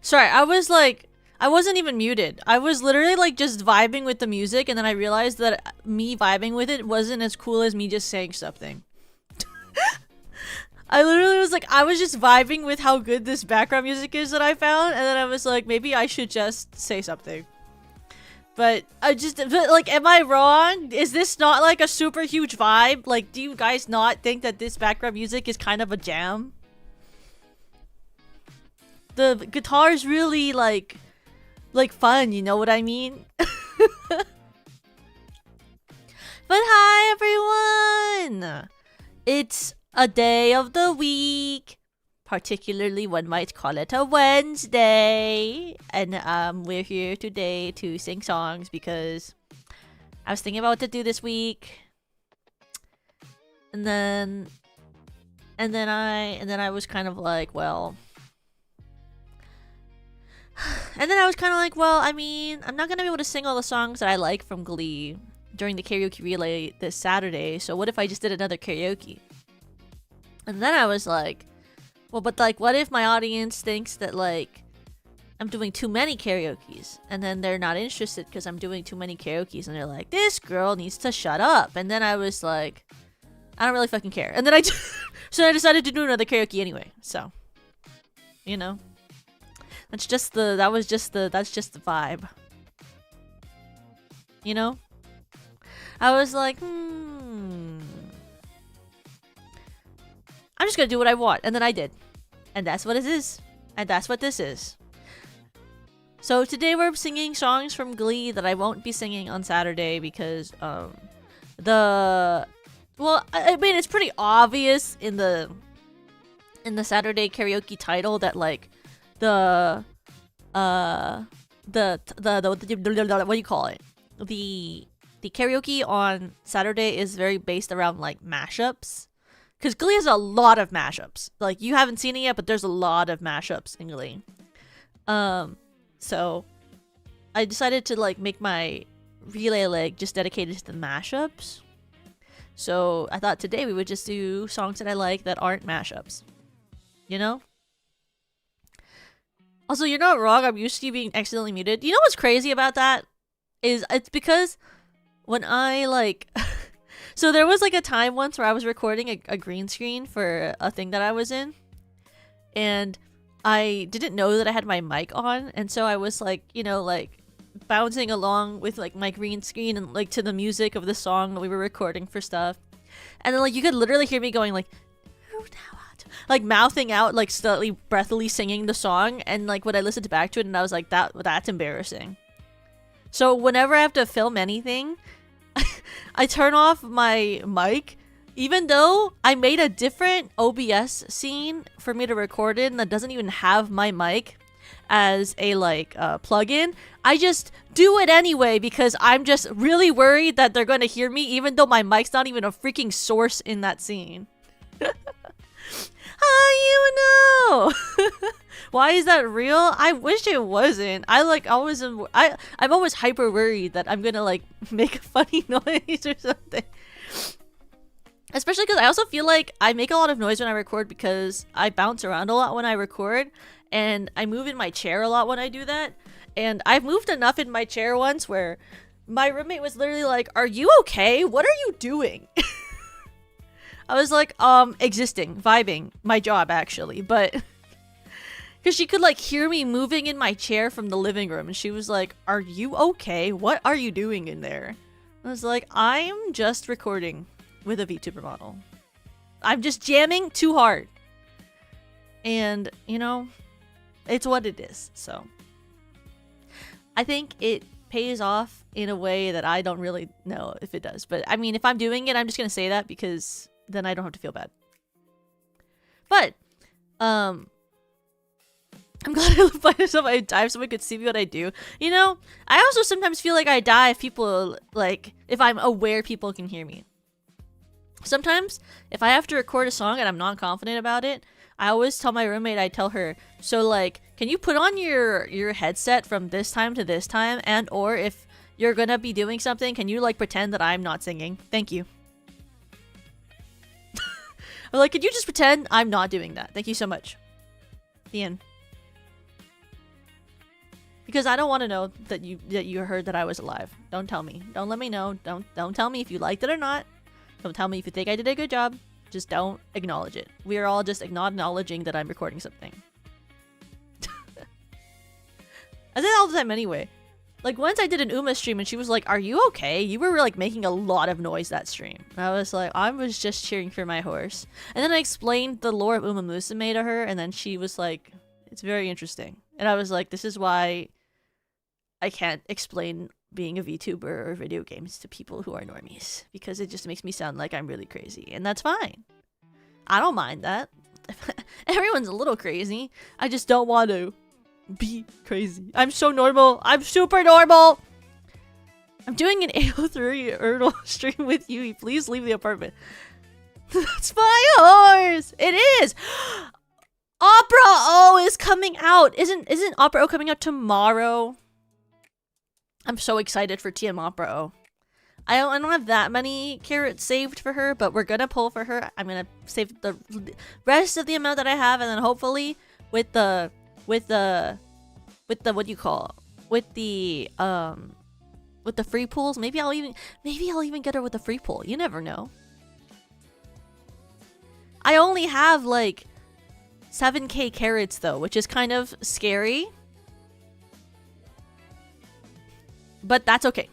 Sorry, I was like, I wasn't even muted. I was literally like just vibing with the music, and then I realized that me vibing with it wasn't as cool as me just saying something. I literally was like, I was just vibing with how good this background music is that I found, and then I was like, maybe I should just say something. But like, am I wrong? Is this not like a super huge vibe? Like, do you guys not think that this background music is kind of a jam? The guitar's really like fun, you know what I mean? But hi everyone! It's a day of the week. Particularly, one might call it a Wednesday. And we're here today to sing songs because I was thinking about what to do this week. And then I was kind of like, well, and then I was kind of like, well, I mean, I'm not gonna be able to sing all the songs that I like from Glee during the karaoke relay this Saturday, so what if I just did another karaoke? And then I was like, well, but like, what if my audience thinks that like I'm doing too many karaokes, and then they're not interested because I'm doing too many karaokes, and they're like, this girl needs to shut up. And then I was like, I don't really fucking care. And then so I decided to do another karaoke anyway. So, you know. That's just the vibe. You know? I was like, I'm just gonna do what I want. And then I did. And that's what it is. And that's what this is. So today we're singing songs from Glee that I won't be singing on Saturday because, well, I mean, it's pretty obvious in the Saturday karaoke title that like the what do you call it? The karaoke on Saturday is very based around like mashups. Because Glee has a lot of mashups. Like, you haven't seen it yet, but there's a lot of mashups in Glee. So I decided to like make my relay leg just dedicated to the mashups. So I thought today we would just do songs that I like that aren't mashups. You know? Also, you're not wrong. I'm used to you being accidentally muted. You know what's crazy about that? It's because when I like... So there was like a time once where I was recording a green screen for a thing that I was in. And I didn't know that I had my mic on. And so I was like, you know, like bouncing along with like my green screen and like to the music of the song that we were recording for stuff. And then like you could literally hear me going like... like mouthing out, like slightly breathily singing the song, and like when I listened back to it, and I was like, that's embarrassing. So whenever I have to film anything, I turn off my mic, even though I made a different OBS scene for me to record in that doesn't even have my mic as a like plugin. I just do it anyway because I'm just really worried that they're going to hear me, even though my mic's not even a freaking source in that scene. How you know? Why is that real? I wish it wasn't. I'm always hyper worried that I'm gonna like make a funny noise or something. Especially because I also feel like I make a lot of noise when I record because I bounce around a lot when I record, and I move in my chair a lot when I do that. And I've moved enough in my chair once where my roommate was literally like, "Are you okay? What are you doing?" I was like, existing, vibing, my job actually, but because she could like hear me moving in my chair from the living room, and she was like, "Are you okay? What are you doing in there?" I was like, "I'm just recording with a VTuber model. I'm just jamming too hard." And, you know, it's what it is, so. I think it pays off in a way that I don't really know if it does. But, I mean, if I'm doing it, I'm just gonna say that because then I don't have to feel bad. But, I'm glad I live by myself. I die if someone could see me what I do. You know, I also sometimes feel like I die if people, like, if I'm aware people can hear me. Sometimes, if I have to record a song and I'm not confident about it, I always tell my roommate, I tell her, so, like, can you put on your headset from this time to this time? And, or if you're gonna be doing something, can you, like, pretend that I'm not singing? Thank you. I'm like, could you just pretend I'm not doing that? Thank you so much. The end. Because I don't want to know that you heard that I was alive. Don't tell me. Don't let me know. Don't tell me if you liked it or not. Don't tell me if you think I did a good job. Just don't acknowledge it. We are all just acknowledging that I'm recording something. I say that all the time anyway. Like, once I did an Uma stream and she was like, "Are you okay? You were like making a lot of noise that stream." And I was like, "I was just cheering for my horse." And then I explained the lore of Uma Musume to her, and then she was like, "It's very interesting." And I was like, "This is why I can't explain being a VTuber or video games to people who are normies, because it just makes me sound like I'm really crazy." And that's fine. I don't mind that. Everyone's a little crazy. I just don't want to be crazy. I'm so normal. I'm super normal. I'm doing an AO3 Erdl stream with you. Please leave the apartment. That's my horse. It is. Opera O is coming out. Isn't Opera O coming out tomorrow? I'm so excited for TM Opera O. I don't have that many carrots saved for her, but we're gonna pull for her. I'm gonna save the rest of the amount that I have, and then hopefully with the what do you call it? With the free pools, maybe I'll even get her with the free pool. You never know. I only have like 7k carrots though, which is kind of scary. But that's okay.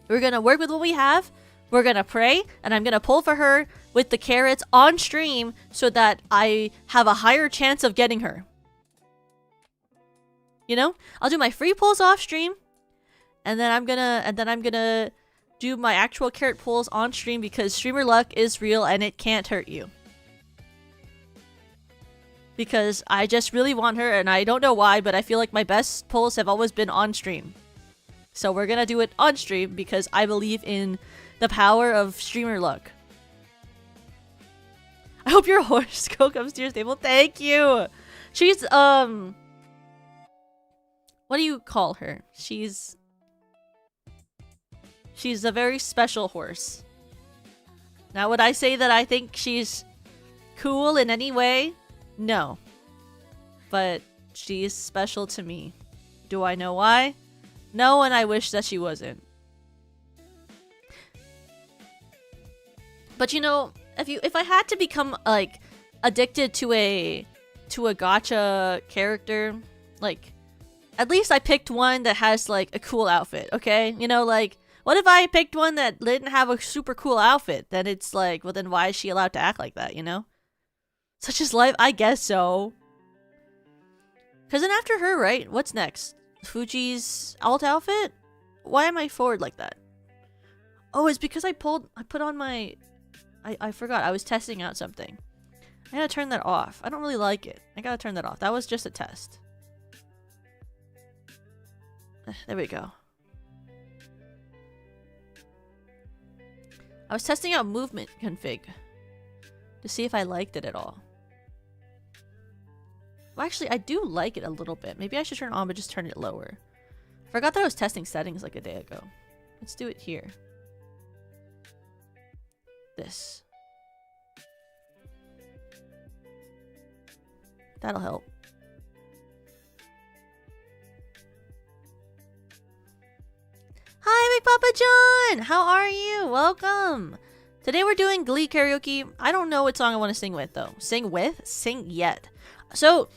We're gonna work with what we have. We're gonna pray, and I'm gonna pull for her with the carrots on stream so that I have a higher chance of getting her. You know, I'll do my free pulls off stream, and then I'm gonna do my actual carrot pulls on stream, because streamer luck is real and it can't hurt you. Because I just really want her, and I don't know why, but I feel like my best pulls have always been on stream. So we're gonna do it on stream because I believe in the power of streamer luck. I hope your horoscope comes to your stable. Thank you. She's what do you call her? She's a very special horse. Now, would I say that I think she's cool in any way? No. But she's special to me. Do I know why? No, and I wish that she wasn't. But you know, if I had to become like addicted to a gacha character, like at least I picked one that has like a cool outfit, okay? You know, like what if I picked one that didn't have a super cool outfit? Then it's like, well, then why is she allowed to act like that, you know? Such is life, I guess so. Cause then after her, right? What's next? Fuji's alt outfit? Why am I forward like that? Oh, it's because I put on my... I forgot. I was testing out something. I gotta turn that off. I don't really like it. I gotta turn that off. That was just a test. There we go. I was testing out movement config to see if I liked it at all. Well, actually, I do like it a little bit. Maybe I should turn it on, but just turn it lower. I forgot that I was testing settings like a day ago. Let's do it here. This. That'll help. Hi, Big Papa John! How are you? Welcome! Today we're doing Glee Karaoke. I don't know what song I want to sing with, though. Sing with? Sing yet. So,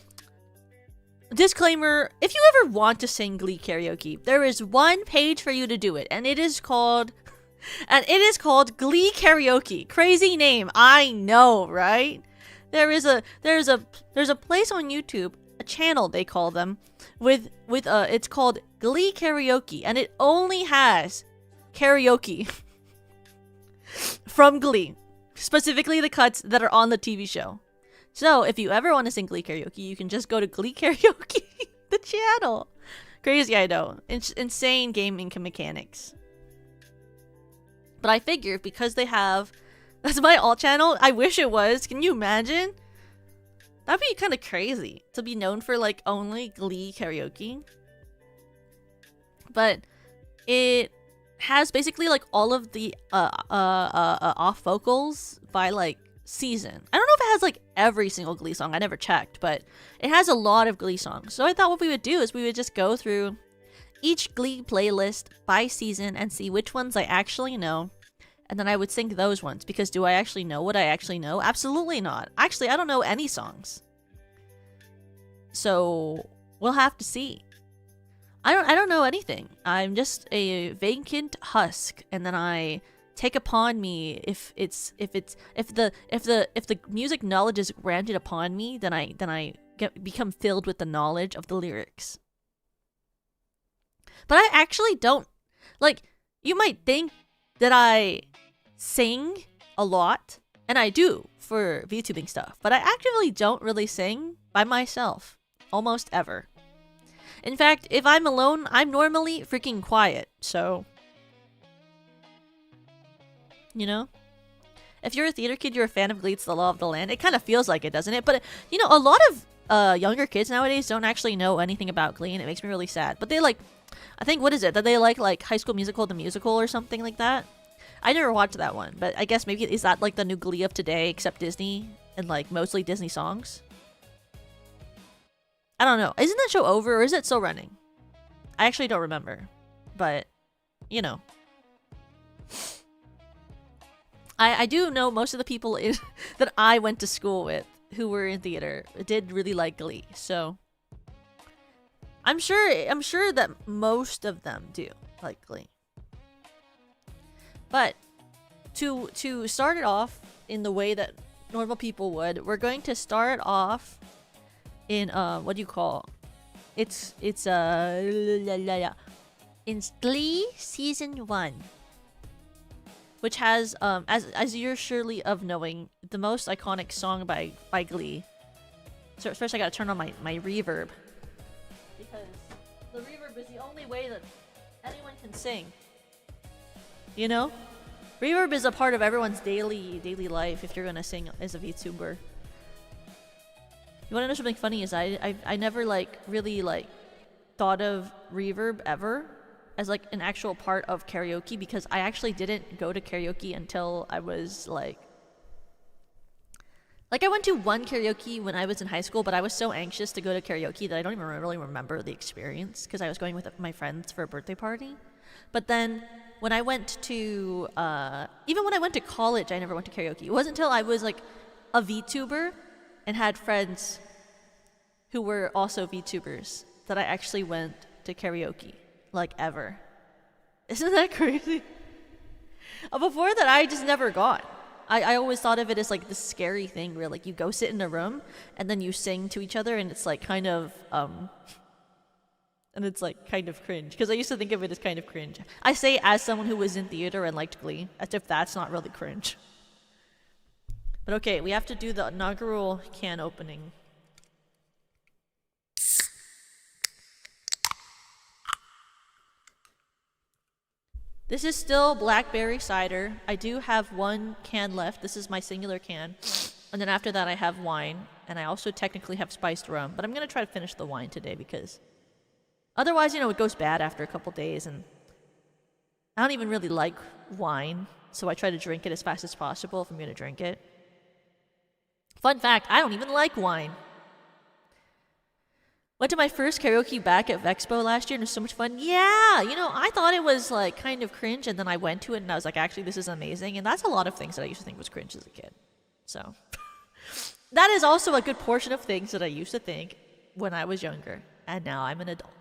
disclaimer, if you ever want to sing Glee Karaoke, there is one page for you to do it, and it is called Glee Karaoke. Crazy name, I know, right? There's a place on YouTube, a channel they call them, it's called Glee Karaoke, and it only has karaoke from Glee, specifically the cuts that are on the TV show. So, if you ever want to sing Glee Karaoke, you can just go to Glee Karaoke, the channel. Crazy, I know. Insane gaming mechanics. But I figure because they have... That's my alt channel. I wish it was. Can you imagine? That'd be kind of crazy to be known for like only Glee Karaoke. But it has basically like all of the off vocals by like season. I don't know if it has like every single Glee song. I never checked, but it has a lot of Glee songs. So I thought what we would do is we would just go through each Glee playlist by season and see which ones I actually know. And then I would sing those ones, because do I actually know what I actually know? Absolutely not. Actually, I don't know any songs. So we'll have to see. I don't know anything. I'm just a vacant husk, and then I take upon me if the music knowledge is granted upon me, then I become filled with the knowledge of the lyrics. But I actually don't, like, you might think that I sing a lot, and I do for VTubing stuff, but I actively don't really sing by myself almost ever. In fact, if I'm alone, I'm normally freaking quiet, so you know? If you're a theater kid, you're a fan of Glee, it's the law of the land. It kind of feels like it, doesn't it? But, you know, a lot of younger kids nowadays don't actually know anything about Glee, and it makes me really sad. But they like, I think, what is it? That they like High School Musical, the musical or something like that? I never watched that one, but I guess maybe is that like the new Glee of today, except Disney, and like mostly Disney songs? I don't know. Isn't that show over, or is it still running? I actually don't remember. But, you know. I do know most of the people that I went to school with who were in theater did really like Glee, so I'm sure that most of them do like Glee. But to start it off in the way that normal people would, we're going to start off in what do you call? It's in Glee season 1. Which has, as you're surely of knowing, the most iconic song by Glee. So first I gotta turn on my reverb. Because the reverb is the only way that anyone can sing. You know? Reverb is a part of everyone's daily life if you're gonna sing as a VTuber. You wanna know something funny is I never really thought of reverb ever as like an actual part of karaoke, because I actually didn't go to karaoke until I was like I went to one karaoke when I was in high school, but I was so anxious to go to karaoke that I don't even really remember the experience, because I was going with my friends for a birthday party. But then when I went to even when I went to college, I never went to karaoke. It wasn't until I was like a VTuber and had friends who were also VTubers that I actually went to karaoke. Like, ever. Isn't that crazy? Before that, I just never got. I always thought of it as like this scary thing where like you go sit in a room and then you sing to each other, and it's like kind of and it's like kind of cringe, because I used to think of it as kind of cringe. I say as someone who was in theater and liked Glee, as if that's not really cringe. But okay, we have to do the inaugural can opening. This is still blackberry cider. I do have one can left. This is my singular can. And then after that I have wine. And I also technically have spiced rum. But I'm going to try to finish the wine today, because otherwise, you know, it goes bad after a couple days. And I don't even really like wine, so I try to drink it as fast as possible if I'm going to drink it. Fun fact, I don't even like wine. Went to my first karaoke back at Vexpo last year, and it was so much fun. Yeah, you know, I thought it was like kind of cringe, and then I went to it and I was like, actually, this is amazing. And that's a lot of things that I used to think was cringe as a kid. So that is also a good portion of things that I used to think when I was younger, and now I'm an adult.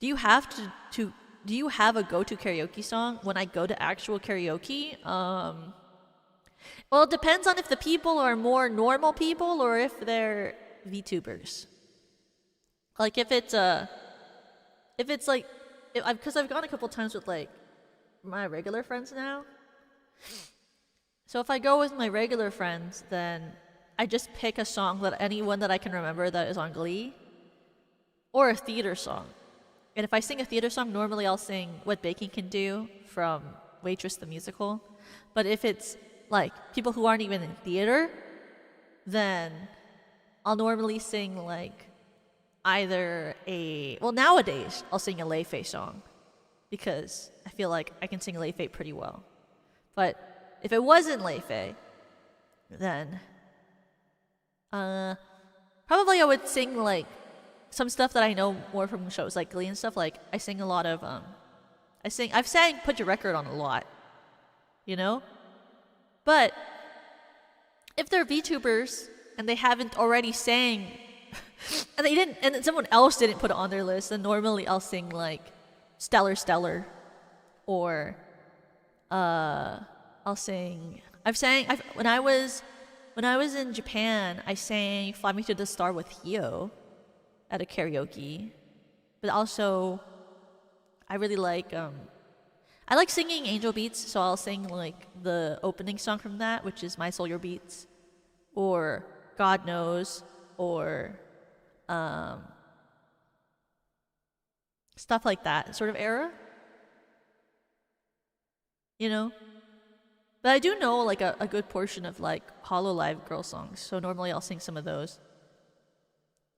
Do you have do you have a go-to karaoke song when I go to actual karaoke? Well, it depends on if the people are more normal people or if they're VTubers. Like if it's like, because I've gone a couple times with like my regular friends now. So if I go with my regular friends, then I just pick a song that anyone that I can remember that is on Glee, or a theater song. And if I sing a theater song, normally I'll sing What Baking Can Do from Waitress the Musical. But if it's like people who aren't even in theater, then I'll normally sing like either nowadays I'll sing a Lei Fei song, because I feel like I can sing Lei Fei pretty well. But if it wasn't Lei Fei, then probably I would sing like some stuff that I know more from shows like Glee and stuff. Like I sing a lot of I've sang Put Your Record On a lot, you know? But if they're VTubers and they haven't already sang and they didn't and someone else didn't put it on their list, then normally I'll sing like Stellar Stellar or I'll sing when I was in Japan, I sang Fly Me to the Star with Hio at a karaoke. But also I really like I like singing Angel Beats, so I'll sing like the opening song from that, which is My Soul Your Beats, or God Knows, or stuff like that sort of era, you know. But I do know like a good portion of like Hololive girl songs, so normally I'll sing some of those.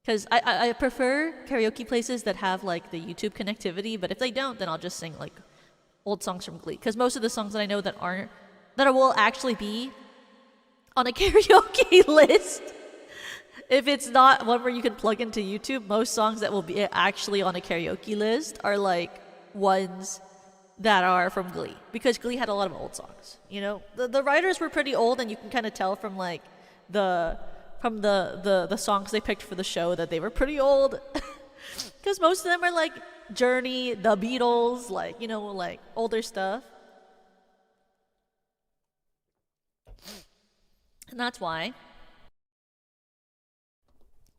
Because I prefer karaoke places that have like the YouTube connectivity, but if they don't, then I'll just sing like old songs from Glee. Because most of the songs that I know that will actually be on a karaoke list, if it's not one where you can plug into YouTube, most songs that will be actually on a karaoke list are like ones that are from Glee. Because Glee had a lot of old songs, you know? The writers were pretty old, and you can kind of tell from like the songs they picked for the show that they were pretty old. Because most of them are like Journey, The Beatles, like, you know, like older stuff. And that's why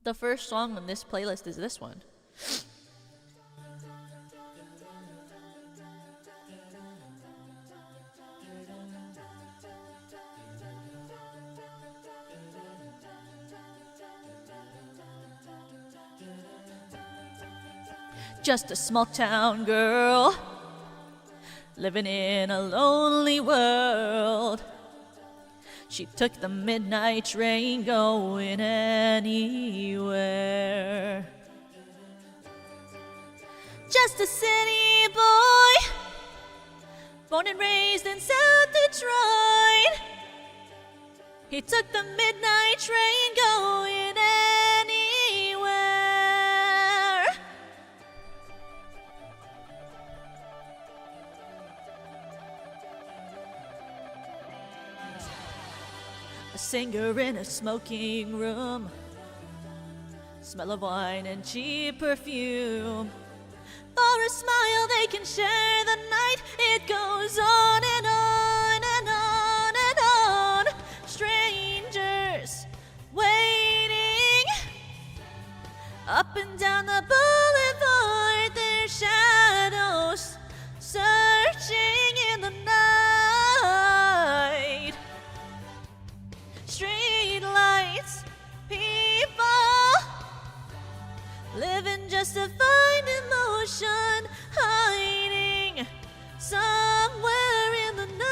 the first song on this playlist is this one. Just a small town girl living in a lonely world. She took the midnight train going anywhere. Just a city boy, born and raised in South Detroit. He took the midnight train going anywhere. A singer in a smoking room, smell of wine and cheap perfume. For a smile they can share the night. It goes on and on and on and on. Strangers waiting up and down the boulevard, their shadows searching in the night. Street lights, people living just to find emotion, hiding somewhere in the night.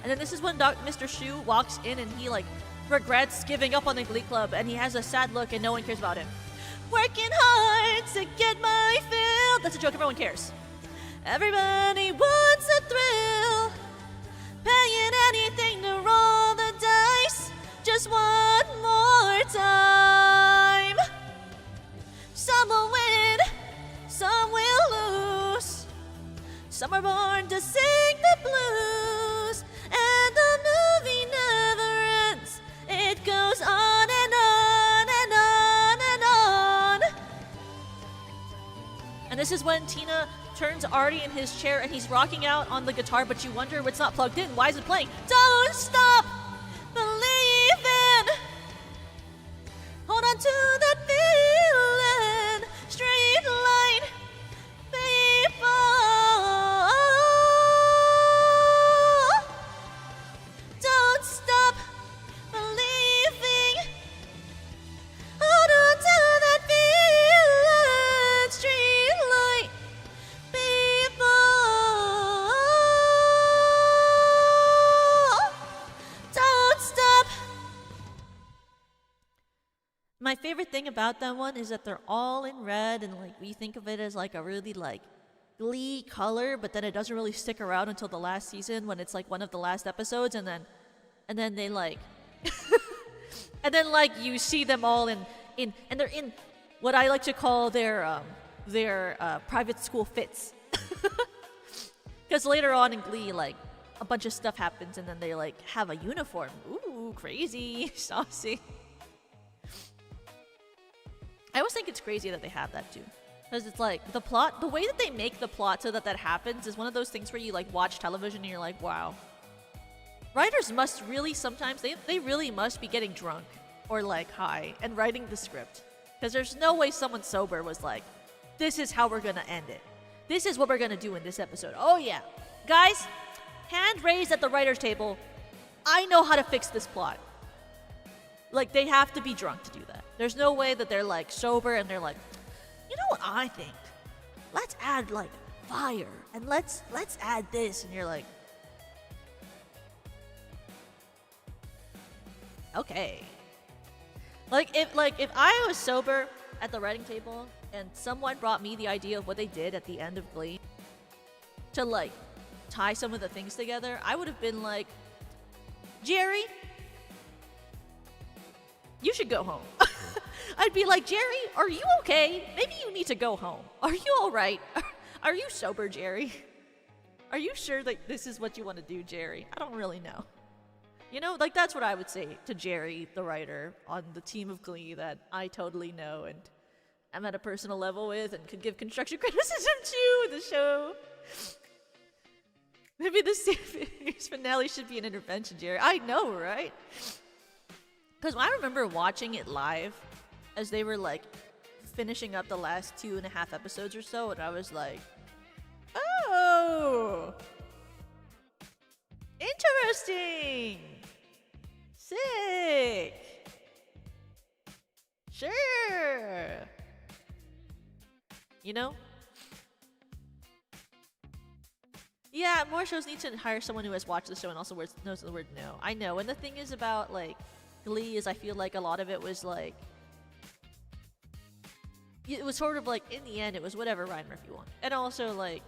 And then this is when Mr. Shu walks in and he like regrets giving up on the Glee Club, and he has a sad look and no one cares about him. Working hard to get my fill. That's a joke, everyone cares. Everybody wants a thrill, paying anything to roll the dice just one more time. Some will win, some will lose. Some are born to sing the blues, and the movie never ends. It goes on and on and on and on. And this is when Tina turns Artie in his chair and he's rocking out on the guitar, but you wonder it's not plugged in. Why is it playing? Don't stop believing. Hold on to that feeling. Street light people. Don't stop believing. Hold on to that feeling. Street light people. Don't stop. My favorite thing about that one is that they're all in red, and like we think of it as like a really like Glee color, but then it doesn't really stick around until the last season when it's like one of the last episodes, and then they like And then like you see them all in and they're in what I like to call their private school fits. Because later on in Glee, like a bunch of stuff happens and then they like have a uniform. Ooh, crazy, saucy. I always think it's crazy that they have that too. Because it's like the plot, the way that they make the plot so that happens is one of those things where you like watch television and you're like, wow. Writers must really sometimes, they really must be getting drunk or like high and writing the script. Because there's no way someone sober was like, this is how we're gonna end it. This is what we're gonna do in this episode. Oh yeah. Guys, hand raised at the writer's table. I know how to fix this plot. Like, they have to be drunk to do that. There's no way that they're like sober and they're like, you know what I think? Let's add like fire and let's add this, and you're like, okay. Like if I was sober at the writing table and someone brought me the idea of what they did at the end of Glee to like tie some of the things together, I would have been like, Jerry, you should go home. I'd be like, Jerry, are you okay? Maybe you need to go home. Are you all right? Are you sober, Jerry? Are you sure that this is what you want to do, Jerry? I don't really know. You know, like that's what I would say to Jerry, the writer on the team of Glee that I totally know and I'm at a personal level with and could give constructive criticism to the show. Maybe this series finale should be an intervention, Jerry. I know, right? Because I remember watching it live as they were like finishing up the last 2.5 episodes or so, and I was like, oh, interesting, sick, sure, you know? Yeah, more shows need to hire someone who has watched the show and also knows the word no. I know, and the thing is about like Glee is I feel like a lot of it was like, it was sort of like in the end it was whatever Ryan Murphy wanted. And also like,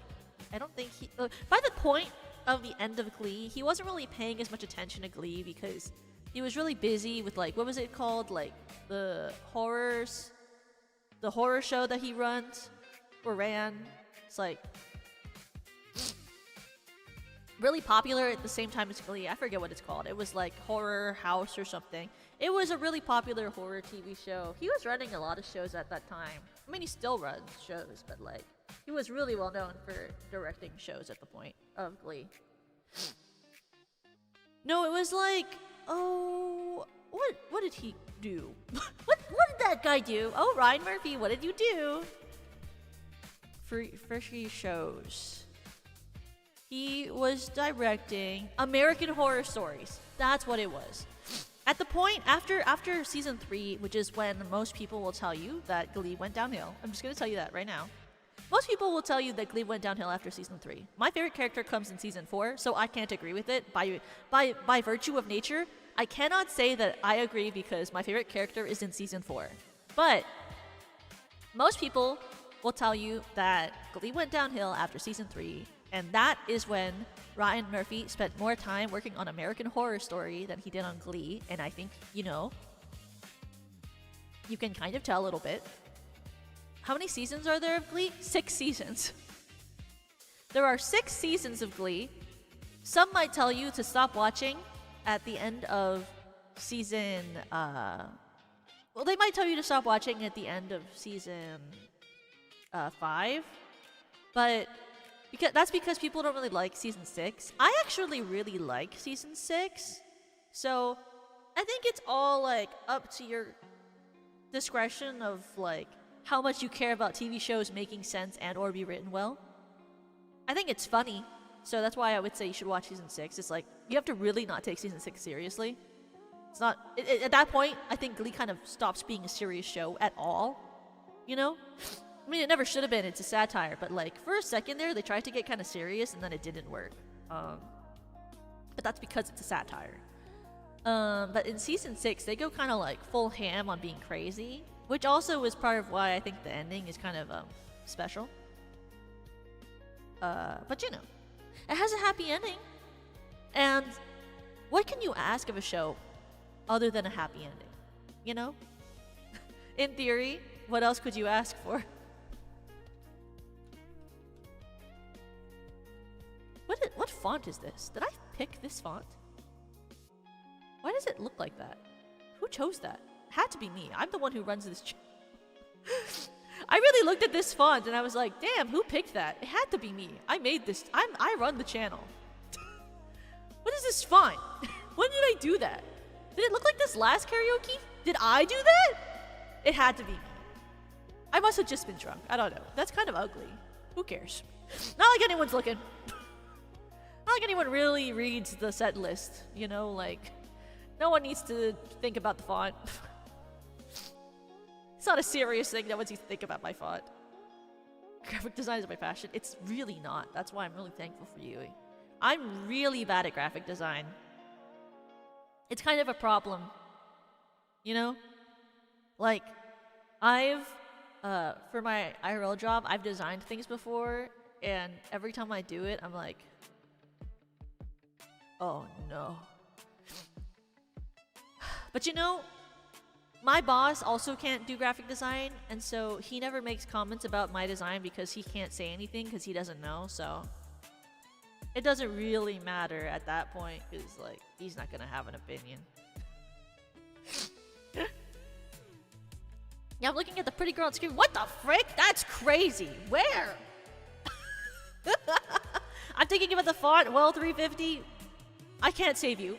I don't think he, by the point of the end of Glee, he wasn't really paying as much attention to Glee because he was really busy with like, what was it called? Like the horror show that he runs or ran. It's like really popular at the same time as Glee. I forget what it's called. It was like Horror House or something. It was a really popular horror TV show. He was running a lot of shows at that time. I mean, he still runs shows, but like, he was really well known for directing shows at the point of Glee. No, it was like, oh, what did he do? what did that guy do? Oh, Ryan Murphy, what did you do? For shows. He was directing American Horror Stories. That's what it was. At the point after season 3, which is when most people will tell you that Glee went downhill. I'm just gonna tell you that right now. Most people will tell you that Glee went downhill after season 3. My favorite character comes in season 4, so I can't agree with it. By virtue of nature, I cannot say that I agree because my favorite character is in season 4. But most people will tell you that Glee went downhill after season 3. And that is when Ryan Murphy spent more time working on American Horror Story than he did on Glee. And I think, you know, you can kind of tell a little bit. How many seasons are there of Glee? 6 seasons. There are 6 seasons of Glee. Some might tell you to stop watching at the end of season... well, they might tell you to stop watching at the end of season 5. But... that's because people don't really like season 6. I actually really like season 6. So, I think it's all, like, up to your discretion of, like, how much you care about TV shows making sense and or be written well. I think it's funny. So that's why I would say you should watch season 6. It's like, you have to really not take season 6 seriously. It's not... at that point, I think Glee kind of stops being a serious show at all. You know? I mean, it never should have been. It's a satire. But, like, for a second there, they tried to get kind of serious, and then it didn't work. But that's because it's a satire. But in season 6, they go kind of, like, full ham on being crazy. Which also is part of why I think the ending is kind of, special. But, you know. It has a happy ending. And what can you ask of a show other than a happy ending? You know? In theory, what else could you ask for? What font is this? Did I pick this font? Why does it look like that? Who chose that? It had to be me. I'm the one who runs this I really looked at this font and I was like, damn, who picked that? It had to be me. I made this. I run the channel. What is this font? When did I do that? Did it look like this last karaoke? Did I do that? It had to be me. I must have just been drunk. I don't know. That's kind of ugly. Who cares? Not like anyone's looking. Not like anyone really reads the set list, you know? Like, no one needs to think about the font. It's not a serious thing. No one needs to think about my font. Graphic design is my passion. It's really not. That's why I'm really thankful for you. I'm really bad at graphic design. It's kind of a problem. You know? Like, for my IRL job, I've designed things before, and every time I do it, I'm like, oh no. But you know, my boss also can't do graphic design, and so he never makes comments about my design because he can't say anything because he doesn't know, so it doesn't really matter at that point because, like, he's not gonna have an opinion. Yeah, I'm looking at the pretty girl on screen. What the frick? That's crazy. Where? I'm thinking about the font. Well, 350. I can't save you.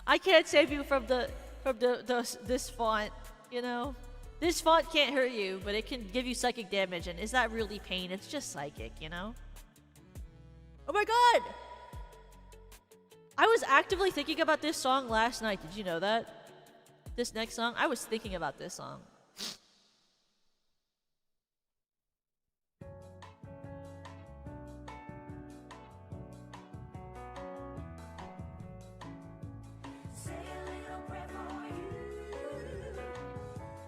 I can't save you from this font. You know, this font can't hurt you, but it can give you psychic damage. And is that really pain? It's just psychic. You know. Oh my god! I was actively thinking about this song last night. Did you know that? This next song? I was thinking about this song.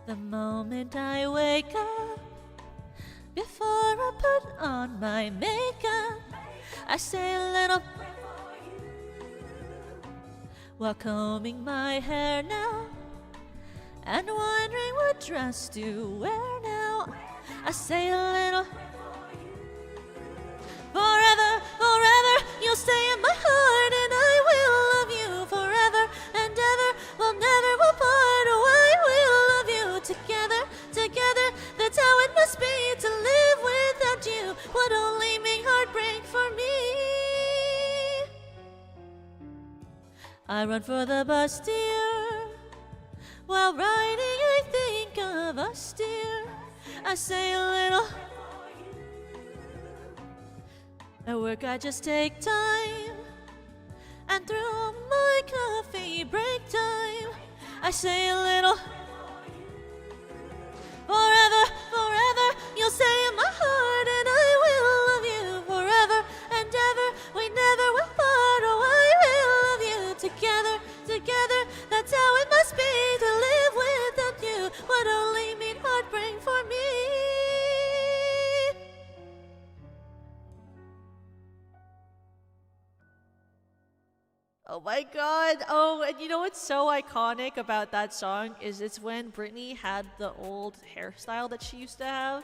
The moment I wake up, before I put on my makeup, I say a little while combing my hair now, and wondering what dress to wear now. I say a little forever, forever, you'll stay in my heart, and I will love you forever and ever. We'll never will part. Oh, I will love you together, together. That's how it must be to live without you. Would only make heartbreak for me. I run for the bus, dear. While riding, I think of us, dear. I say a little. At work, I just take time, and through my coffee break time, I say a little. Forever, forever, you'll stay in my heart, and I will love you forever and ever. We never will part. Oh, I will love you together, together. That's how it must be to live without you. Would only mean heartbreak for me. Oh my god. Oh, and you know what's so iconic about that song is it's when Britney had the old hairstyle that she used to have.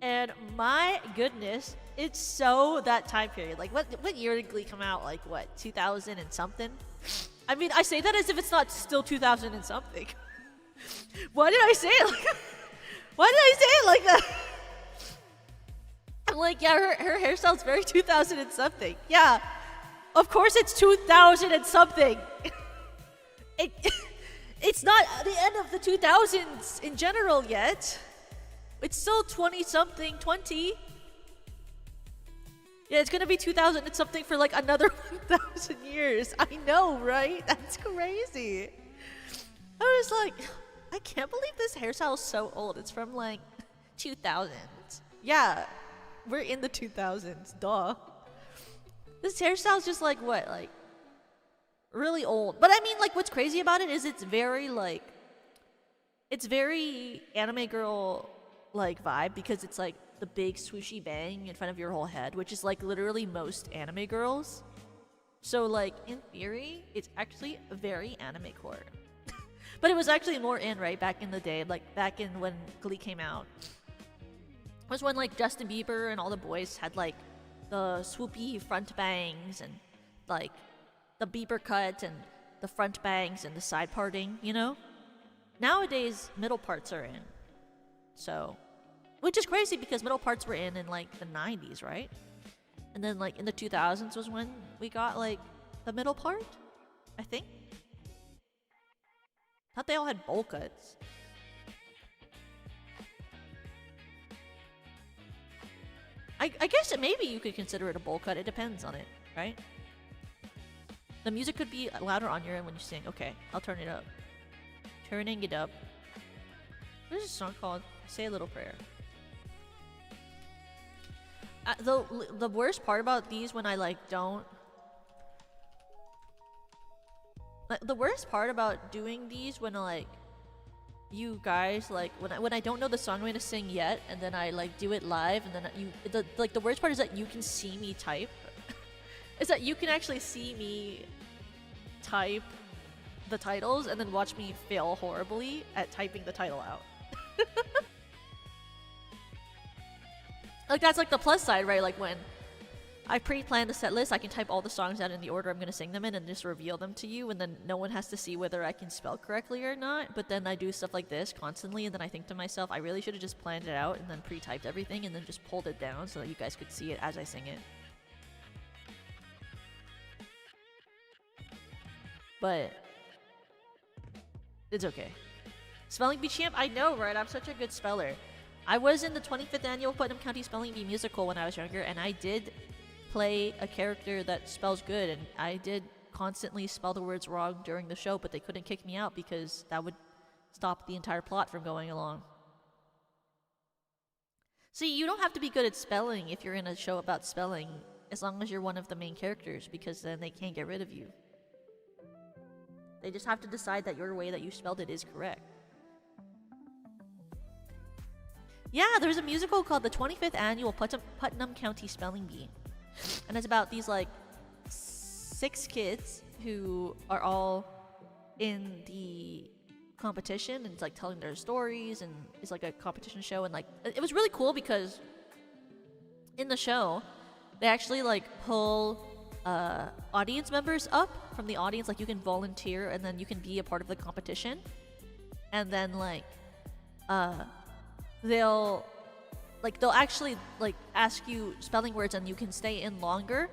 And my goodness, it's so that time period. Like, what year did Glee come out? Like, what, 2000 and something? I mean, I say that as if it's not still 2000 and something. Why did I say it like Why did I say it like that? I'm like, yeah, her hairstyle's very 2000 and something. Yeah, of course it's 2000 and something. It's not the end of the 2000s in general yet. It's still 20-something, 20. Yeah, it's gonna be 2000 and something for like another 1,000 years. I know, right? That's crazy. I was like, I can't believe this hairstyle is so old. It's from like 2000. Yeah, we're in the 2000s, duh. This hairstyle's just like what? Like really old. But I mean, like, what's crazy about it is it's very like, it's very anime girl like vibe because it's like the big swooshy bang in front of your whole head, which is like literally most anime girls. So like in theory, it's actually very anime core. But it was actually more in, right, back in the day, like back in when Glee came out. It was when like Justin Bieber and all the boys had like the swoopy front bangs and like the Bieber cut and the front bangs and the side parting, you know? Nowadays, middle parts are in. So, which is crazy because middle parts were in like the 90s, right? And then like in the 2000s was when we got like the middle part, I think. Thought they all had bowl cuts. I guess maybe you could consider it a bowl cut. It depends on it, right? The music could be louder on your end when you sing. Okay, I'll turn it up. Turning it up. What is this song called? Say a Little Prayer. The worst part about these when I like don't... The worst part about doing these when like you guys like when I don't know the song I'm gonna sing yet, and then I like do it live, and then the worst part is that you can see me type. Is that you can actually see me type the titles and then watch me fail horribly at typing the title out. Like that's like the plus side, right? Like when I pre-plan the set list, I can type all the songs out in the order I'm going to sing them in and just reveal them to you, and then no one has to see whether I can spell correctly or not. But then I do stuff like this constantly, and then I think to myself, I really should have just planned it out and then pre-typed everything and then just pulled it down so that you guys could see it as I sing it. But it's okay. Spelling Bee champ? I know, right? I'm such a good speller. I was in the 25th annual Putnam County Spelling Bee musical when I was younger, and I did play a character that spells good, and I did constantly spell the words wrong during the show, but they couldn't kick me out because that would stop the entire plot from going along. See, you don't have to be good at spelling if you're in a show about spelling, as long as you're one of the main characters, because then they can't get rid of you. They just have to decide that your way that you spelled it is correct. Yeah, there's a musical called the 25th Annual Putnam County Spelling Bee. And it's about these, like, 6 kids who are all in the competition. And it's, like, telling their stories. And it's, like, a competition show. And, like, it was really cool because in the show, they actually, like, pull audience members up from the audience. Like, you can volunteer and then you can be a part of the competition. And then, like, they'll actually like ask you spelling words and you can stay in longer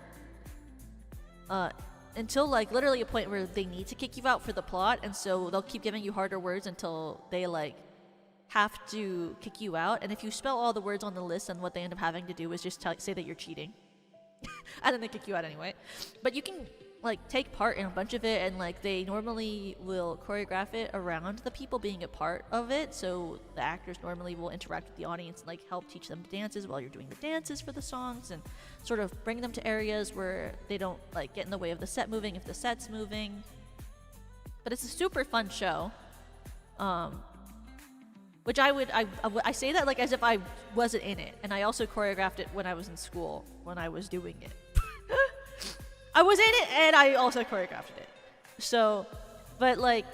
until like literally a point where they need to kick you out for the plot, and so they'll keep giving you harder words until they like have to kick you out. And if you spell all the words on the list, then what they end up having to do is just say that you're cheating. And then they kick you out anyway. But you can like take part in a bunch of it, and like they normally will choreograph it around the people being a part of it, so the actors normally will interact with the audience and like help teach them dances while you're doing the dances for the songs, and sort of bring them to areas where they don't like get in the way of the set moving if the set's moving. But it's a super fun show, which I say that like as if I wasn't in it, and I also choreographed it when I was in school when I was doing it. I was in it and I also choreographed it. So, but like,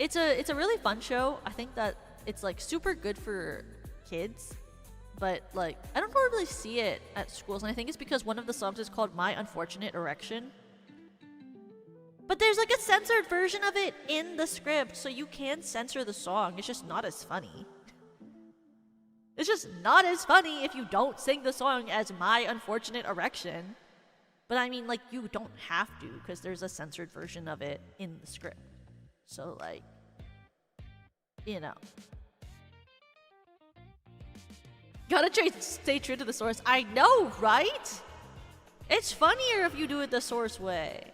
it's a really fun show. I think that it's like super good for kids, but like I don't really see it at schools, and I think it's because one of the songs is called My Unfortunate Erection. But there's like a censored version of it in the script, so you can censor the song. It's just not as funny. It's just not as funny if you don't sing the song as My Unfortunate Erection. But I mean, like, you don't have to, because there's a censored version of it in the script. So, like, you know. Gotta stay true to the source. I know, right? It's funnier if you do it the source way.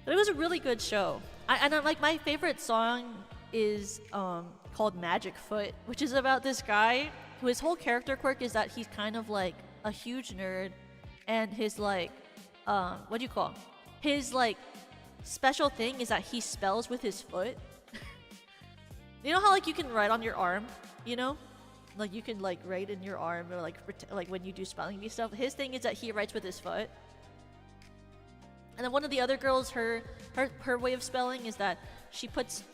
But it was a really good show. Like, my favorite song is called Magic Foot, which is about this guy who his whole character quirk is that he's kind of like a huge nerd, and his like what do you call his like special thing is that he spells with his foot. You know how like you can write on your arm, you know, like you can like write in your arm, or like when you do spelling bee stuff. His thing is that he writes with his foot. And then one of the other girls, her way of spelling is that she puts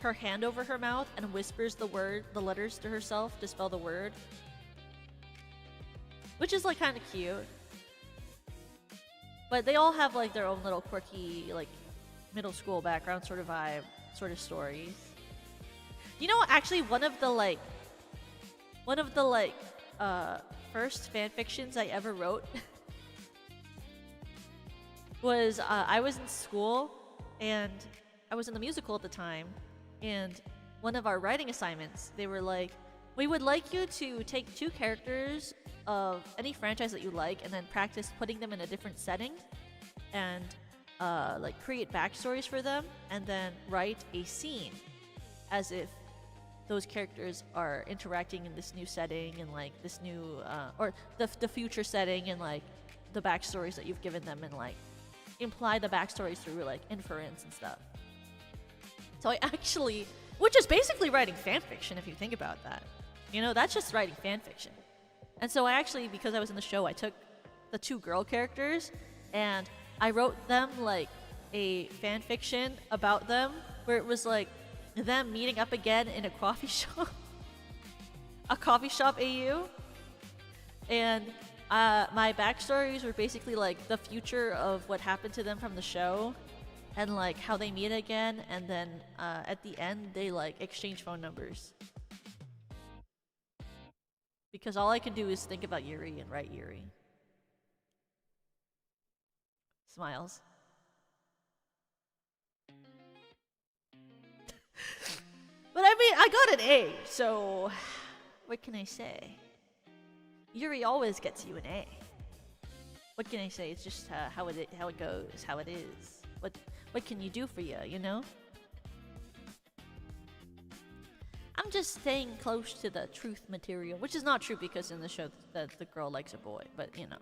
her hand over her mouth and whispers the letters to herself to spell the word. Which is like kind of cute. But they all have like their own little quirky, like middle school background sort of vibe, sort of stories. You know, actually one of the first fan fictions I ever wrote was I was in school and I was in the musical at the time, and one of our writing assignments, they were like, we would like you to take 2 characters of any franchise that you like and then practice putting them in a different setting and like create backstories for them and then write a scene as if those characters are interacting in this new setting and like this new or the future setting, and like the backstories that you've given them, and like imply the backstories through like inference and stuff. So I actually, which is basically writing fan fiction if you think about that. You know, that's just writing fan fiction. And so I actually, because I was in the show, I took the 2 girl characters and I wrote them like a fan fiction about them where it was like them meeting up again in a coffee shop. A coffee shop AU. And my backstories were basically like the future of what happened to them from the show and like how they meet again, and then at the end they like exchange phone numbers. Because all I can do is think about Yuri and write Yuri. Smiles. But I mean, I got an A, so what can I say? Yuri always gets you an A. What can I say? It's just how it goes, how it is. What can you do for you, you know? I'm just staying close to the truth material, which is not true because in the show that the girl likes a boy, but you know.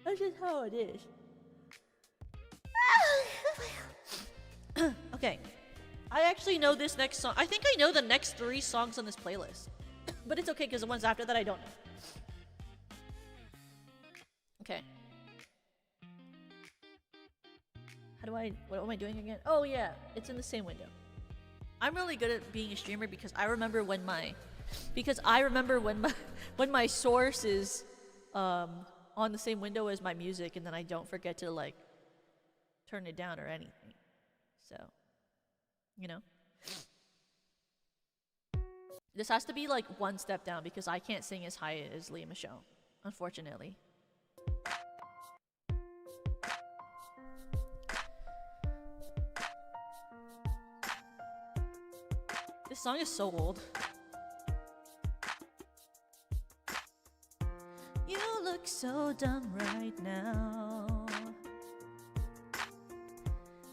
That's just how it is. Okay. I actually know this next song. I think I know the next 3 songs on this playlist. But it's okay because the ones after that I don't know. Okay. What am I doing again? Oh yeah, it's in the same window. I'm really good at being a streamer because I remember when my when my source is on the same window as my music, and then I don't forget to like turn it down or anything. So, you know. This has to be like 1 step down because I can't sing as high as Leah Michelle, unfortunately. This song is so old. You look so dumb right now,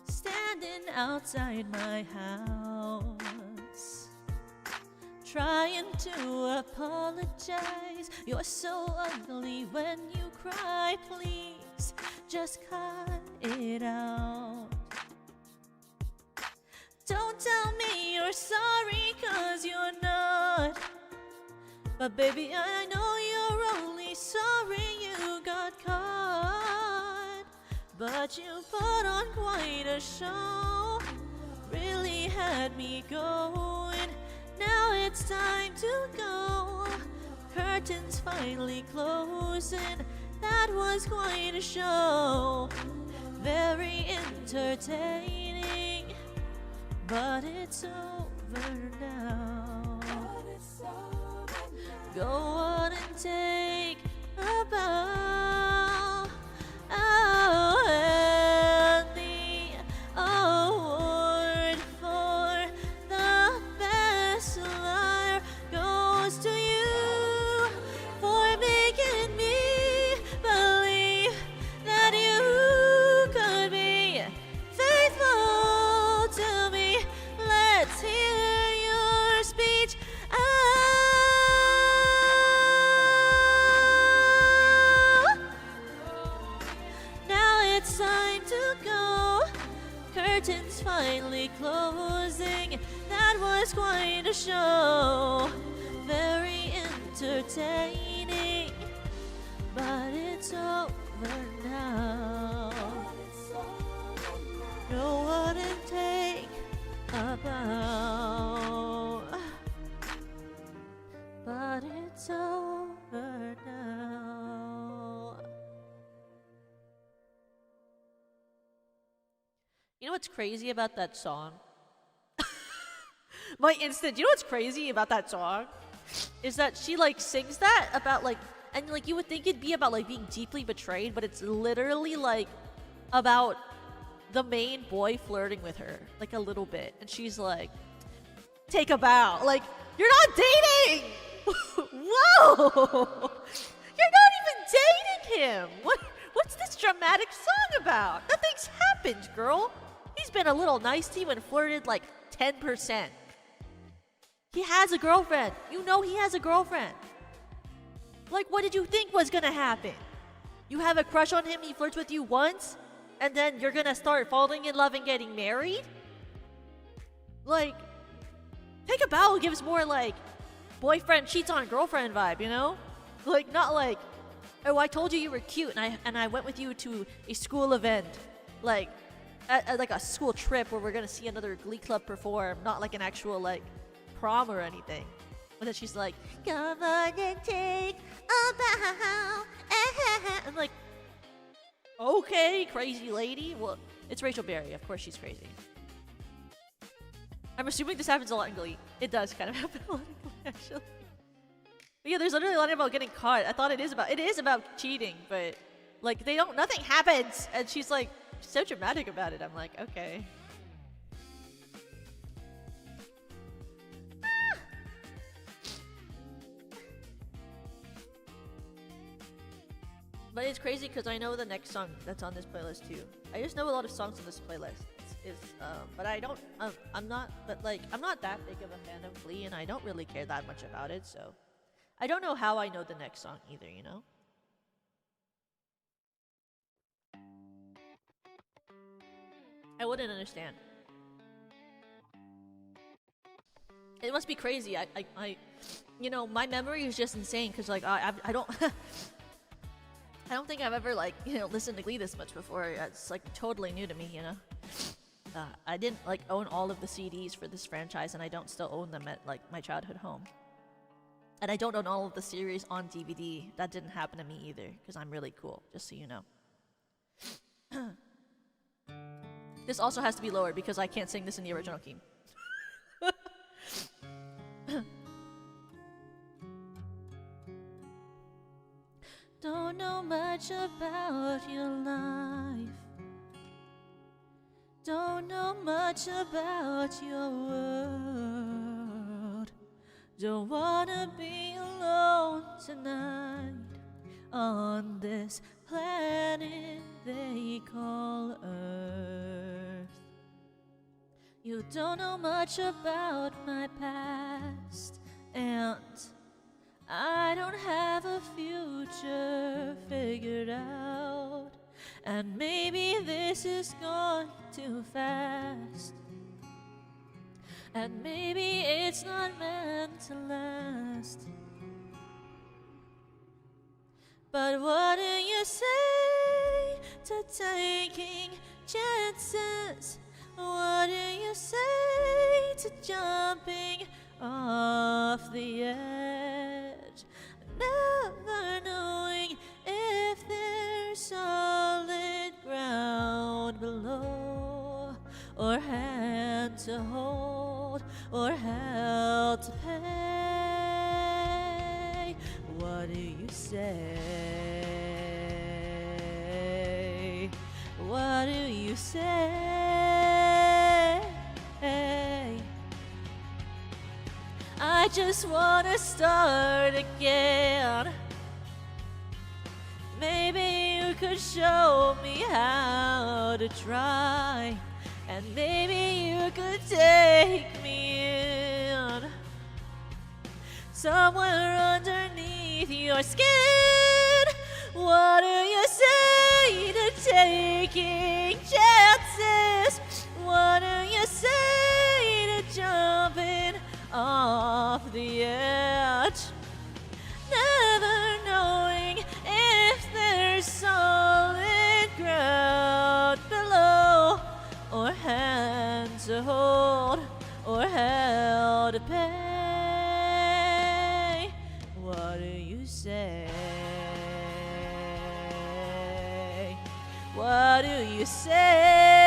standing outside my house, trying to apologize. You're so ugly when you cry. Please just cut it out. Don't tell me you're sorry, 'cause you're not. But baby, I know you're only sorry you got caught. But you put on quite a show, really had me going. Now it's time to go. Curtains finally closing. That was quite a show. Very entertaining. But it's over now. Go on and take a bow. Oh, and the award for the best liar goes to you for making me believe that you could be faithful to me. Let's hear your speech. It's time to go. Curtains finally closing. That was quite a show. Very entertaining. But it's over now. what's crazy about that song? My instant, you know what's crazy about that song? Is that she like sings that about like, and like you would think it'd be about like being deeply betrayed, but it's literally like about the main boy flirting with her like a little bit, and she's like, take a bow. Like, you're not dating. Whoa, you're not even dating him. What's this dramatic song about? Nothing's happened, girl. He's been a little nice to you and flirted like 10%. He has a girlfriend. You know he has a girlfriend. Like, what did you think was gonna happen? You have a crush on him, he flirts with you once, and then you're gonna start falling in love and getting married? Like, take a bow gives more like boyfriend cheats on girlfriend vibe, you know? Like, not like, oh, I told you you were cute and I went with you to a school event. Like, at like a school trip where we're gonna see another Glee Club perform, not like an actual like prom or anything. But then she's like, come on and take a bow. I'm like, okay, crazy lady. Well, it's Rachel Berry. Of course she's crazy. I'm assuming this happens a lot in Glee. It does kind of happen a lot in Glee, actually. But yeah, there's literally a lot about getting caught. I thought it is about cheating, but like nothing happens. And she's like so dramatic about it. I'm like, okay. But it's crazy because I know the next song that's on this playlist too. I just know a lot of songs on this playlist. But I don't. I'm not that big of a fan of Glee, and I don't really care that much about it. So I don't know how I know the next song either. You know. I wouldn't understand. It must be crazy. You know, my memory is just insane because like I don't. I don't think I've ever like, you know, listened to Glee this much before. It's like totally new to me, you know. I didn't like own all of the CDs for this franchise, and I don't still own them at like my childhood home. And I don't own all of the series on DVD. That didn't happen to me either, because I'm really cool, just so you know. This also has to be lowered because I can't sing this in the original key. Don't know much about your life. Don't know much about your world. Don't wanna be alone tonight on this planet they call Earth. You don't know much about my past, and I don't have a future figured out. And maybe this is gone too fast, and maybe it's not meant to last. But what do you say to taking chances? What do you say to jumping off the edge, never knowing if there's solid ground below, or hand to hold, or hell to pay? What do you say? What do you say? I just wanna start again. Maybe you could show me how to try, and maybe you could take me in somewhere underneath your skin. What do you say to taking chances? What do you say to jumping off the edge, never knowing if there's solid ground below, or hand to hold, or hell to pay? What do you say? What do you say?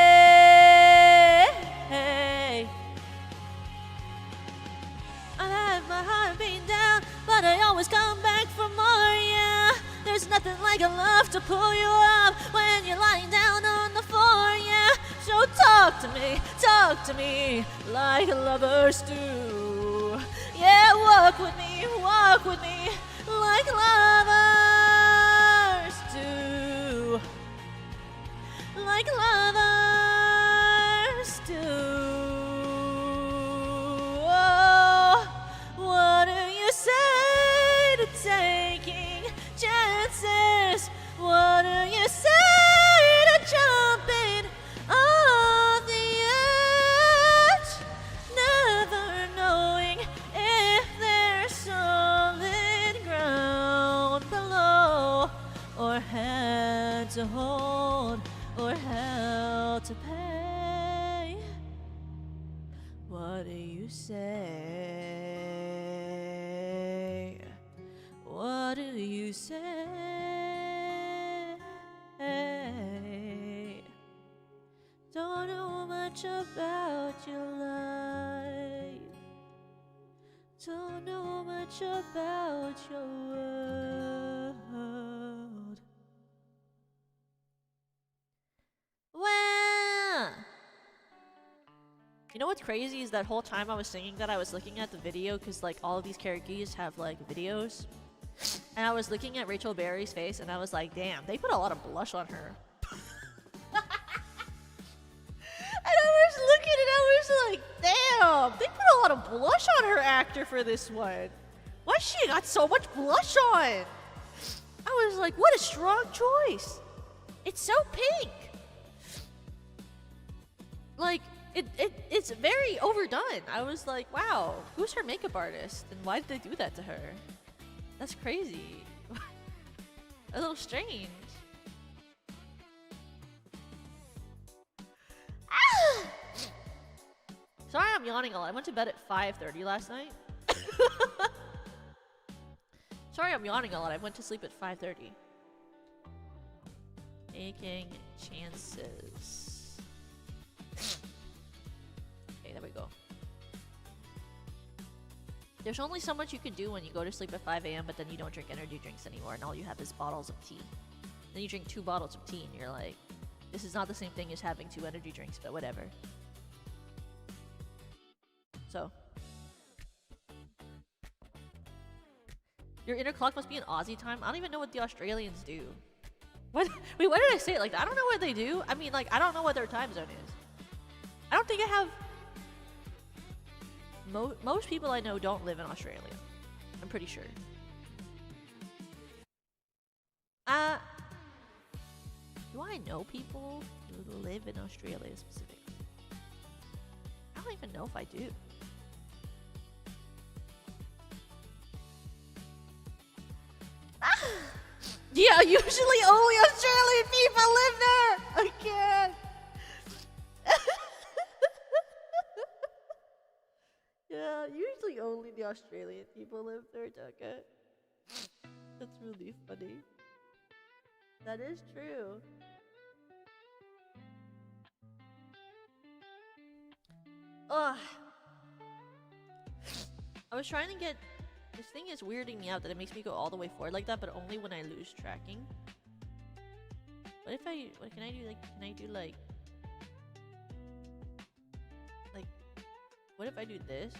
nothing like a love to pull you up when you're lying down on the floor, yeah. So talk to me like lovers do. Yeah, walk with me like lovers do. Like lovers do. Oh, what do you say to taking chances? What do you say to jumping off the edge? Never knowing if there's solid ground below, or hand to hold, or hell to pay. What do you say? What do you say? Don't know much about your life. Don't know much about your world. Well, you know what's crazy is that whole time I was singing that I was looking at the video, because like all of these karaokes have like videos, and I was looking at Rachel Berry's face and I was like, damn, they put a lot of blush on her. And I was looking and I was like, damn, they put a lot of blush on her actor for this one. Why she got so much blush on? I was like, what a strong choice. It's so pink. Like, it's very overdone. I was like, wow, who's her makeup artist? And why did they do that to her? That's crazy. A little strange. Ah! Sorry I'm yawning a lot. I went to bed at 5:30 last night. Sorry I'm yawning a lot. I went to sleep at 5:30. Taking chances. Okay, there we go. There's only so much you can do when you go to sleep at 5 a.m. but then you don't drink energy drinks anymore and all you have is bottles of tea. Then you drink 2 bottles of tea and you're like, this is not the same thing as having 2 energy drinks, but whatever. So. Your inner clock must be in Aussie time? I don't even know what the Australians do. What? Wait, what did I say? Like, I don't know what they do. I mean, like, I don't know what their time zone is. I don't think I have... Most people I know don't live in Australia. I'm pretty sure. Do I know people who live in Australia specifically? I don't even know if I do. Yeah, usually only Australian people live there! I can't. Yeah, usually only the Australian people live there, Tucker. That's really funny. That is true. Ugh. I was trying to get... This thing is weirding me out that it makes me go all the way forward like that, but only when I lose tracking. What if I... What can I do? Like, can I do like... Like... What if I do this?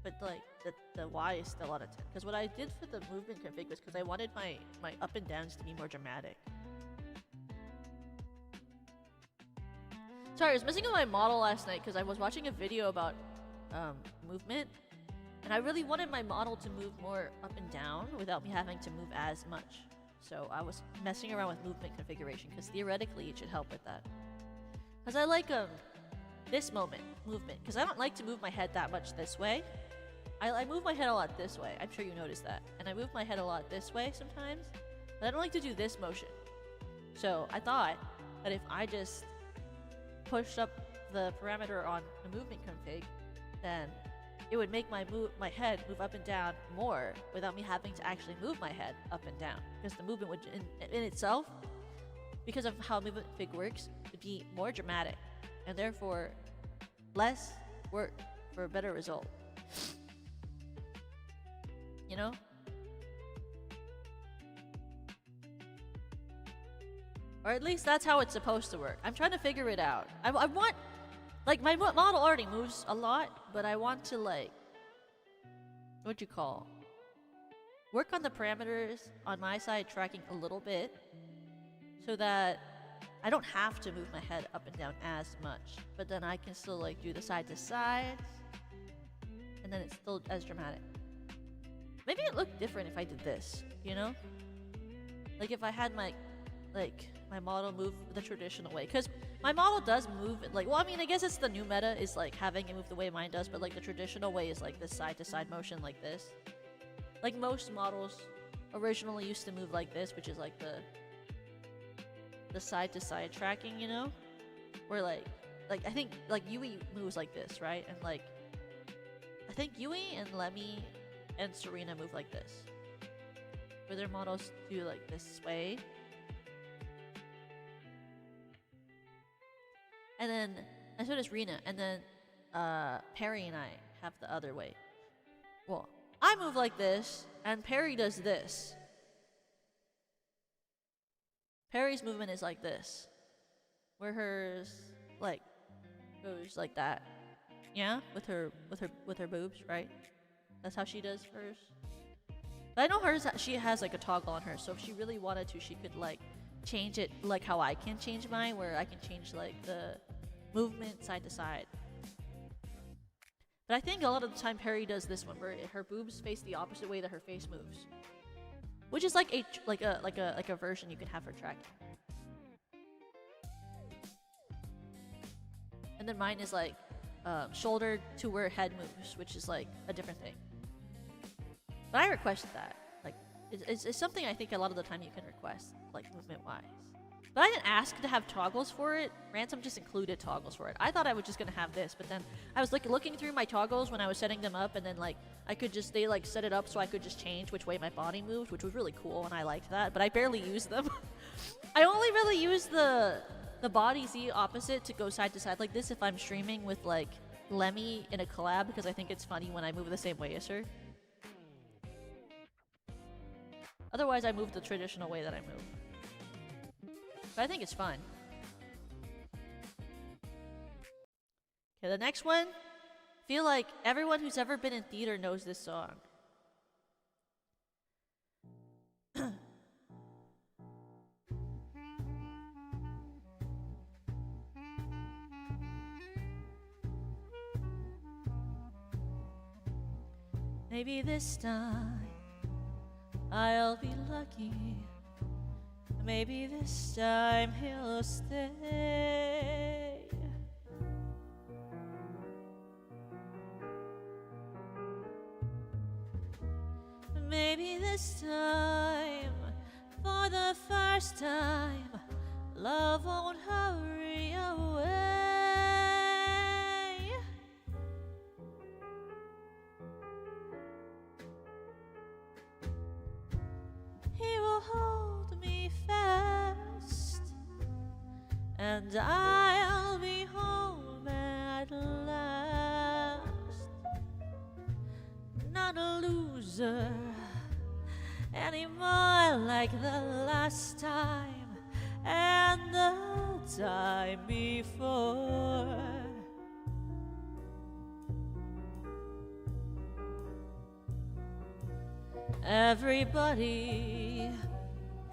But like, the Y is still on a 10. Because what I did for the movement config was because I wanted my up and downs to be more dramatic. Sorry, I was messing with my model last night because I was watching a video about movement. And I really wanted my model to move more up and down without me having to move as much. So I was messing around with movement configuration because theoretically it should help with that. Because I like this movement, because I don't like to move my head that much this way. I move my head a lot this way. I'm sure you noticed that. And I move my head a lot this way sometimes. But I don't like to do this motion. So I thought that if I just pushed up the parameter on the movement config, then it would make my head move up and down more without me having to actually move my head up and down. Because the movement would, in itself, because of how movement config works, would be more dramatic. And therefore, less work for a better result. You know? Or at least that's how it's supposed to work. I'm trying to figure it out. I want, like, my model already moves a lot, but I want to, like, what'd you call? Work on the parameters on my side tracking a little bit so that I don't have to move my head up and down as much, but then I can still, like, do the side to sides, and then it's still as dramatic. Maybe it looked different if I did this, you know? Like, if I had my, like, my model move the traditional way, because my model does move like, well, I mean, I guess it's the new meta is like having it move the way mine does, but like the traditional way is like this side to side motion like this. Like most models originally used to move like this, which is like the side to side tracking, you know, where like I think like Yui moves like this, right? And like I think Yui and Lemmy and Serena move like this, where their models do like this way. And then, and so does Rena, and then Perry and I have the other way. Well, I move like this, and Perry does this. Perry's movement is like this, where hers like goes like that. Yeah, with her boobs, right? That's how she does hers. But I know hers, she has like a toggle on her, so if she really wanted to, she could like change it like how I can change mine, where I can change like the movement side to side. But I think a lot of the time Perry does this one, where her boobs face the opposite way that her face moves, which is like a version you can have for tracking. And then mine is like shoulder to where head moves, which is like a different thing. But I requested that. Like, it's something I think a lot of the time you can request, like movement-wise. But I didn't ask to have toggles for it. Ransom just included toggles for it. I thought I was just gonna have this, but then I was looking through my toggles when I was setting them up, and then like I could just they like set it up so I could just change which way my body moved, which was really cool, and I liked that. But I barely used them. I only really use the body Z opposite to go side to side like this if I'm streaming with like Lemmy in a collab, because I think it's funny when I move the same way as her. Otherwise, I move the traditional way that I move. But I think it's fun. Okay, the next one. Feel like everyone who's ever been in theater knows this song. Maybe this time I'll be lucky. Maybe this time he'll stay. Maybe this time, for the first time, love won't hurry away. He will hold me fast, and I'll be home at last. Not a loser anymore like the last time and the time before. Everybody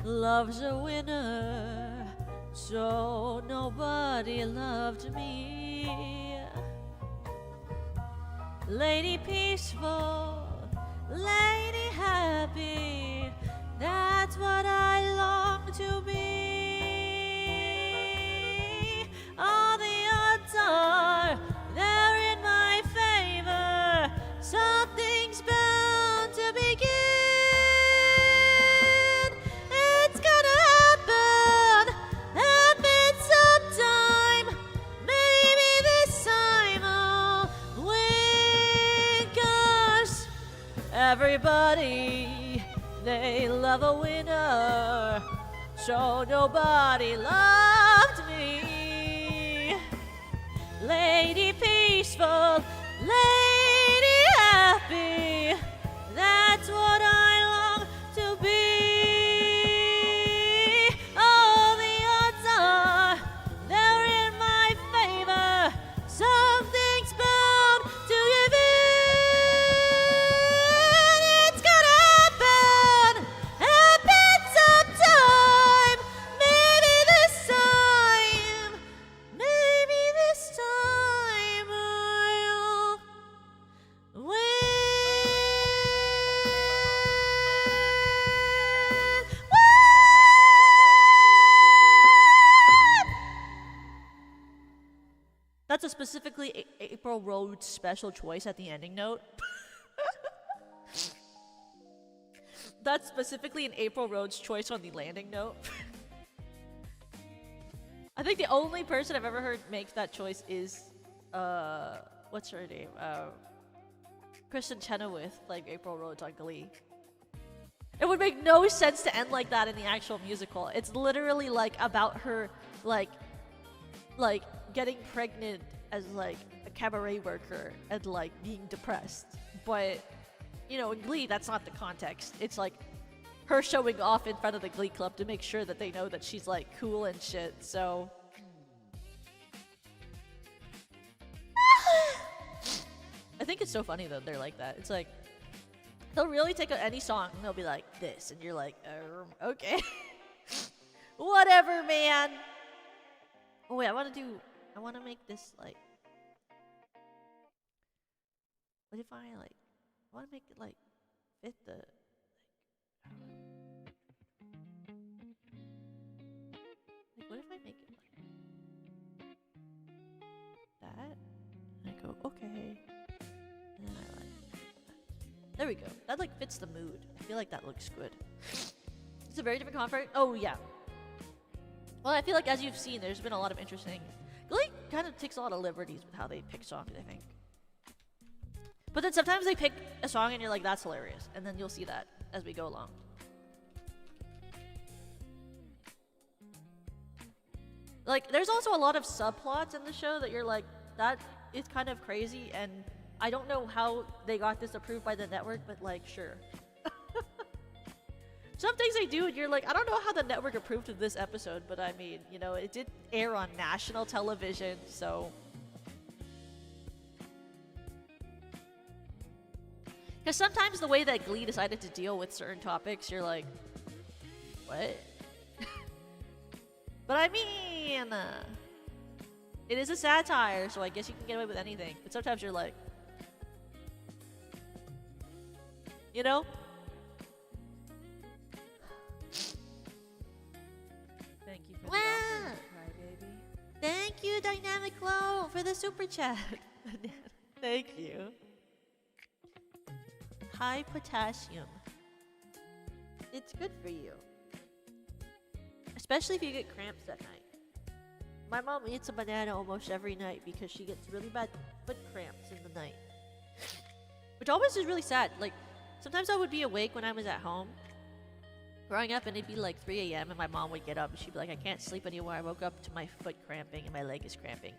loves a winner, so nobody loved me. Lady peaceful, lady happy, that's what I long to be. All the odds are they're in my favor, something's bound to begin. It's gonna happen sometime. Maybe this time I'll win, 'cause everybody, they love a winner, so nobody loved me. Lady peaceful, lady happy, that's what I long to be. All the specifically April Rhodes' special choice at the ending note. That's specifically an April Rhodes choice on the landing note. I think the only person I've ever heard make that choice is, what's her name? Kristen Chenoweth, like April Rhodes on Glee. It would make no sense to end like that in the actual musical. It's literally like about her, like getting pregnant as like a cabaret worker and like being depressed. But, you know, in Glee, that's not the context. It's like her showing off in front of the Glee Club to make sure that they know that she's like cool and shit, so. I think it's so funny that they're like that. It's like, they'll really take any song and they'll be like this, and you're like, okay. Whatever, man. Oh wait, I want to make this like, what if I want to make it like fit the, like what if I make it like that? And I go, okay. And then I like, there we go. That like fits the mood. I feel like that looks good. It's a very different comfort. Oh yeah. Well, I feel like as you've seen, there's been a lot of interesting. Glee kind of takes a lot of liberties with how they pick songs, I think. But then sometimes they pick a song and you're like, that's hilarious. And then you'll see that as we go along. Like, there's also a lot of subplots in the show that you're like, that is kind of crazy, and I don't know how they got this approved by the network, but like, sure. Some things they do and you're like, I don't know how the network approved of this episode, but I mean, you know, it did air on national television, so. Because sometimes the way that Glee decided to deal with certain topics, you're like, what? But I mean, it is a satire, so I guess you can get away with anything. But sometimes you're like, you know? Thank you for the Wow. offer, Crybaby. Thank you, Dynamic Glow, for the super chat. Thank you. High potassium. It's good for you. Especially if you get cramps at night. My mom eats a banana almost every night because she gets really bad foot cramps in the night. Which always is really sad. Like, sometimes I would be awake when I was at home growing up, and it'd be like 3 a.m. and my mom would get up and she'd be like, I can't sleep anymore. I woke up to my foot cramping and my leg is cramping.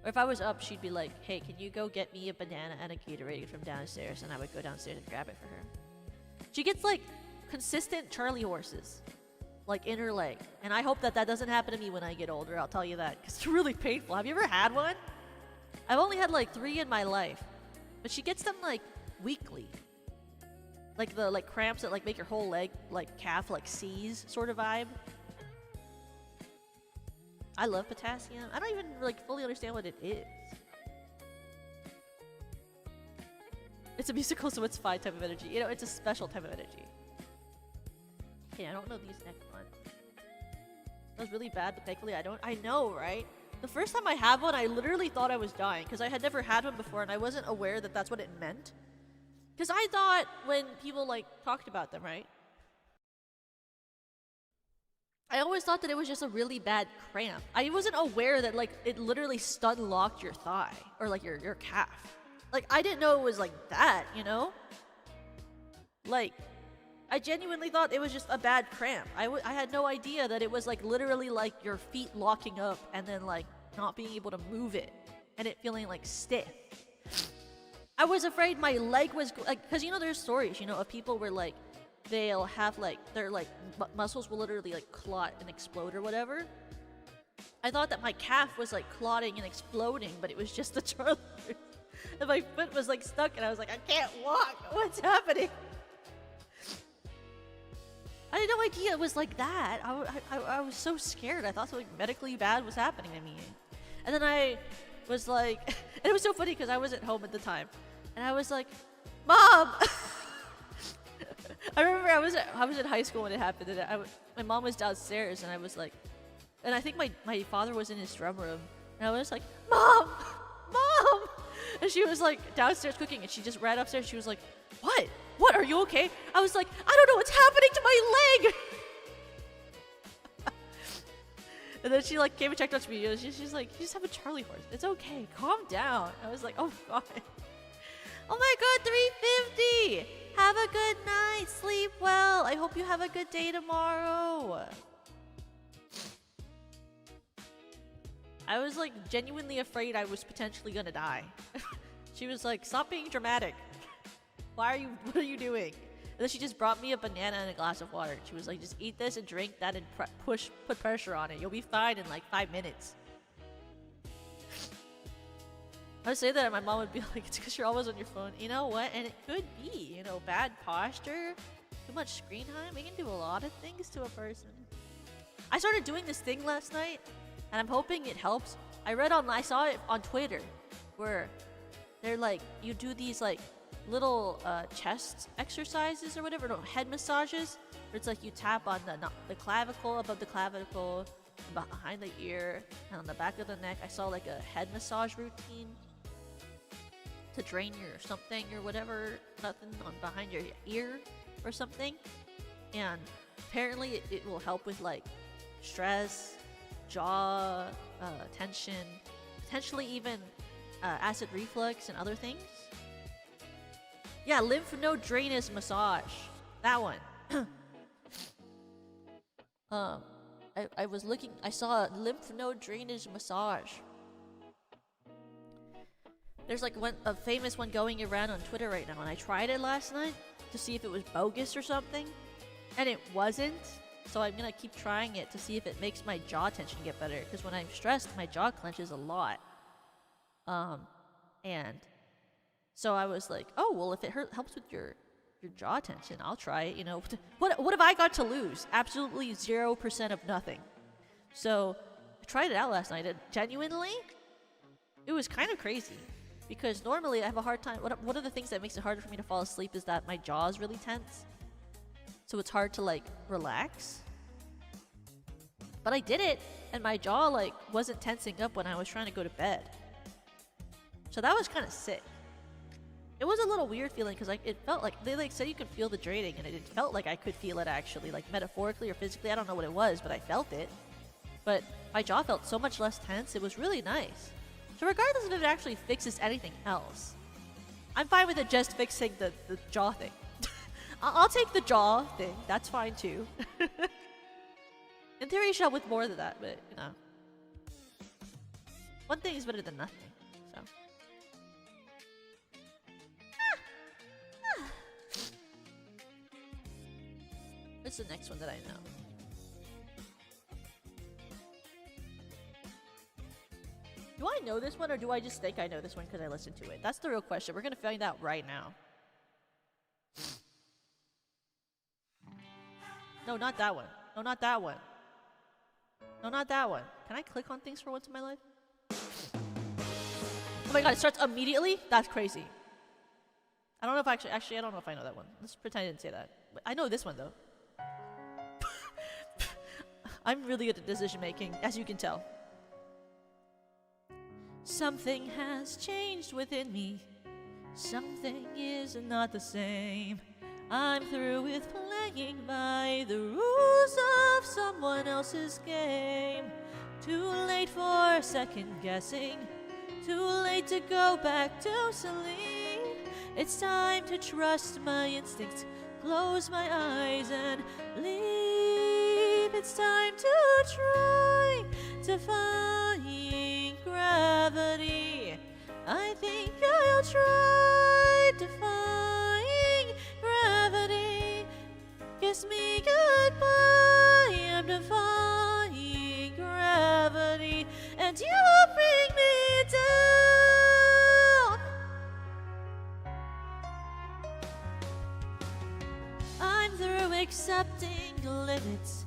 Or if I was up, she'd be like, hey, can you go get me a banana and a Gatorade from downstairs? And I would go downstairs and grab it for her. She gets like consistent Charlie horses, like in her leg. And I hope that that doesn't happen to me when I get older, I'll tell you that. Because it's really painful. Have you ever had one? I've only had like 3 in my life. But she gets them like weekly. Like the cramps that like make your whole leg, like calf, like seize sort of vibe. I love potassium. I don't even like fully understand what it is. It's a musical, so it's 5 type of energy. You know, it's a special type of energy. Okay, I don't know these next ones. That was really bad, but thankfully I know, right? The first time I had one, I literally thought I was dying because I had never had one before and I wasn't aware that that's what it meant. Because I thought when people like talked about them, right? I always thought that it was just a really bad cramp. I wasn't aware that like it literally stun locked your thigh or like your calf. Like I didn't know it was like that, you know? Like I genuinely thought it was just a bad cramp. I had no idea that it was like literally like your feet locking up and then like not being able to move it and it feeling like stiff. I was afraid my leg was like, because you know there's stories, you know, of people where like they'll have like their like muscles will literally like clot and explode or whatever. I thought that my calf was like clotting and exploding, but it was just the Charlie. And my foot was like stuck and I was like, I can't walk. What's happening? I had no idea it was like that. I was so scared. I thought something medically bad was happening to me. And then I was like, and it was so funny because I was at home at the time. And I was like, Mom! I remember I was in high school when it happened. And my mom was downstairs and I was like, and I think my father was in his drum room. And I was like, Mom! Mom! And she was like downstairs cooking, and she just ran upstairs. She was like, what? What? Are you okay? I was like, I don't know what's happening to my leg! And then she like came and checked on me. She's like, you just have a Charlie horse. It's okay. Calm down. I was like, oh god. Oh my god, 350! Have a good night. Sleep well. I hope you have a good day tomorrow. I was like genuinely afraid I was potentially gonna die. She was like, stop being dramatic. What are you doing? And then she just brought me a banana and a glass of water. She was like, just eat this and drink that and put pressure on it. You'll be fine in like 5 minutes. I would say that and my mom would be like, it's because you're always on your phone. You know what? And it could be, you know, bad posture, too much screen time. It can do a lot of things to a person. I started doing this thing last night, and I'm hoping it helps. I saw it on Twitter, where they're like, you do these like little chest exercises or whatever, no, head massages, where it's like you tap on the clavicle, above the clavicle, behind the ear, and on the back of the neck. I saw like a head massage routine to drain your something or whatever, nothing on behind your ear or something. And apparently it will help with like stress, jaw tension, potentially even acid reflux and other things. Yeah, lymph node drainage massage. That one. I saw a lymph node drainage massage. There's like a famous one going around on Twitter right now, and I tried it last night to see if it was bogus or something, and it wasn't. So I'm gonna keep trying it to see if it makes my jaw tension get better, because when I'm stressed, my jaw clenches a lot. And so I was like, oh, well, if it helps with your jaw tension, I'll try it, you know. What have I got to lose? Absolutely 0% of nothing. So I tried it out last night, and genuinely, it was kind of crazy. Because normally I have a hard time, one of the things that makes it harder for me to fall asleep is that my jaw is really tense. So it's hard to like relax. But I did it, and my jaw like wasn't tensing up when I was trying to go to bed. So that was kind of sick. It was a little weird feeling because like it felt like they like said you could feel the draining, and it felt like I could feel it actually, like metaphorically or physically. I don't know what it was, but I felt it. But my jaw felt so much less tense. It was really nice. So regardless if it actually fixes anything else, I'm fine with it just fixing the jaw thing. I'll take the jaw thing. That's fine too. In theory, you should help with more than that, but you know, one thing is better than nothing. So. What's the next one that I know? Do I know this one, or do I just think I know this one because I listened to it? That's the real question. We're gonna find out right now. No, not that one. No, not that one. No, not that one. Can I click on things for once in my life? Oh my god, it starts immediately? That's crazy. I don't know if actually I don't know if I know that one. Let's pretend I didn't say that. But I know this one though. I'm really good at decision making, as you can tell. Something has changed within me. Something is not the same. I'm through with playing by the rules of someone else's game. Too late for second guessing. Too late to go back to sleep. It's time to trust my instincts. Close my eyes and leave. It's time to try defying gravity. I think I'll try defying gravity. Kiss me goodbye. I'm defying gravity, and you will bring me down. I'm through accepting limits,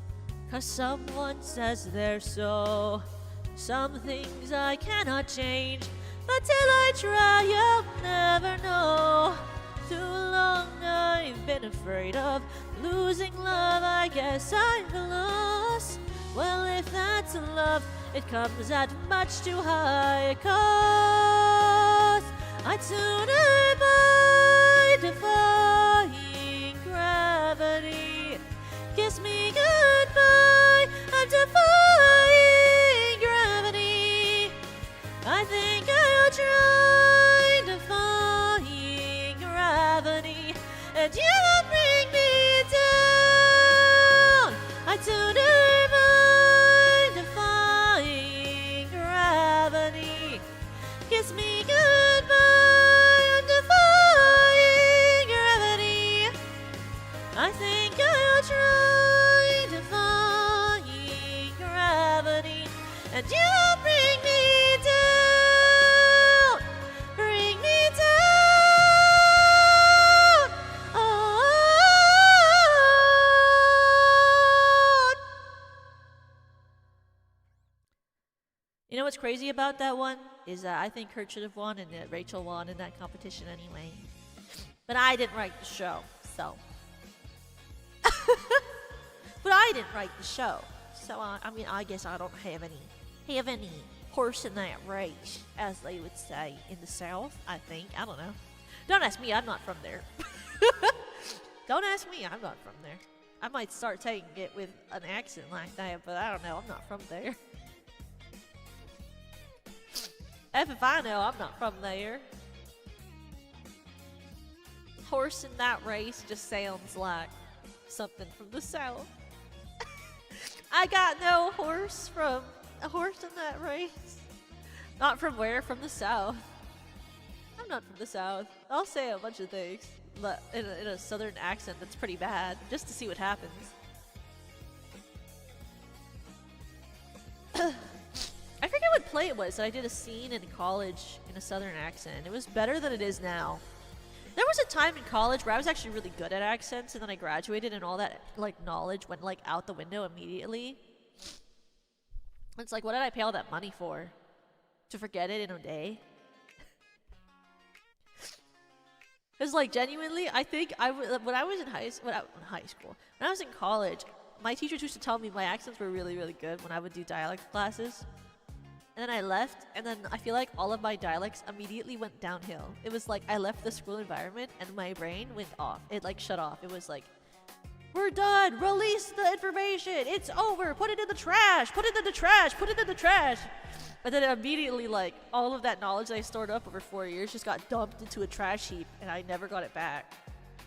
'cause someone says they're so. Some things I cannot change, but till I try, I'll never know. Too long I've been afraid of losing love. I guess I'm lost. Well, if that that's love. It comes at much too high a cost. I'd sooner by defying gravity. Kiss me goodbye, I'm defying gravity. I think I'll try defying gravity, and you won't bring me down. I'd sooner by defying gravity. Kiss me goodbye, I'm defying gravity. I think I'll try defying gravity, and you won't bring me down. Bring me down. Oh. You know what's crazy about that one is that I think Kurt should have won and that Rachel won in that competition anyway. But I didn't write the show, so. But I didn't write the show, so I mean, I guess I don't have any horse in that race, as they would say in the South. I think, I don't know. Don't ask me, I'm not from there. Don't ask me, I'm not from there. I might start taking it with an accent like that, but I don't know, I'm not from there. If I know, I'm not from there. Horse in that race just sounds like something from the South. I got no horse from a horse in that race. Not from where? From the South. I'm not from the South. I'll say a bunch of things but in a Southern accent that's pretty bad, just to see what happens. I forget what play it was that I did a scene in college in a Southern accent. It was better than it is now. There was a time in college where I was actually really good at accents, and then I graduated and all that like knowledge went like out the window immediately. It's like, what did I pay all that money for? To forget it in a day? Because like genuinely, I think when I was in high school, when I was in college, my teachers used to tell me my accents were really, really good when I would do dialect classes. And then I left, and then I feel like all of my dialects immediately went downhill. It was like I left the school environment, and my brain went off. It like shut off. It was like, we're done. Release the information. It's over. Put it in the trash. Put it in the trash. Put it in the trash. But then immediately, like, all of that knowledge that I stored up over 4 years just got dumped into a trash heap, and I never got it back.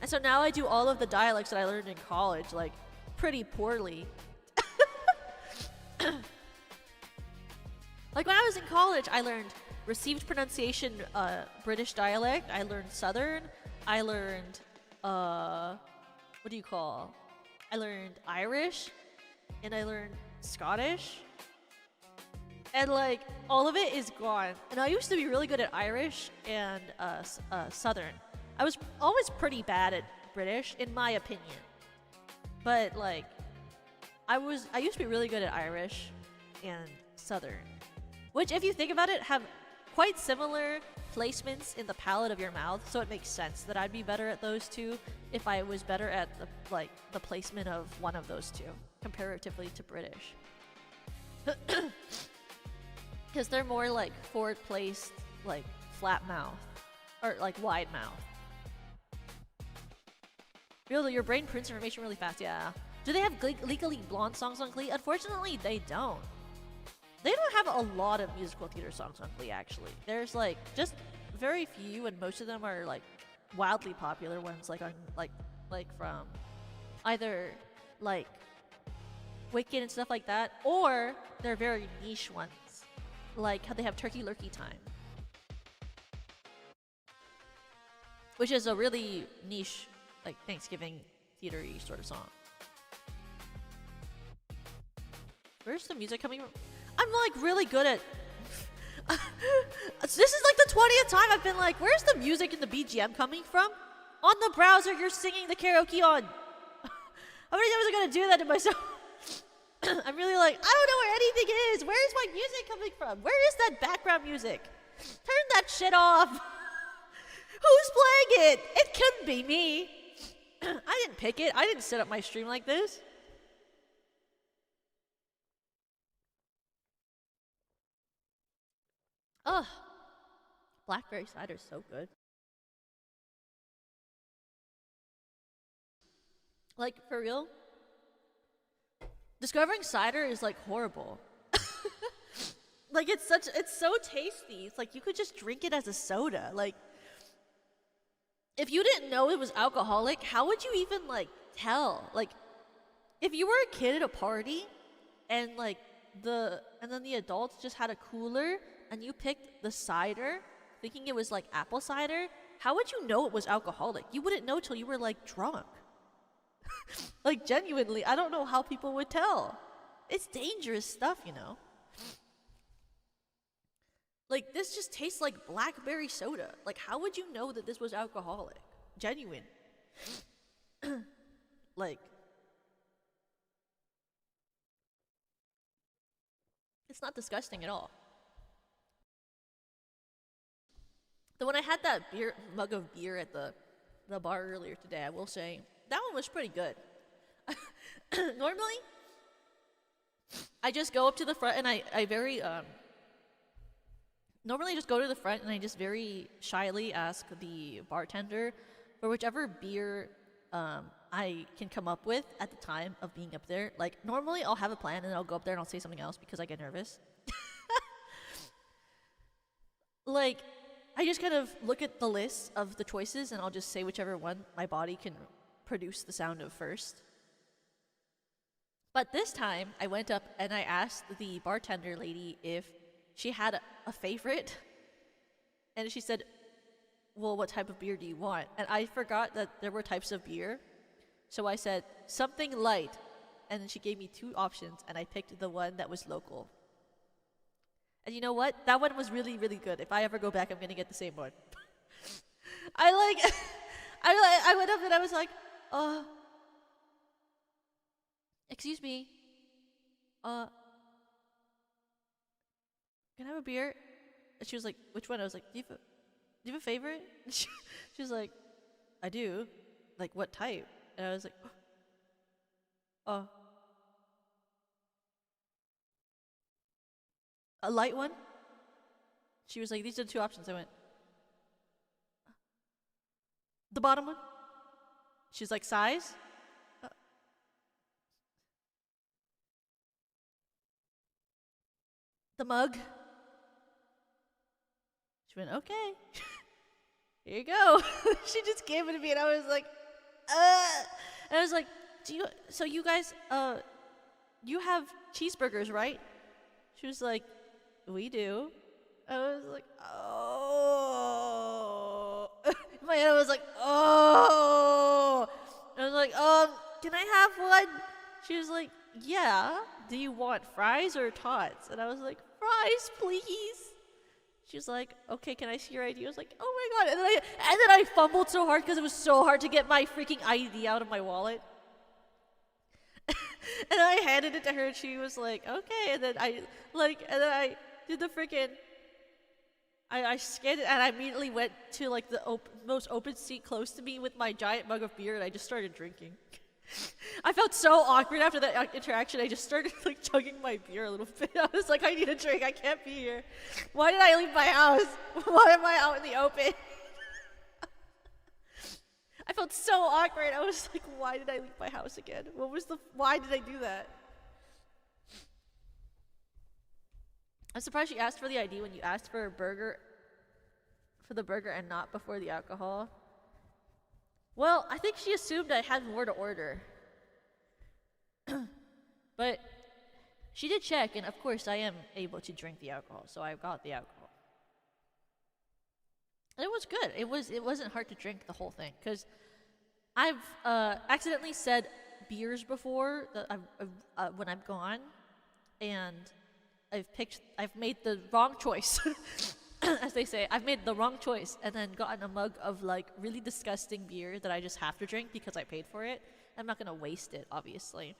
And so now I do all of the dialects that I learned in college, like, pretty poorly. Like, when I was in college, I learned received pronunciation British dialect. I learned Southern. I learned, I learned Irish. And I learned Scottish. And, like, all of it is gone. And I used to be really good at Irish and Southern. I was always pretty bad at British, in my opinion. But, like, I used to be really good at Irish and Southern. Which, if you think about it, have quite similar placements in the palate of your mouth, so it makes sense that I'd be better at those two if I was better at the placement of one of those two, comparatively to British. Because they're more like forward-placed, like flat mouth, or like wide mouth. Really, your brain prints information really fast, yeah. Do they have Legally Blonde songs on Glee? Unfortunately, they don't. They don't have a lot of musical theater songs on Glee, actually. There's like just very few, and most of them are like wildly popular ones, like on like from either like Wicked and stuff like that, or they're very niche ones, like how they have Turkey Lurkey Time, which is a really niche, like Thanksgiving theater-y sort of song. Where's the music coming from? I'm like really good at this is like the 20th time I've been like, where's the music and the BGM coming from? On the browser you're singing the karaoke on. How many times am I gonna do that to myself? I'm really like, I don't know where anything is. Where is my music coming from? Where is that background music? Turn that shit off. Who's playing it? It couldn't be me. I didn't pick it. I didn't set up my stream like this. Ugh, blackberry cider is so good. Like, for real, discovering cider is like horrible. Like, it's so tasty. It's like you could just drink it as a soda. Like, if you didn't know it was alcoholic, how would you even like tell? Like, if you were a kid at a party and then the adults just had a cooler and you picked the cider thinking it was like apple cider, how would you know it was alcoholic? You wouldn't know till you were like drunk. Like, genuinely, I don't know how people would tell. It's dangerous stuff, you know. Like, this just tastes like blackberry soda. Like, how would you know that this was alcoholic? Genuine. Like, it's not disgusting at all. Then when I had that mug of beer at the bar earlier today, I will say, that one was pretty good. Normally, I just go up to the front and I very, normally I just go to the front and I just very shyly ask the bartender for whichever beer I can come up with at the time of being up there. Like, normally I'll have a plan and then I'll go up there and I'll say something else because I get nervous. Like, I just kind of look at the list of the choices and I'll just say whichever one my body can produce the sound of first. But this time, I went up and I asked the bartender lady if she had a favorite. And she said, well, what type of beer do you want? And I forgot that there were types of beer. So I said, something light. And then she gave me 2 options, and I picked the one that was local. And you know what? That one was really, really good. If I ever go back, I'm going to get the same one. I went up and I was like, excuse me, can I have a beer? And she was like, which one? I was like, do you have a favorite? She was like, I do. Like, what type? And I was like, a light one? She was like, these are the 2 options. I went, the bottom one? She's like, size? The mug? She went, okay. Here you go. She just gave it to me and I was like, And I was like, so you guys, you have cheeseburgers, right? She was like, we do. I was like, oh. In my head I was like, oh. I was like, can I have one? She was like, yeah. Do you want fries or tots? And I was like, fries, please. She was like, okay, can I see your ID? I was like, oh my god. And then I fumbled so hard because it was so hard to get my freaking ID out of my wallet. And I handed it to her and she was like, okay. And then I did the freaking, I scanned it and I immediately went to like the most open seat close to me with my giant mug of beer and I just started drinking. I felt so awkward after that interaction. I just started like chugging my beer a little bit. I was like, I need a drink. I can't be here. Why did I leave my house? Why am I out in the open? I felt so awkward. I was like, why did I leave my house again? Why did I do that? I'm surprised she asked for the ID when you asked for the burger and not before the alcohol. Well, I think she assumed I had more to order. But she did check, and of course I am able to drink the alcohol, so I got the alcohol. And it was good. It wasn't hard to drink the whole thing, because I've accidentally said beers before when I've gone, and I've made the wrong choice. As they say, I've made the wrong choice and then gotten a mug of like really disgusting beer that I just have to drink because I paid for it. I'm not gonna waste it, obviously.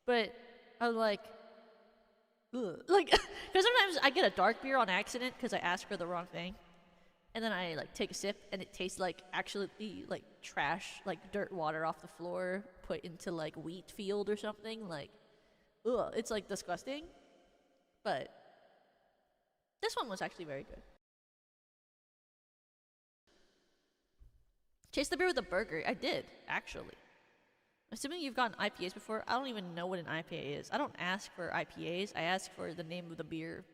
But I'm like, ugh. Like, because sometimes I get a dark beer on accident because I asked for the wrong thing, and then I like take a sip and it tastes like actually like trash, like dirt water off the floor put into like wheat field or something. Like, ugh, it's like disgusting, but This one was actually very good. Chase the beer with a burger. I did, actually. Assuming you've gotten IPAs before, I don't even know what an IPA is. I don't ask for IPAs, I ask for the name of the beer.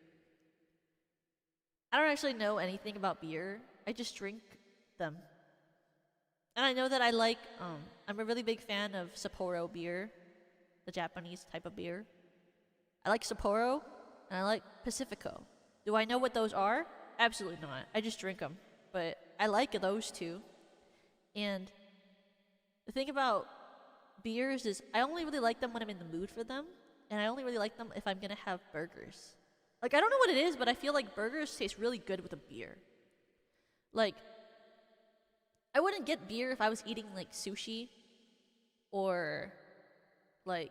I don't actually know anything about beer. I just drink them. And I know that I'm a really big fan of Sapporo beer, the Japanese type of beer. I like Sapporo, and I like Pacifico. Do I know what those are? Absolutely not. I just drink them. But I like those two. And the thing about beers is I only really like them when I'm in the mood for them, and I only really like them if I'm gonna have burgers. Like, I don't know what it is, but I feel like burgers taste really good with a beer. Like, I wouldn't get beer if I was eating, like, sushi or, like,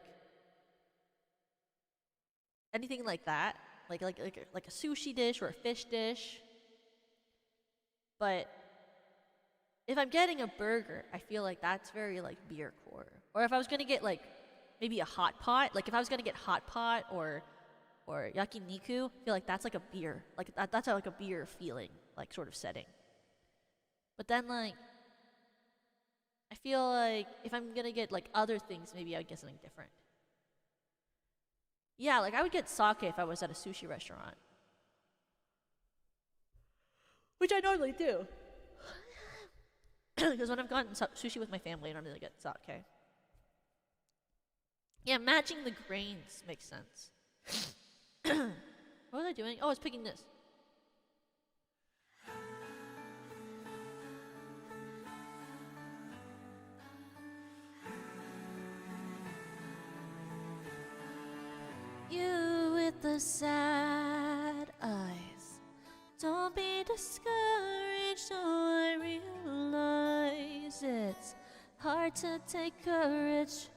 anything like that. Like a sushi dish or a fish dish. But if I'm getting a burger, I feel like that's very, like, beer core. Or if I was gonna get, like, maybe a hot pot, like, if I was gonna get hot pot or yakiniku, I feel like that's like a beer. Like, that's like a beer feeling, like, sort of setting. But then, like, I feel like if I'm gonna get, like, other things, maybe I would get something different. Yeah, like, I would get sake if I was at a sushi restaurant. Which I normally do. Because when I've gotten sushi with my family, I normally get sake. Yeah, matching the grains makes sense. What was I doing? Oh, I was picking this. You with the sad eyes. Don't be discouraged, oh, I realize it's hard to take courage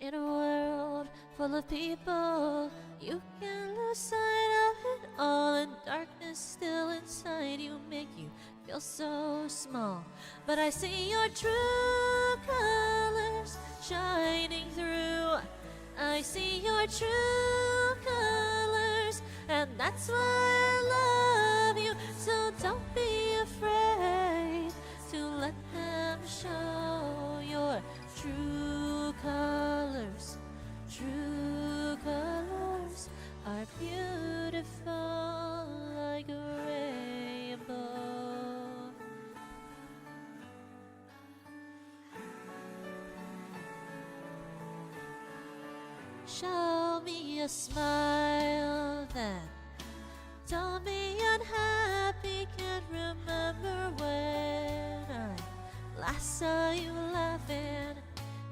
in a world full of people. You can lose sight of it all, and darkness still inside you make you feel so small. But I see your true colors shining through. I see your true colors, and that's why I love you. So don't be afraid to let them show your true colors. True colors are beautiful like a rainbow. Show me a smile then. Don't be unhappy, can't remember when I last saw you laughing.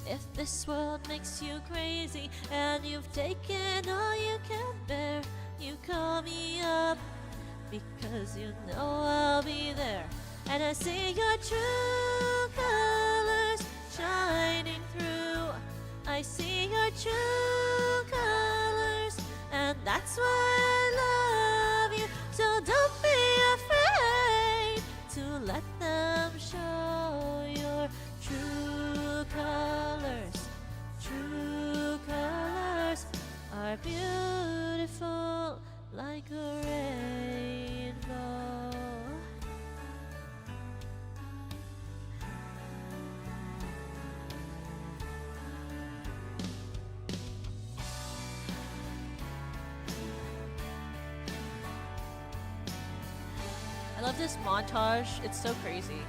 If this world makes you crazy and you've taken all you can bear, you call me up because you know I'll be there. And I see your true colors shining through. I see your true colors, and that's why I love you. So don't be afraid to let them show your true colors. True colors are beautiful like a rainbow. I love this montage. It's so crazy.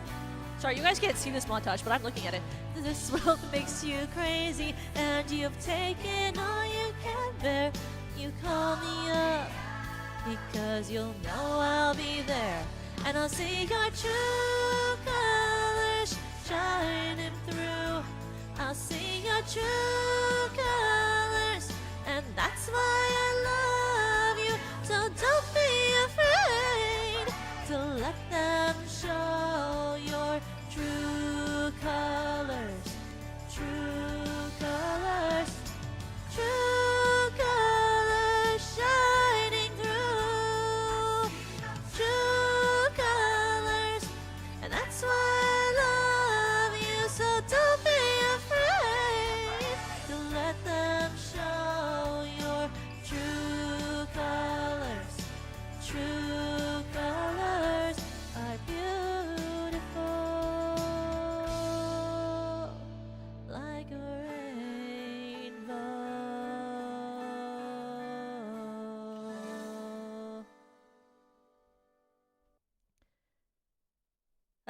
Sorry, you guys can't see this montage, but I'm looking at it. This world makes you crazy, and you've taken all you can bear. You call me up because you'll know I'll be there. And I'll see your true colors shining through. I'll see your true colors, and that's why I love you. So don't be afraid to let them show your true colors. True colors. True colors shining through. True colors, and that's why I love you. So don't be afraid to let them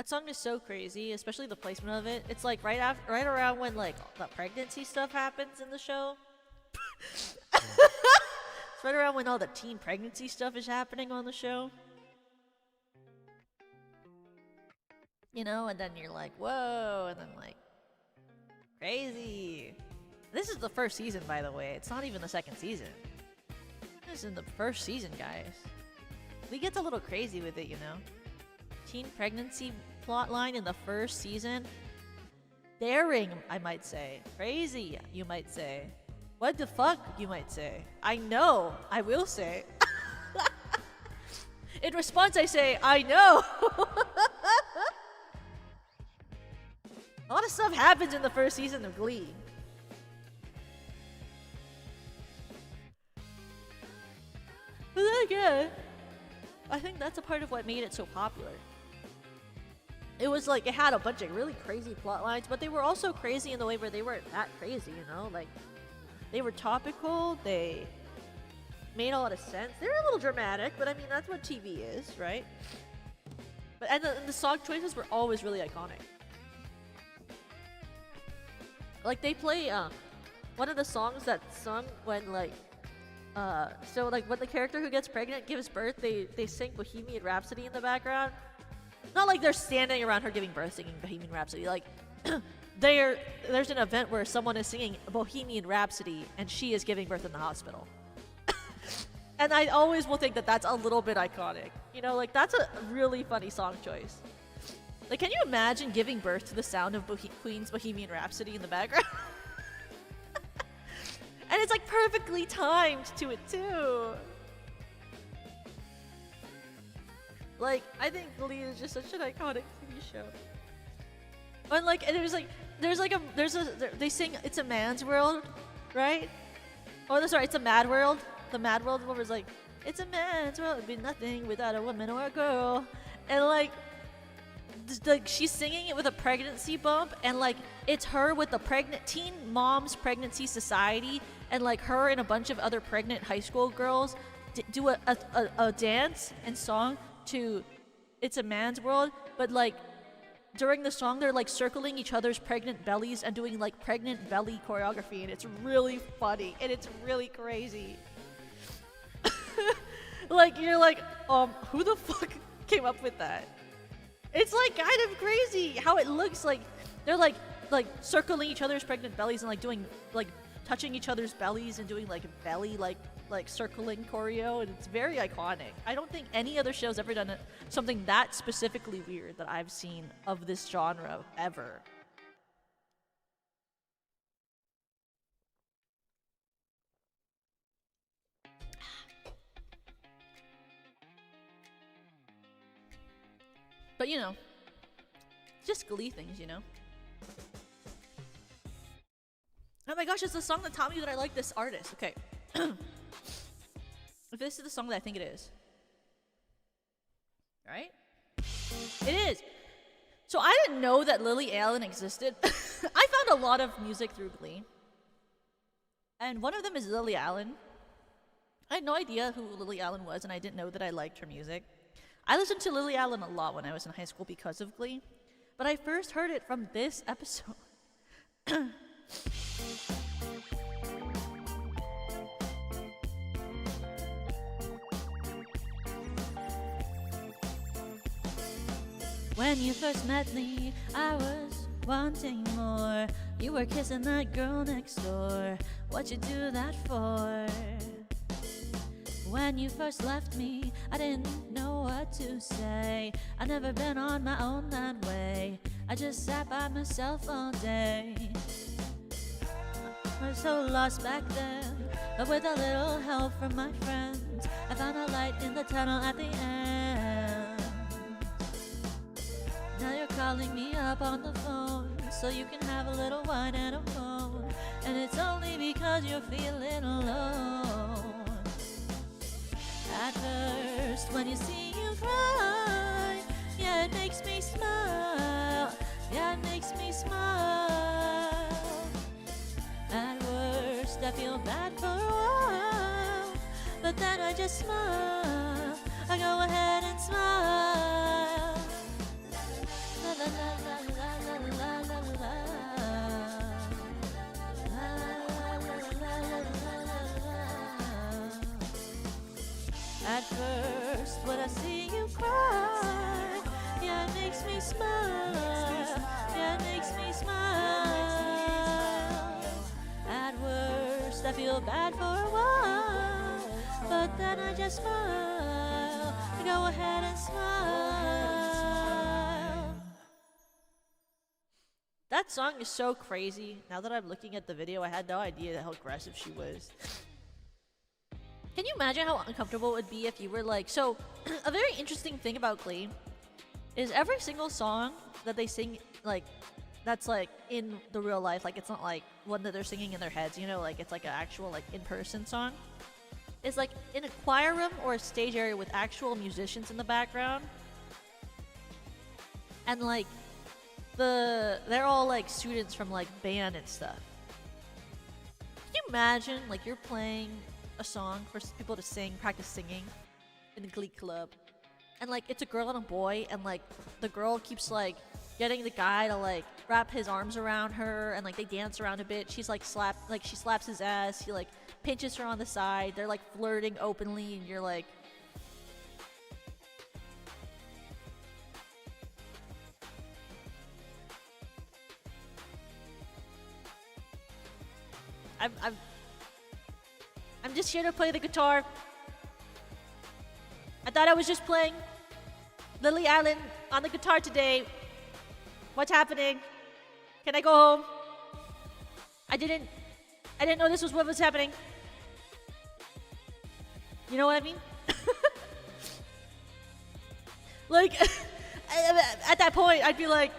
That song is so crazy, especially the placement of it. It's like right around when like the pregnancy stuff happens in the show. It's right around when all the teen pregnancy stuff is happening on the show. You know, and then you're like, whoa, and then like, crazy. This is the first season, by the way. It's not even the second season. This is in the first season, guys. We get a little crazy with it, you know. Teen pregnancy plotline in the first season. Daring, I might say. Crazy, you might say. What the fuck, you might say. I know, I will say. In response, I say, I know. A lot of stuff happens in the first season of Glee. But then again, I think that's a part of what made it so popular. It was like, it had a bunch of really crazy plot lines, but they were also crazy in the way where they weren't that crazy, you know? Like, they were topical, they made a lot of sense. They were a little dramatic, but I mean, that's what TV is, right? But and the song choices were always really iconic. Like, they play, one of the songs that's sung when, like, so, like, when the character who gets pregnant gives birth, they sing Bohemian Rhapsody in the background. Not like they're standing around her giving birth singing Bohemian Rhapsody. Like, there's an event where someone is singing Bohemian Rhapsody and she is giving birth in the hospital. And I always will think that that's a little bit iconic. You know, like, that's a really funny song choice. Like, can you imagine giving birth to the sound of Queen's Bohemian Rhapsody in the background? And it's like perfectly timed to it too. Like, I think Glee is just such an iconic TV show. And like, and it was like, they sing "It's a Man's World," right? Oh, no, sorry, "It's a Mad World." The Mad World one was like, "It's a man's world, it'd be nothing without a woman or a girl," and like she's singing it with a pregnancy bump, and like it's her with the pregnant teen moms pregnancy society, and like her and a bunch of other pregnant high school girls do a dance and song to "It's a Man's World," but like during the song they're like circling each other's pregnant bellies and doing like pregnant belly choreography, and it's really funny and it's really crazy. Like, you're like, who the fuck came up with that? It's like kind of crazy how it looks. Like they're like circling each other's pregnant bellies and like doing like touching each other's bellies and doing like belly like circling choreo, and it's very iconic. I don't think any other show's ever done something that specifically weird that I've seen of this genre ever. But you know, just Glee things, you know. Oh my gosh, it's the song that taught me that I like this artist. Okay. If this is the song that I think it is. Right? It is. So I didn't know that Lily Allen existed. I found a lot of music through Glee. And one of them is Lily Allen. I had no idea who Lily Allen was, and I didn't know that I liked her music. I listened to Lily Allen a lot when I was in high school because of Glee, but I first heard it from this episode. When you first met me, I was wanting more. You were kissing that girl next door. What'd you do that for? When you first left me, I didn't know what to say. I'd never been on my own that way. I just sat by myself all day. I was so lost back then, but with a little help from my friends, I found a light in the tunnel at the end. Now you're calling me up on the phone, so you can have a little wine and a phone. And it's only because you're feeling alone. At first, when you see you cry, yeah, it makes me smile. Yeah, it makes me smile. At worst, I feel bad for a while, but then I just smile. I go ahead and smile. at first, but I see you cry. Yeah, it makes me smile. Yeah, it makes me smile. At worst, I feel bad for a while, but then I just smile. Go ahead and smile. That song is so crazy. Now that I'm looking at the video, I had no idea how aggressive she was. Can you imagine how uncomfortable it would be if you were like... So, a very interesting thing about Glee is every single song that they sing, like, that's like in the real life, like it's not like one that they're singing in their heads, you know, like it's like an actual like in-person song. It's like in a choir room or a stage area with actual musicians in the background. And like they're all like students from like band and stuff. Can you imagine like you're playing a song for people to sing, practice singing in the Glee club, and like it's a girl and a boy, and like the girl keeps like getting the guy to like wrap his arms around her, and like they dance around a bit. She slaps his ass. He like pinches her on the side. They're like flirting openly, and you're like, I'm just here to play the guitar. I thought I was just playing Lily Allen on the guitar today. What's happening? Can I go home? I didn't know this was what was happening. You know what I mean? Like, at that point, I'd be like,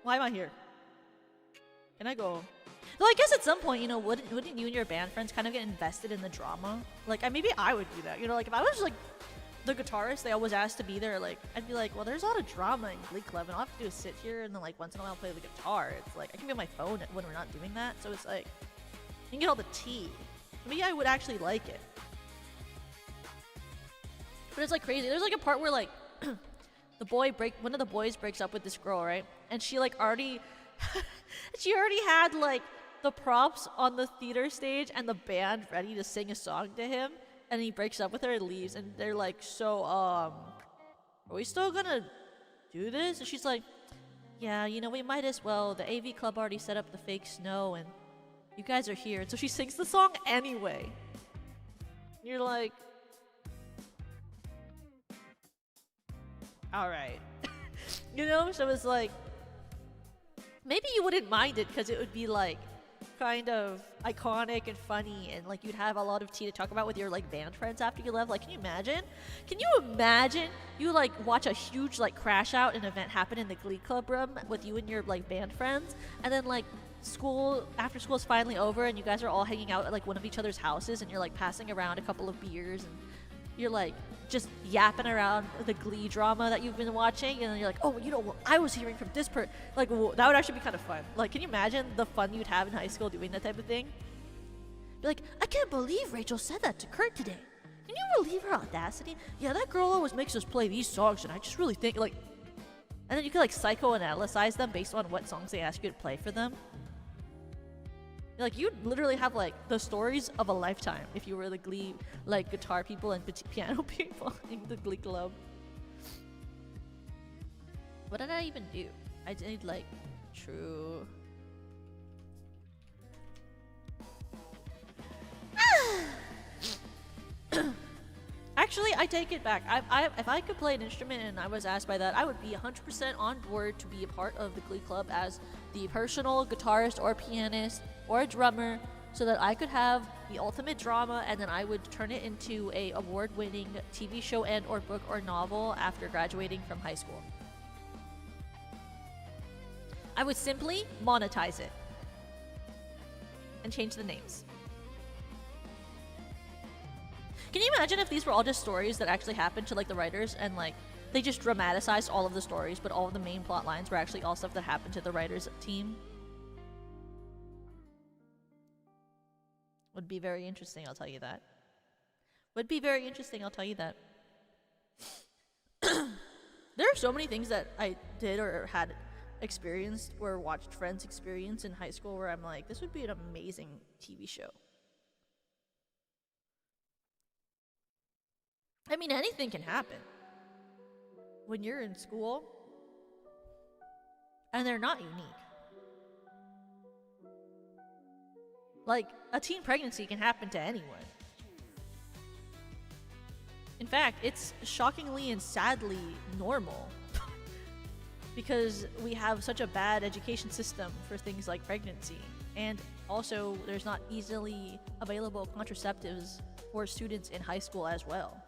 why am I here? Can I go home? Though I guess at some point, you know, wouldn't you and your band friends kind of get invested in the drama? Like, maybe I would do that. You know, like if I was like the guitarist, they always asked to be there. Like, I'd be like, well, there's a lot of drama in Glee Club, and all I have to do is sit here and then like once in a while play the guitar. It's like I can be on my phone when we're not doing that. So it's like you can get all the tea. Maybe I would actually like it. But it's like crazy. There's like a part where like one of the boys breaks up with this girl, right? And she like already had like the props on the theater stage and the band ready to sing a song to him, and he breaks up with her and leaves, and they're like, so are we still gonna do this? And she's like, yeah, you know, we might as well. The AV club already set up the fake snow and you guys are here. And so she sings the song anyway. And you're like, all right. You know, so it's like maybe you wouldn't mind it because it would be like kind of iconic and funny, and like you'd have a lot of tea to talk about with your like band friends after you left. Like, can you imagine you like watch a huge like crash out an event happen in the Glee Club room with you and your like band friends, and then like after school is finally over and you guys are all hanging out at like one of each other's houses, and you're like passing around a couple of beers and you're like just yapping around the Glee drama that you've been watching, and then you're like, oh, you know, well, I was hearing from this like, well, that would actually be kind of fun. Like, can you imagine the fun you'd have in high school doing that type of thing? Be like, I can't believe Rachel said that to Kurt today. Can you believe her audacity? Yeah, that girl always makes us play these songs, and I just really think, like... And then you could, like, psychoanalyze them based on what songs they ask you to play for them. Like, you'd literally have, like, the stories of a lifetime if you were the Glee, like, guitar people and piano people in the Glee Club. What did I even do? I did, like, true... Actually, I take it back. If I could play an instrument and I was asked by that, I would be 100% on board to be a part of the Glee Club as the personal guitarist or pianist or a drummer, so that I could have the ultimate drama, and then I would turn it into a award-winning TV show and or book or novel after graduating from high school. I would simply monetize it and change the names. Can you imagine if these were all just stories that actually happened to like the writers, and like they just dramatized all of the stories, but all of the main plot lines were actually all stuff that happened to the writers team? Would be very interesting, I'll tell you that. Would be very interesting, I'll tell you that. There are so many things that I did or had experienced or watched friends experience in high school where I'm like, this would be an amazing TV show. I mean, anything can happen when you're in school, and they're not unique. Like, a teen pregnancy can happen to anyone. In fact, it's shockingly and sadly normal because we have such a bad education system for things like pregnancy. And also, there's not easily available contraceptives for students in high school as well.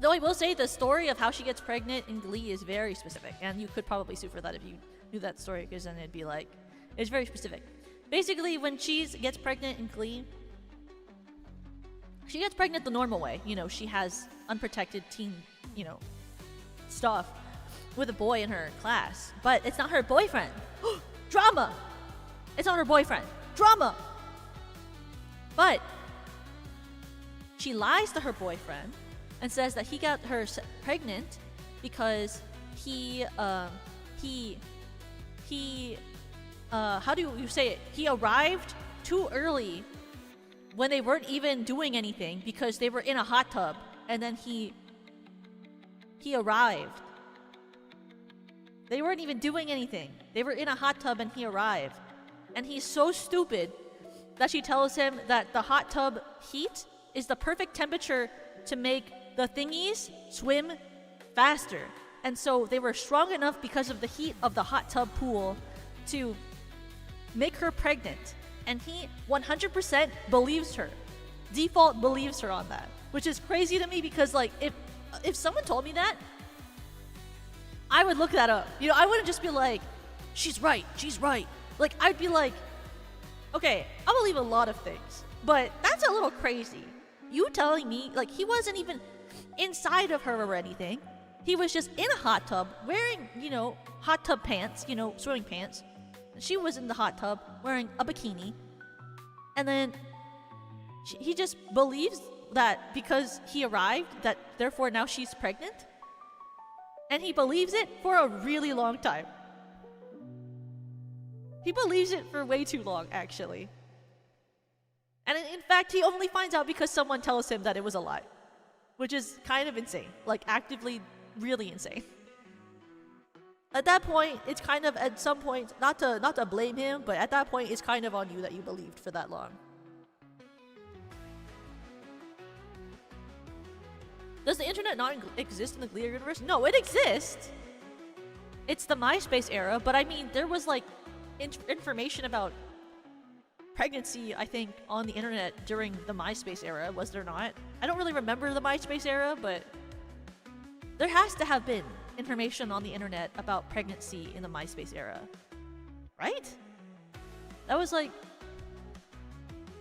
Though I will say the story of how she gets pregnant in Glee is very specific, and you could probably sue for that if you knew that story, because then it'd be like, it's very specific. Basically, when Cheese gets pregnant in Glee, she gets pregnant the normal way. You know, she has unprotected teen, stuff with a boy in her class, but it's not her boyfriend. Drama! It's not her boyfriend. Drama! But she lies to her boyfriend and says that he got her pregnant because he how do you say it? He arrived too early when they weren't even doing anything because they were in a hot tub, and then he arrived. They weren't even doing anything. They were in a hot tub and he arrived. And he's so stupid that she tells him that the hot tub heat is the perfect temperature to make the thingies swim faster. And so they were strong enough because of the heat of the hot tub pool to make her pregnant. And he 100% believes her. Default believes her on that. Which is crazy to me because, like, if someone told me that, I would look that up. You know, I wouldn't just be like, she's right. Like, I'd be like, okay, I believe a lot of things, but that's a little crazy. You telling me, like, he wasn't even inside of her or anything. He was just in a hot tub wearing, hot tub pants, swimming pants. She was in the hot tub wearing a bikini. And then he just believes that because he arrived, that therefore now she's pregnant. And he believes it for a really long time. He believes it for way too long, actually. And in fact, he only finds out because someone tells him that it was a lie. Which is kind of insane. Like, actively really insane. At that point, it's kind of, at some point, not to blame him, but at that point, it's kind of on you that you believed for that long. Does the internet not exist in the Glee universe? No, it exists. It's the MySpace era, but I mean, there was like information about pregnancy, I think, on the internet during the MySpace era, was there not? I don't really remember the MySpace era, but there has to have been information on the internet about pregnancy in the MySpace era. Right? That was like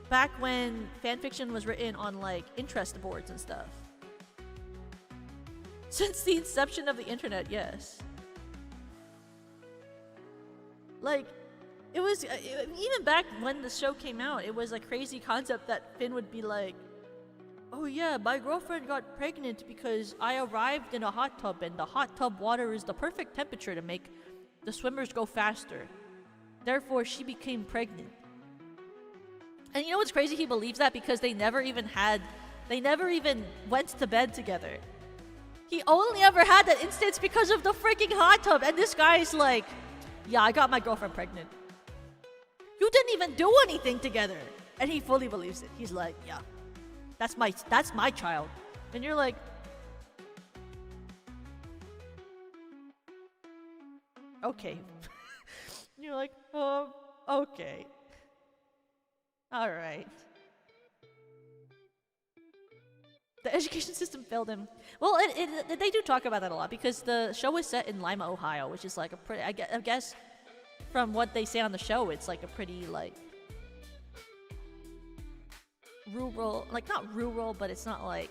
back when fanfiction was written on like interest boards and stuff. Since the inception of the internet, yes. Like, it was, even back when the show came out, it was a crazy concept that Finn would be like, oh yeah, my girlfriend got pregnant because I arrived in a hot tub and the hot tub water is the perfect temperature to make the swimmers go faster. Therefore, she became pregnant. And you know what's crazy? He believes that because they never even went to bed together. He only ever had that instance because of the freaking hot tub. And this guy's like, yeah, I got my girlfriend pregnant. You didn't even do anything together. And he fully believes it. He's like, yeah, that's my child. And you're like, okay. You're like, okay. All right. The education system failed him. Well, they do talk about that a lot because the show is set in Lima, Ohio, which is like a pretty, I guess, from what they say on the show, it's like a pretty, like, rural, like, not rural, but it's not like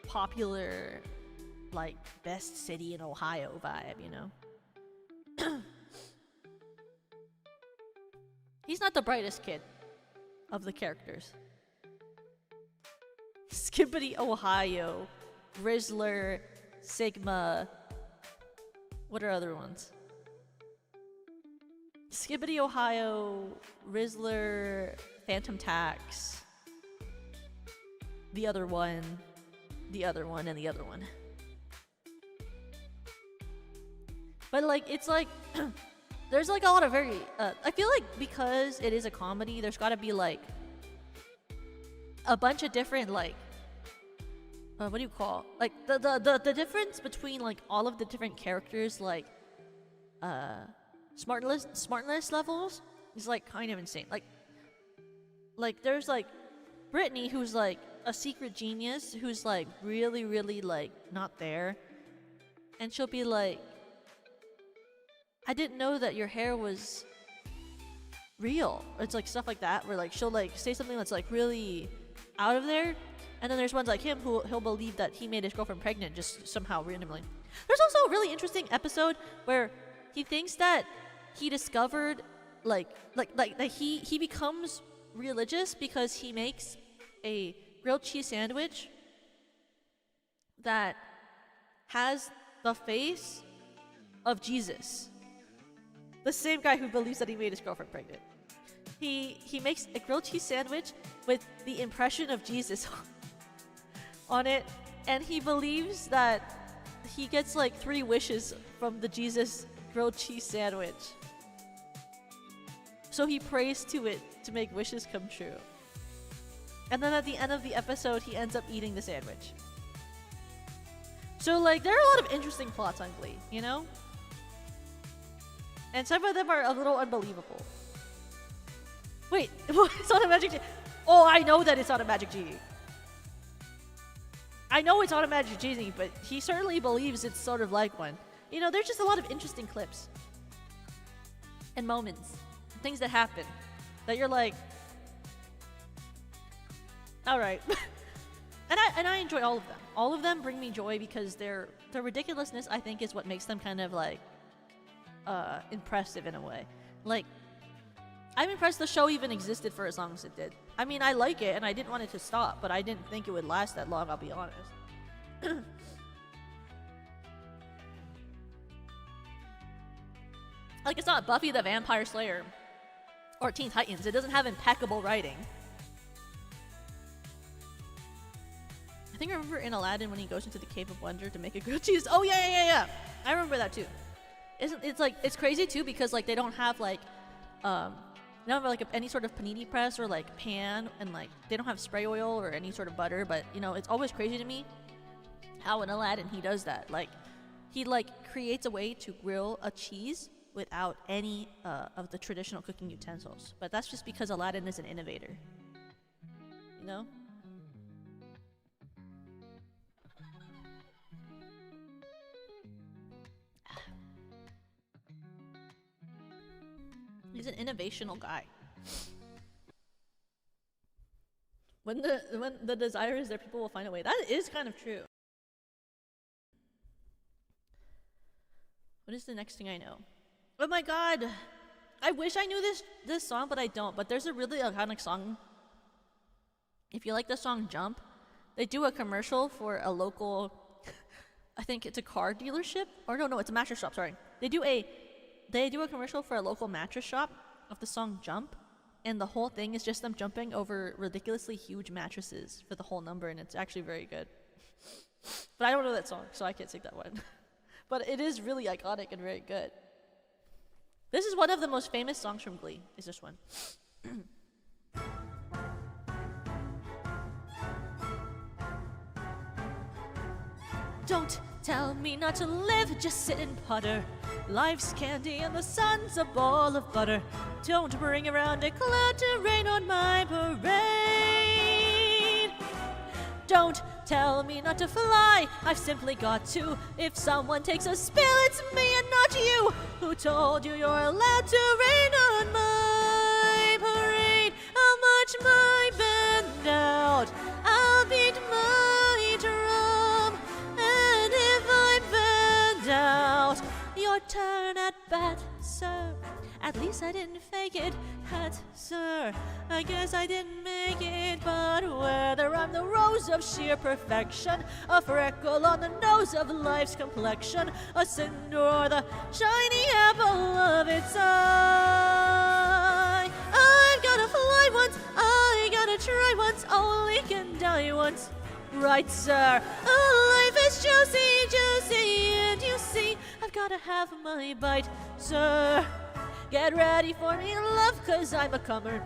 popular, like, best city in Ohio vibe, you know? He's not the brightest kid of the characters. Skippity, Ohio, Rizzler, Sigma. What are other ones? Skippity, Ohio, Rizzler, Phantom Tax. the other one, the other one, and the other one. But like, it's like there's like a lot of very I feel like because it is a comedy, there's got to be like a bunch of different like what do you call, like the difference between like all of the different characters, like smartness levels is like kind of insane. Like there's like Brittany, who's like a secret genius, who's like really like not there, and she'll be like, I didn't know that your hair was real. It's like stuff like that, where like she'll like say something that's like really out of there, and then there's ones like him who he'll believe that he made his girlfriend pregnant just somehow randomly. There's also a really interesting episode where he thinks that he discovered like he becomes religious because he makes a grilled cheese sandwich that has the face of Jesus. The same guy who believes that he made his girlfriend pregnant. He makes a grilled cheese sandwich with the impression of Jesus on it, and he believes that he gets like 3 wishes from the Jesus grilled cheese sandwich. So he prays to it to make wishes come true. And then at the end of the episode, he ends up eating the sandwich. So like, there are a lot of interesting plots on Glee, you know? And some of them are a little unbelievable. Wait, it's not a magic genie. Oh, I know that it's not a magic genie. I know it's not a magic genie, but he certainly believes it's sort of like one. You know, there's just a lot of interesting clips and moments, things that happen that you're like, all right. and I enjoy all of them. All of them bring me joy because their ridiculousness, I think, is what makes them kind of like impressive in a way. Like, I'm impressed the show even existed for as long as it did. I mean, I like it and I didn't want it to stop, but I didn't think it would last that long, I'll be honest. Like, it's not Buffy the Vampire Slayer or Teen Titans. It doesn't have impeccable writing. I think I remember in Aladdin when he goes into the Cave of Wonder to make a grilled cheese. Oh yeah. I remember that too. It's like, it's crazy too because like they don't have like they don't have like any sort of panini press or like pan, and like they don't have spray oil or any sort of butter. But you know, it's always crazy to me how in Aladdin he does that. Like he like creates a way to grill a cheese without any of the traditional cooking utensils. But that's just because Aladdin is an innovator. You know? He's an innovational guy. When the desire is there, people will find a way. That is kind of true. What is the next thing I know? Oh my god! I wish I knew this song, but I don't. But there's a really iconic song. If you like the song Jump, they do a commercial for a local, I think it's a car dealership? Or no, it's a mattress shop, sorry. They do a commercial for a local mattress shop of the song Jump, and the whole thing is just them jumping over ridiculously huge mattresses for the whole number, and it's actually very good. But I don't know that song, so I can't sing that one. But it is really iconic and very good. This is one of the most famous songs from Glee, is this one. Don't tell me not to live, just sit and putter. Life's candy and the sun's a ball of butter. Don't bring around a cloud to rain on my parade. Don't tell me not to fly, I've simply got to. If someone takes a spill, it's me and not you. Who told you you're allowed to rain on my parade? I'll march my band out, I'll beat my drum, and if I bend out, your turn at bat, sir. At least I didn't fake it, hat, sir. I guess I didn't make it, but whether I'm the rose of sheer perfection, a freckle on the nose of life's complexion, a cinder or the shiny apple of its eye, I've gotta fly once, I gotta try once, only can die once. Right, sir. Oh, life is juicy, juicy, and you see, I've gotta have my bite, sir. Get ready for me, love, cause I'm a comer.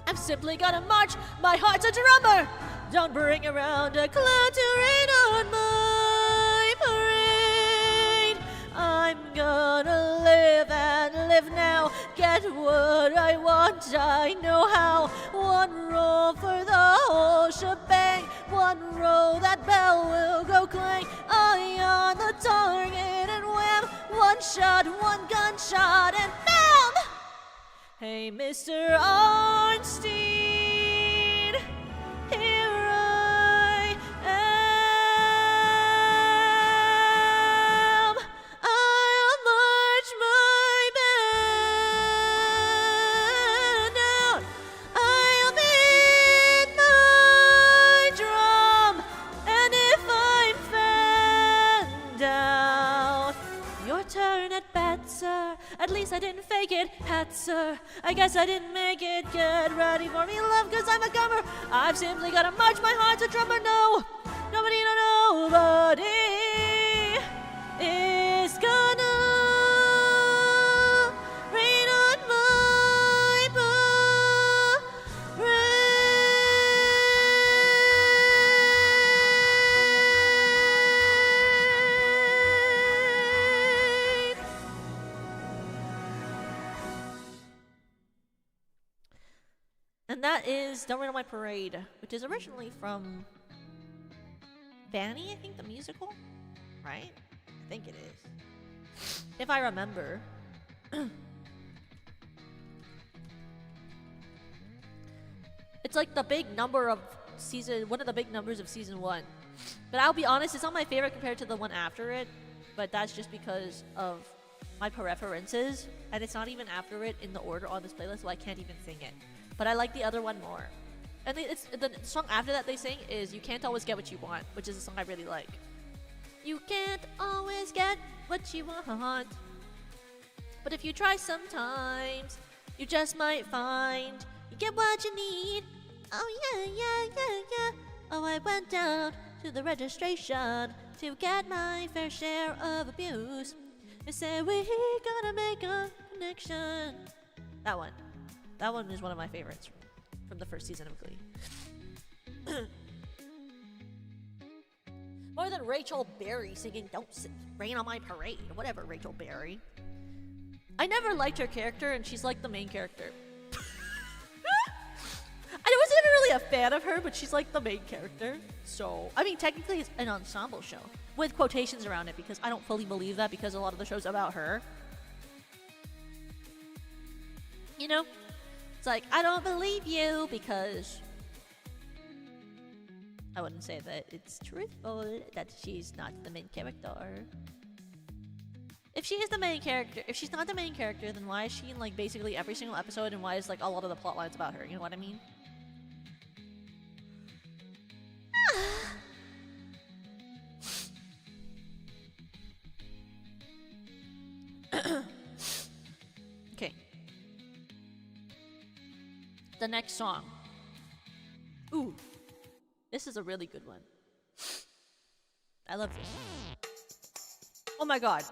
I'm simply gonna march, my heart's a drummer. Don't bring around a cloud to rain on my parade. I'm gonna live and live now. Get what I want, I know how. One roll for the whole shebang. One roll, that bell will go clang. Eye on the target and wham. One shot, one gunshot and bam! Hey, Mr. Ornstein, here I am. I'll march my band out. I'll beat my drum, and if I'm fanned out, your turn at bat, sir. At least I didn't fake it, hat, sir. I guess I didn't make it. Get ready for me, love, cause I'm a comer. I've simply gotta march, my heart's a drummer. No, nobody, no, nobody is gonna rain on my parade. And that is Don't Rain on My Parade, which is originally from Vanny, I think, the musical, right? I think it is. If I remember. It's like the big number of one of the big numbers of season 1. But I'll be honest, it's not my favorite compared to the one after it, but that's just because of my preferences, and it's not even after it in the order on this playlist, so I can't even sing it. But I like the other one more. And the song after that they sing is You Can't Always Get What You Want, which is a song I really like. You can't always get what you want, but if you try sometimes, you just might find you get what you need. Oh yeah, yeah, yeah, yeah. Oh, I went down to the registration to get my fair share of abuse. They said we gotta make a connection. That one is one of my favorites from the first season of Glee. More than Rachel Berry singing Don't Rain on My Parade. Whatever, Rachel Berry. I never liked her character, and she's like the main character. I wasn't even really a fan of her, but she's like the main character. So, I mean, technically it's an ensemble show. With quotations around it, because I don't fully believe that, because a lot of the show's about her. You know? It's like, I don't believe you, because I wouldn't say that it's truthful that she's not the main character. If she is the main character, if she's not the main character, then why is she in like basically every single episode, and why is like a lot of the plot lines about her? You know what I mean? Okay. The next song. Ooh. This is a really good one. I love this. Oh my god.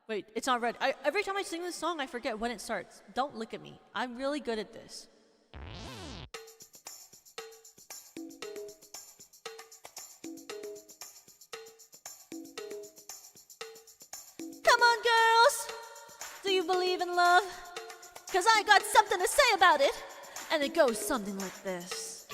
Wait, it's not red. Every time I sing this song, I forget when it starts. Don't look at me. I'm really good at this. Come on, girls! Do you believe in love? 'Cause I got something to say about it. And it goes something like this.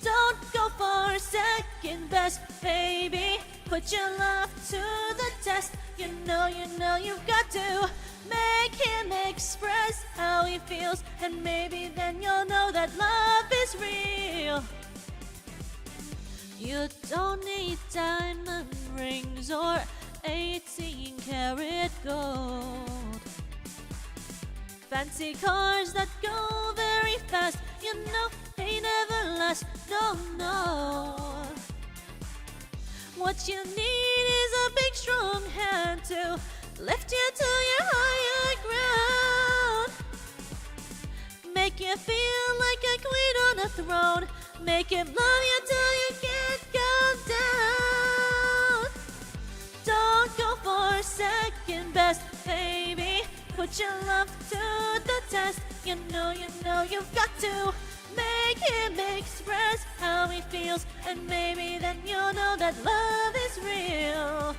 Don't go for second best, baby. Put your love to the test. You know you've got to make him express how he feels. And maybe then you'll know that love is real. You don't need diamond rings or 18-karat gold. Fancy cars that go very fast, you know they never last, no. What you need is a big strong hand to lift you to your higher ground. Make you feel like a queen on a throne. Make him love you till you can't go down. Don't go for second best, baby. Put your love to the test. You know you've got to make him express how he feels, and maybe then you'll know that love is real.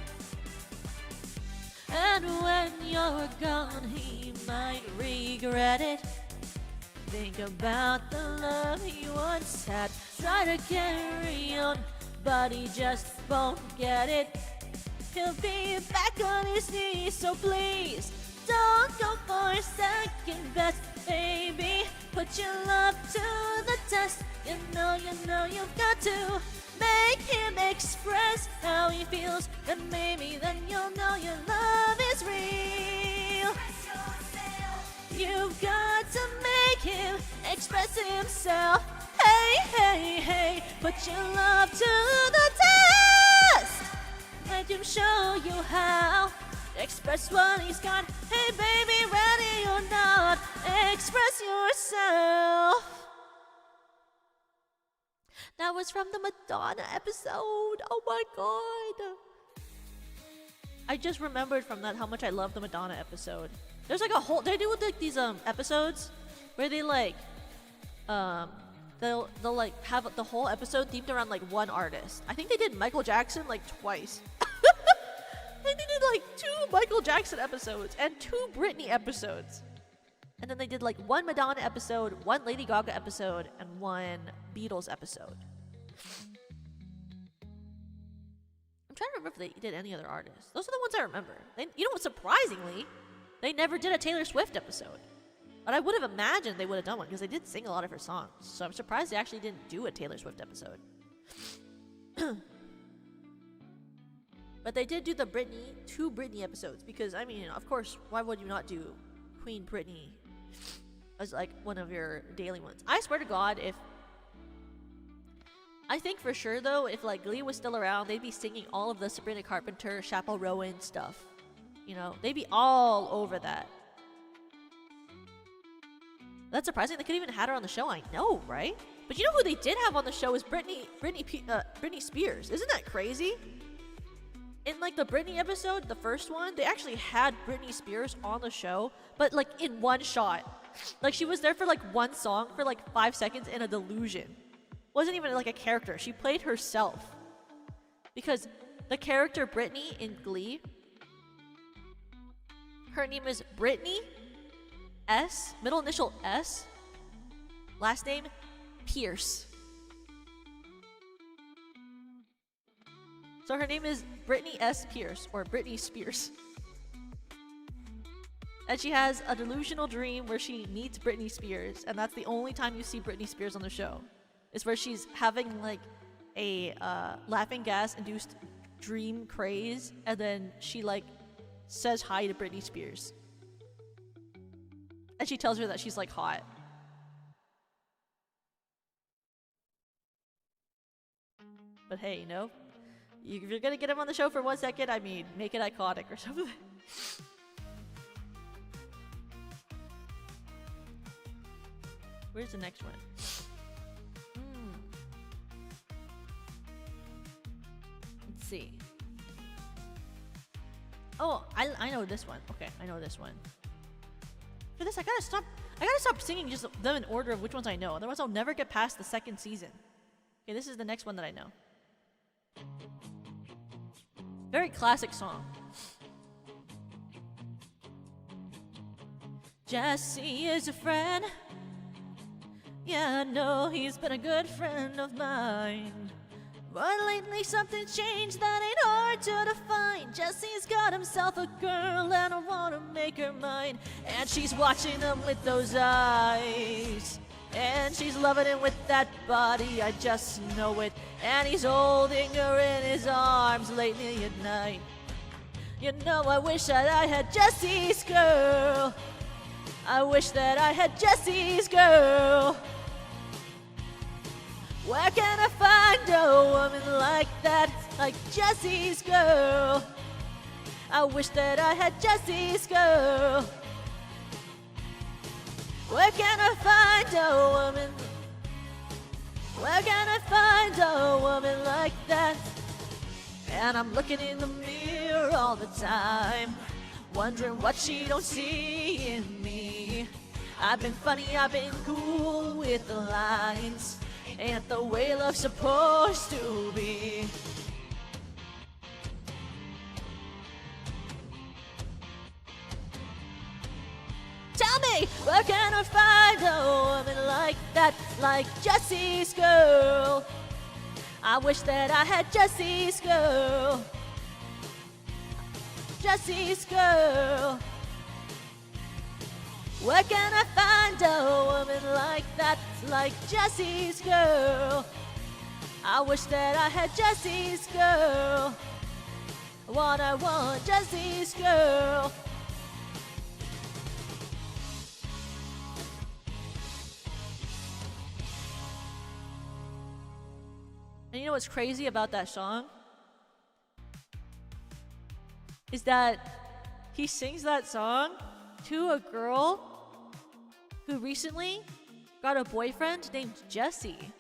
And when you're gone, he might regret it. Think about the love he once had. Try to carry on, but he just won't get it. He'll be back on his knees, so please don't go for second best, baby. Put your love to the test. You know you've got to make him express how he feels, and maybe then you'll know your love is real. You've got to make him express himself. Hey, hey, hey, put your love to the test. Let him show you how. Express what he's got. Hey, baby, ready or not, express yourself. That was from the Madonna episode. Oh my god. I just remembered from that how much I love the Madonna episode. There's like a whole, they do like these episodes where they like they'll like have the whole episode themed around like one artist. I think they did Michael Jackson like twice. They did like 2 Michael Jackson episodes and 2 Britney episodes. And then they did like 1 Madonna episode, 1 Lady Gaga episode, and 1 Beatles episode. I'm trying to remember if they did any other artists. Those are the ones I remember. You know what, surprisingly, they never did a Taylor Swift episode. But I would have imagined they would have done one because they did sing a lot of her songs. So I'm surprised they actually didn't do a Taylor Swift episode. But they did do the 2 Britney episodes because, I mean, of course, why would you not do Queen Britney as like one of your daily ones? I swear to God, I think for sure though, if like Glee was still around, they'd be singing all of the Sabrina Carpenter, Chappell Rowan stuff. You know, they'd be all over that. That's surprising. They could even had her on the show. I know, right? But you know who they did have on the show is Britney Spears. Isn't that crazy? In like the Britney episode, the first one, they actually had Britney Spears on the show, but like in one shot. Like she was there for like one song for like 5 seconds in a delusion. Wasn't even like a character. She played herself. Because the character Britney in Glee, her name is Britney S, middle initial S, last name Pierce. So her name is Britney S. Pierce, or Britney Spears. And she has a delusional dream where she meets Britney Spears, and that's the only time you see Britney Spears on the show. Is where she's having like a laughing gas induced dream craze, and then she like says hi to Britney Spears. And she tells her that she's like hot. But hey, you know, if you're gonna get him on the show for 1 second, I mean, make it iconic or something. Where's the next one? Let's see. Oh, I know this one. Okay, I know this one. For this, I gotta stop singing just them in order of which ones I know. Otherwise, I'll never get past the 2nd season. Okay, this is the next one that I know. Very classic song. Jesse is a friend. Yeah, I know he's been a good friend of mine. But lately something's changed that ain't hard to define. Jesse's got himself a girl and I wanna make her mine. And she's watching him with those eyes. And she's loving him with that body, I just know it. And he's holding her in his arms lately at night. You know, I wish that I had Jesse's girl. I wish that I had Jesse's girl. Where can I find a woman like that, like Jesse's girl? I wish that I had Jesse's girl. Where can I find a woman Where can I find a woman like that? And I'm looking in the mirror all the time, wondering what she don't see in me. I've been funny, I've been cool with the lines. Ain't the way love's supposed to be. Tell me, where can I find a woman like that? Like Jessie's girl. I wish that I had Jessie's girl. Jessie's girl. Where can I find a woman like that? Like Jessie's girl. I wish that I had Jessie's girl. I want Jessie's girl. And you know what's crazy about that song? Is that he sings that song to a girl who recently got a boyfriend named Jesse.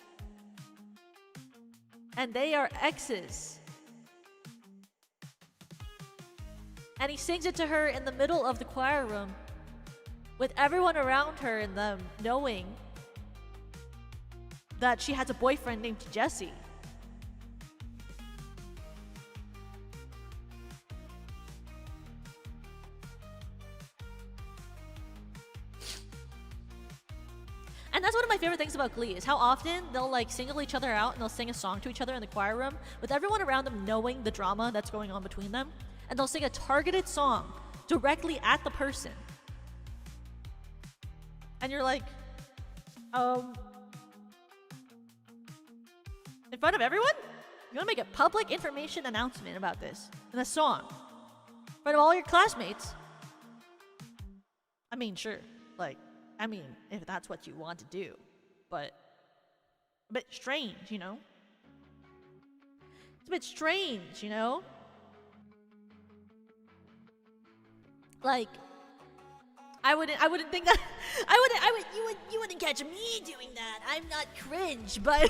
And they are exes. And he sings it to her in the middle of the choir room with everyone around her and them knowing that she has a boyfriend named Jesse. And that's one of my favorite things about Glee is how often they'll like single each other out and they'll sing a song to each other in the choir room with everyone around them knowing the drama that's going on between them. And they'll sing a targeted song directly at the person. And you're like, in front of everyone? You want to make a public information announcement about this in a song in front of all your classmates? I mean, sure. If that's what you want to do. But a bit strange, you know? It's a bit strange, you know? Like, I wouldn't think that you wouldn't catch me doing that. I'm not cringe, but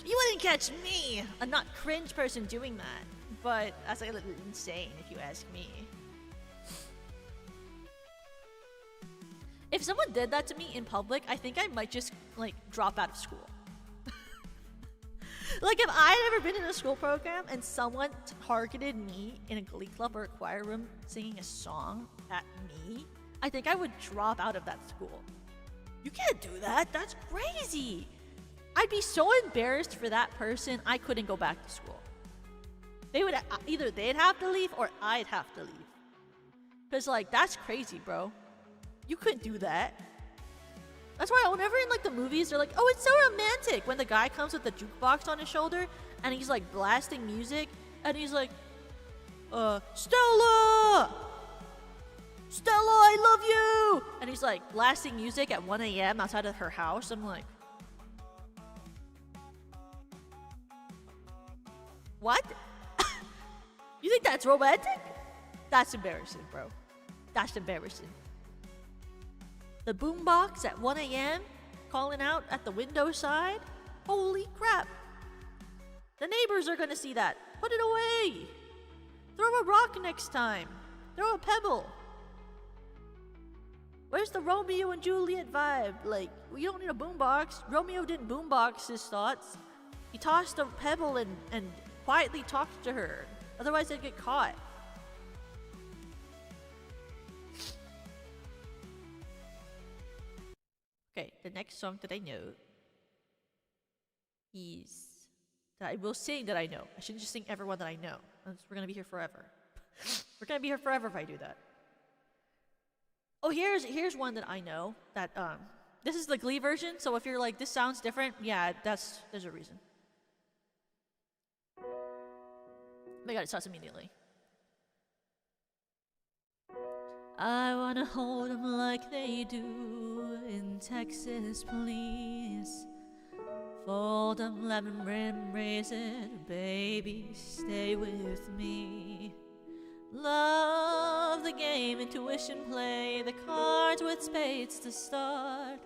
you wouldn't catch me, a not cringe person, doing that. But that's like a little insane if you ask me. If someone did that to me in public, I think I might just like drop out of school. Like if I had ever been in a school program and someone targeted me in a glee club or a choir room singing a song at me, I think I would drop out of that school. You can't do that. That's crazy. I'd be so embarrassed for that person, I couldn't go back to school. They would either they'd have to leave or I'd have to leave. Cause like that's crazy, bro. You couldn't do that. That's why whenever in like the movies they're like, oh, it's so romantic when the guy comes with the jukebox on his shoulder and he's like blasting music and he's like, Stella, I love you, and he's like blasting music at 1 a.m. outside of her house. I'm like, what? You think that's romantic? That's embarrassing, bro. That's embarrassing. The boombox at 1 a.m. calling out at the window side? Holy crap. The neighbors are gonna see that. Put it away. Throw a rock next time. Throw a pebble. Where's the Romeo and Juliet vibe? Like, you don't need a boombox. Romeo didn't boombox his thoughts. He tossed a pebble and quietly talked to her. Otherwise they'd get caught. Okay, the next song that I know is that I will sing that I know. I shouldn't just sing everyone that I know. We're gonna be here forever. We're gonna be here forever if I do that. Oh, here's one that I know that this is the Glee version. So if you're like, this sounds different, yeah, there's a reason. Oh my god, it starts immediately. I wanna hold them like they do in Texas, please. Fold them, lemon embrace it, baby, stay with me. Love the game, intuition play, the cards with spades to start.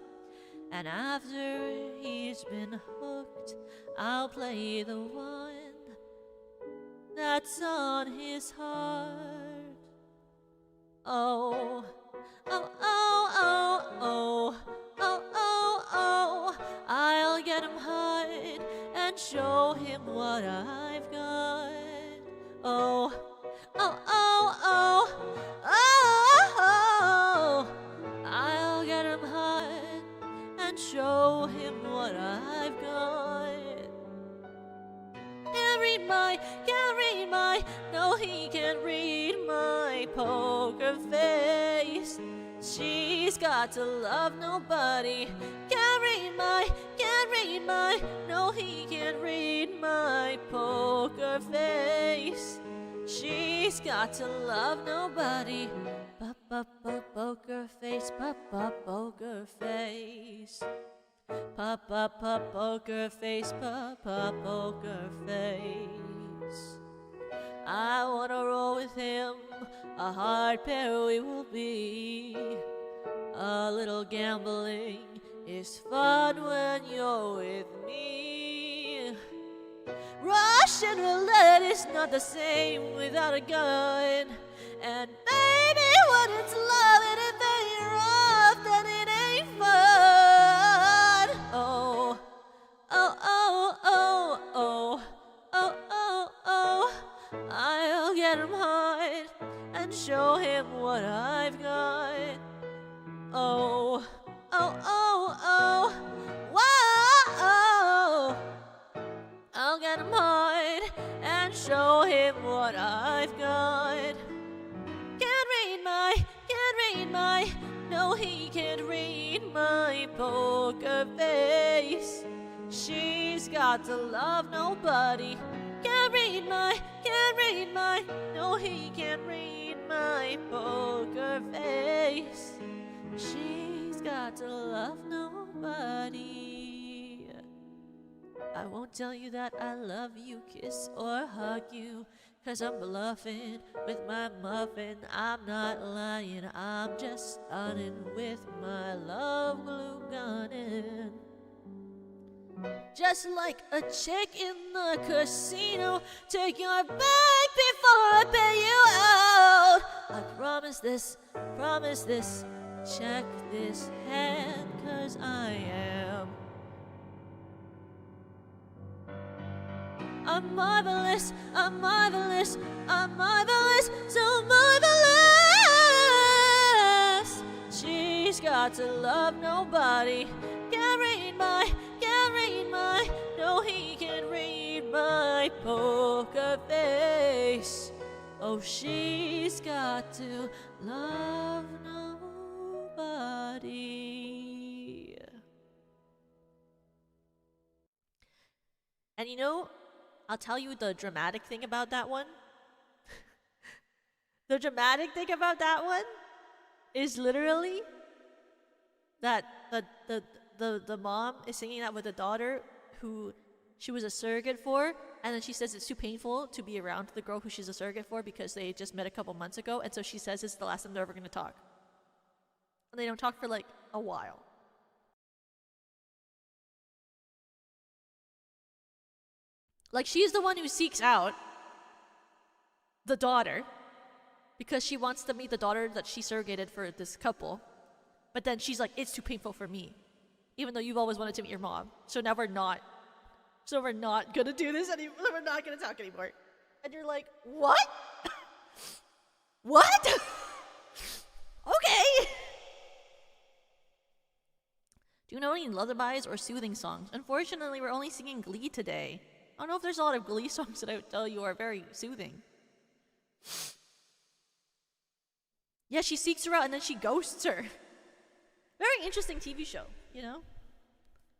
And after he's been hooked, I'll play the one that's on his heart. Oh, oh, oh, oh, oh, oh, oh, oh. I'll get him hard and show him what I've got. Oh, oh, oh, oh, oh, oh. I'll get him hard and show him what I've got. Can't read my, no, he can't read my poker face. She's got to love nobody. Can't read my, no, he can't read my poker face. She's got to love nobody. Poker face, poker face. Poker face, poker face. I wanna roll with him, a hard pair we will be. A little gambling is fun when you're with me. Russian roulette is not the same without a gun. And baby, when it's love and it ain't rough, then it ain't fun. Oh, oh, oh, oh, oh, oh, oh, oh. I'll get him hard and show him what I've got. Oh, oh, oh, oh, whoa. I'll get him hard and show him what I've got. Can't read my, no, he can't read my poker face. She's got to love nobody. Can't read my, no, he can't read my poker face. She's got to love nobody. I won't tell you that I love you, kiss or hug you, 'cause I'm bluffing with my muffin. I'm not lying, I'm just stunning with my love glue gunning. Just like a chick in the casino, take your bag before I pay you out. I promise this, check this hand, 'cause I am. I'm marvelous, I'm marvelous, I'm marvelous, so marvelous. She's got to love nobody. Can't read my, no, he can't read my poker face. Oh, she's got to love nobody. And you know, I'll tell you the dramatic thing about that one. The dramatic thing about that one is literally that the mom is singing that with the daughter who she was a surrogate for, and then she says it's too painful to be around the girl who she's a surrogate for because they just met a couple months ago, and so she says it's the last time they're ever going to talk. And they don't talk for like a while. Like, she's the one who seeks out the daughter because she wants to meet the daughter that she surrogated for this couple. But then she's like, it's too painful for me, even though you've always wanted to meet your mom. So now we're not gonna do this anymore. We're not gonna talk anymore. And you're like, what? What? Okay. Do you know any lullabies or soothing songs? Unfortunately, we're only singing Glee today. I don't know if there's a lot of Glee songs that I would tell you are very soothing. Yeah, she seeks her out and then she ghosts her. Very interesting TV show, you know?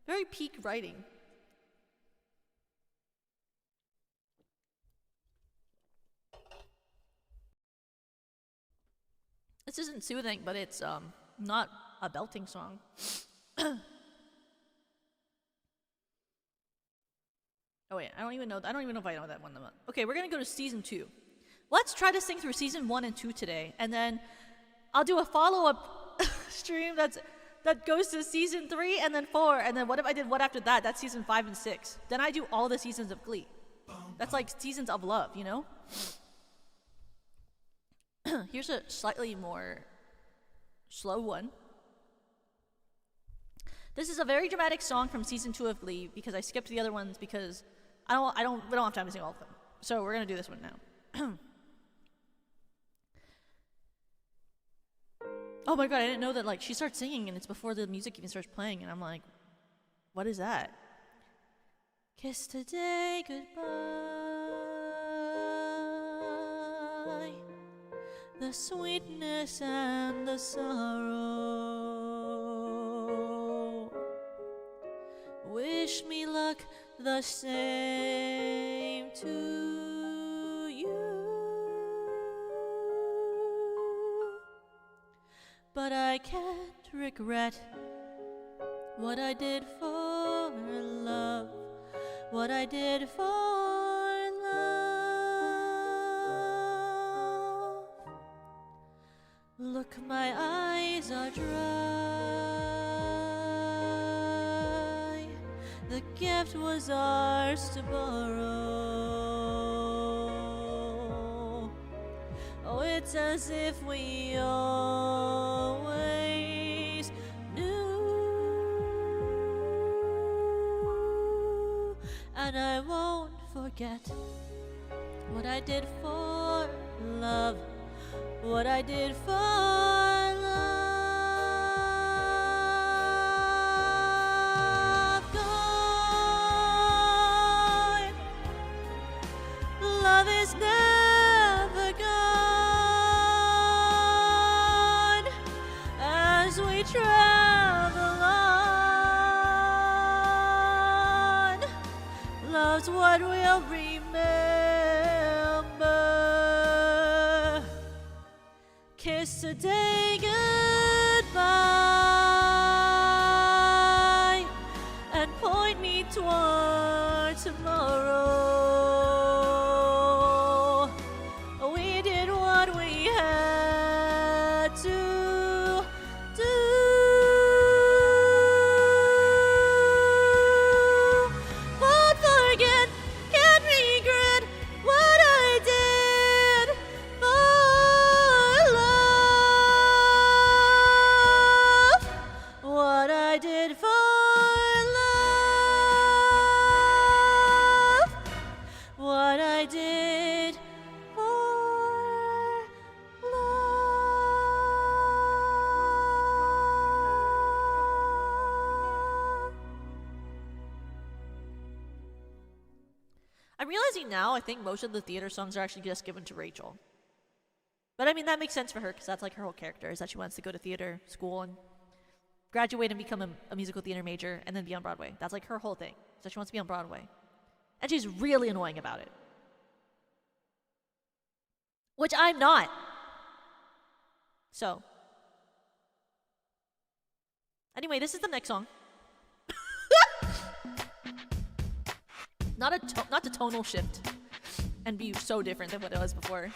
Very peak writing. This isn't soothing, but it's not a belting song. Oh wait, I don't even know if I know that one. Okay, we're gonna go to season 2. Let's try to sing through season 1 and 2 today, and then I'll do a follow-up stream that's that goes to season 3 and then 4, and then what if I did what after that? That's season 5 and 6. Then I do all the seasons of Glee. That's like seasons of love, you know? Here's a slightly more slow one. This is a very dramatic song from season 2 of Glee because I skipped the other ones because we don't have time to sing all of them. So we're gonna do this one now. Oh my god, I didn't know that, like, she starts singing and it's before the music even starts playing, and I'm like, what is that? Kiss today goodbye, the sweetness and the sorrow. Wish me luck the same to you. But I can't regret what I did for love, what I did for love. Look, my eyes are dry. The gift was ours to borrow. Oh, it's as if we always knew. And I won't forget what I did for love, what I did for love. Gone. Love is never gone. As we travel on, love's what we'll remember. Kiss today goodbye and point me toward tomorrow. We did what we had to do. Won't forget, can't regret what I did for love. What I did for love. What I did for love. I'm realizing now, I think most of the theater songs are actually just given to Rachel. But I mean, that makes sense for her, because that's like her whole character, is that she wants to go to theater school and graduate and become a musical theater major and then be on Broadway. That's like her whole thing, so she wants to be on Broadway. And she's really annoying about it. Which I'm not. So. Anyway, this is the next song. Not to tonal shift and be so different than what it was before.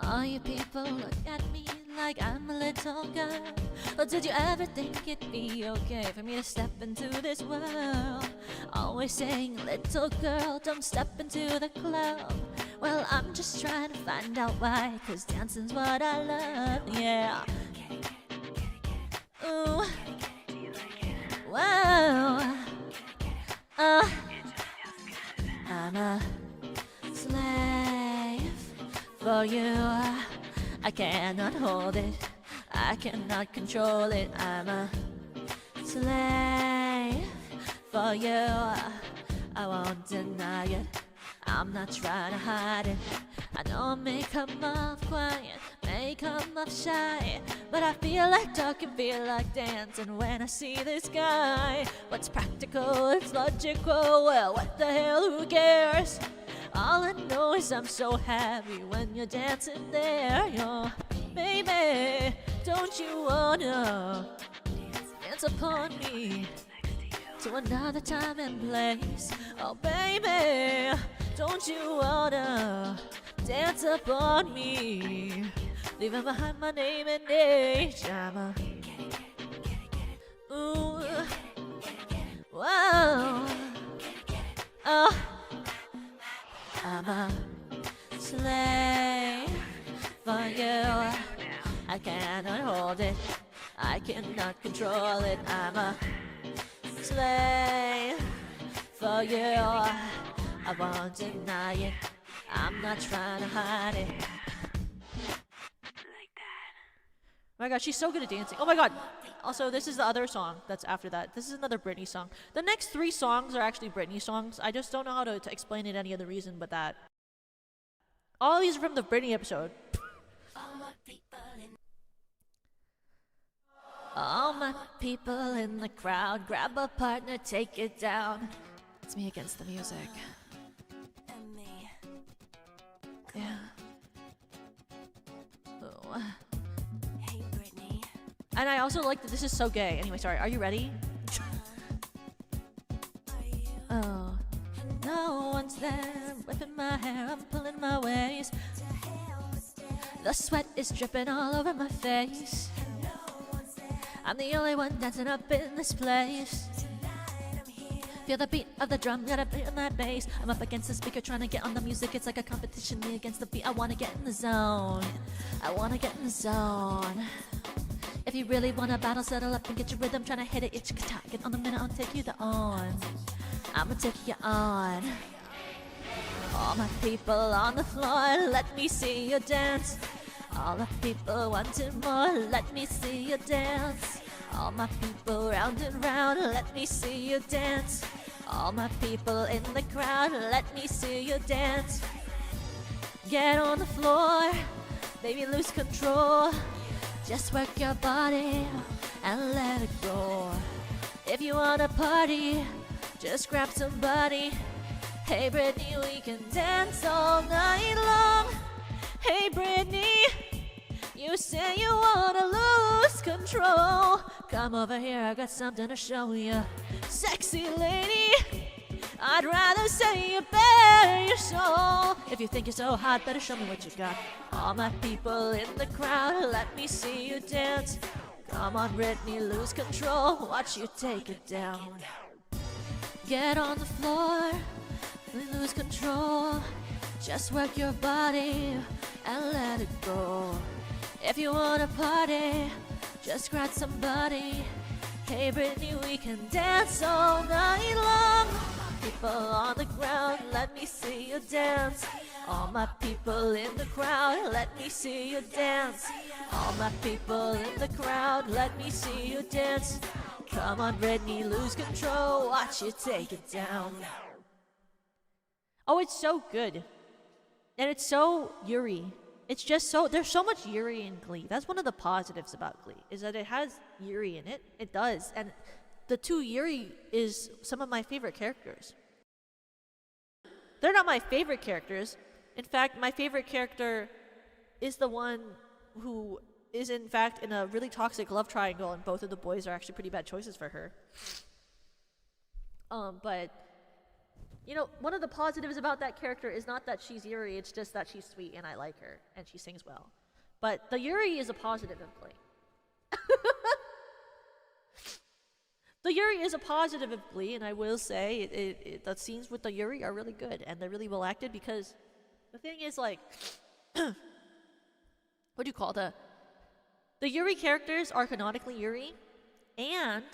All you people look at me like I'm a little girl. Or did you ever think it'd be okay for me to step into this world? Always saying, little girl, don't step into the club. Well, I'm just trying to find out why, 'cause dancing's what I love, yeah. Ooh. Wow. I'm a slave for you. I cannot hold it, I cannot control it. I'm a slave for you. I won't deny it, I'm not trying to hide it. I know it may come off quiet, may come off shy, but I feel like talking, feel like dancing when I see this guy. What's practical, it's logical, well, what the hell, who cares? All I know is I'm so happy when you're dancing there, yo. Baby, don't you wanna dance upon me to another time and place. Oh baby, don't you wanna dance upon me? Leaving behind my name and age. I'm a ooh, whoa, oh, I'm a slave for you. I cannot hold it, I cannot control it. I'm a slave for you. I won't deny it, I'm not trying to hide it. Oh my god, she's so good at dancing. Oh my god. Also, this is the other song that's after that. This is another Britney song. The next 3 songs are actually Britney songs. I just don't know how to explain it any other reason but that. All these are from the Britney episode. All my people in the crowd, grab a partner, take it down. It's me against the music. And me. Yeah. Oh. Hey, Brittany. And I also like that this is so gay. Anyway, sorry. Are you ready? Are you? Oh. No one's there. Whipping my hair, I'm pulling my waist. To hell with that. The sweat is dripping all over my face. No one's there. I'm the only one dancing up in this place. Tonight I'm here. Feel the beat of the drum, gotta beat on that bass. I'm up against the speaker trying to get on the music. It's like a competition, me against the beat. I wanna get in the zone. I wanna get in the zone. If you really wanna battle, settle up and get your rhythm. Trying to hit it, itch, get on the minute, I'll take you the on. I'ma take you on. All my people on the floor, let me see you dance. All the people wanting more, let me see you dance. All my people round and round, let me see you dance. All my people in the crowd, let me see you dance. Get on the floor, baby, lose control. Just work your body and let it go. If you wanna party, just grab somebody. Hey Brittany, we can dance all night long. Hey Brittany, you say you wanna lose control. Come over here, I got something to show you. Sexy lady, I'd rather say you bare your soul. If you think you're so hot, better show me what you got. All my people in the crowd, let me see you dance. Come on Brittany, lose control, watch you take it down. Get on the floor, lose control. Just work your body and let it go. If you wanna party, just grab somebody. Hey Brittany, we can dance all night long. People on the ground, let me see you dance. All my people in the crowd, let me see you dance. All my people in the crowd, let me see you dance. Come on Brittany, lose control, watch you take it down. Oh, it's so good. And it's so Yuri. It's just so, there's so much Yuri in Glee. That's one of the positives about Glee, is that it has Yuri in it. It does. And the 2 Yuri is some of my favorite characters. They're not my favorite characters. In fact, my favorite character is the one who is in fact in a really toxic love triangle, and both of the boys are actually pretty bad choices for her. But you know, one of the positives about that character is not that she's Yuri, it's just that she's sweet and I like her and she sings well. But the Yuri is a positive in Glee. The Yuri is a positive in Glee, and I will say the scenes with the Yuri are really good and they're really well acted, because the thing is, like, what do you call the Yuri characters are canonically Yuri, and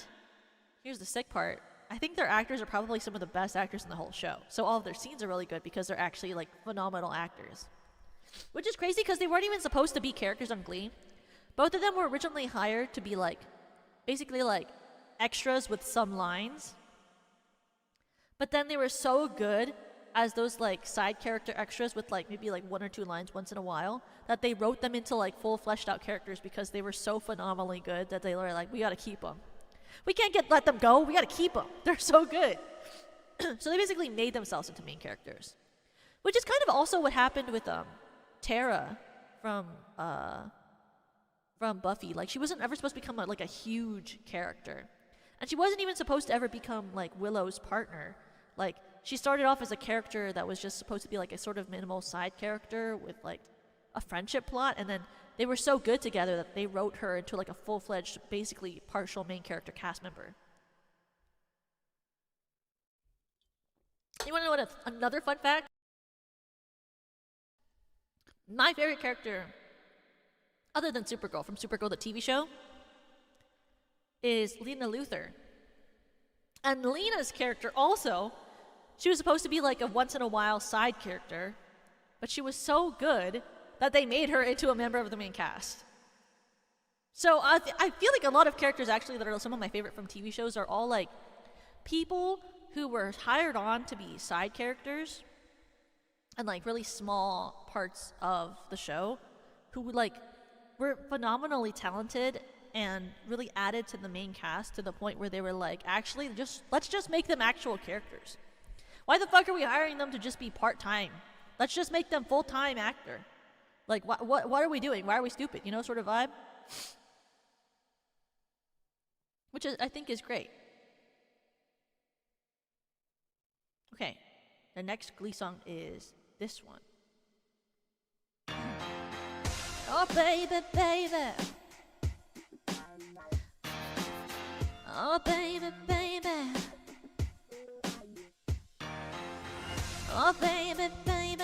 here's the sick part. I think their actors are probably some of the best actors in the whole show. So all of their scenes are really good because they're actually like phenomenal actors. Which is crazy because they weren't even supposed to be characters on Glee. Both of them were originally hired to be like, basically like extras with some lines. But then they were so good as those like side character extras with like maybe like 1 or 2 lines once in a while that they wrote them into like full fleshed out characters because they were so phenomenally good that they were like, we gotta keep them. We can't let them go. We gotta keep them. They're so good. So they basically made themselves into main characters, which is kind of also what happened with Tara from Buffy. Like, she wasn't ever supposed to become like a huge character And she wasn't even supposed to ever become like Willow's partner. Like she started off as a character that was just supposed to be like a sort of minimal side character with like a friendship plot, and then they were so good together that they wrote her into like a full-fledged, basically partial main character cast member. You want to know what another fun fact? My favorite character, other than Supergirl, from Supergirl the TV show, is Lena Luthor. And Lena's character also, she was supposed to be like a once-in-a-while side character, but she was so good that they made her into a member of the main cast. So I feel like a lot of characters actually that are some of my favorite from TV shows are all like people who were hired on to be side characters and like really small parts of the show, who like were phenomenally talented and really added to the main cast to the point where they were like, actually, let's just make them actual characters. Why the fuck are we hiring them to just be part-time? Let's just make them full-time actor. Like, what are we doing? Why are we stupid? You know, sort of vibe? Which I think is great. Okay, the next Glee song is this one. Oh, baby, baby. Oh, baby, baby. Oh, baby, baby.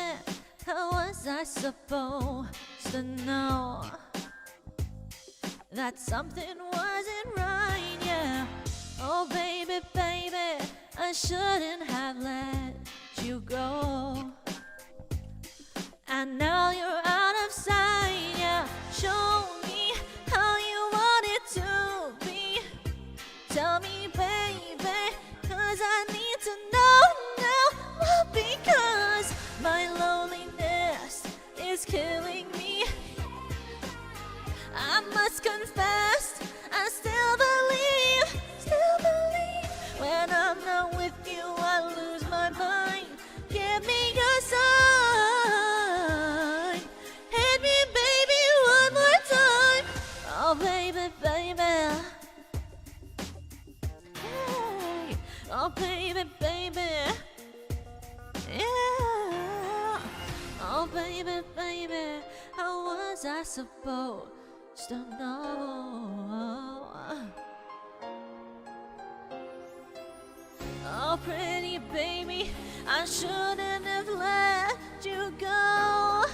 How was I supposed to know that something wasn't right, yeah? Oh, baby, baby, I shouldn't have let you go. And now you're out of sight, yeah. Show me how you want it to be. Tell me, baby, 'cause I need to know now. Because my loneliness is killing me. I must confess, I still believe. When I'm not with you, I lose my mind. Give me a sign. Hit me, baby, one more time. Oh, baby, baby. Hey. Oh, baby, baby. Yeah. Oh, baby, baby. How was I supposed to know? Oh, pretty baby, I shouldn't have let you go.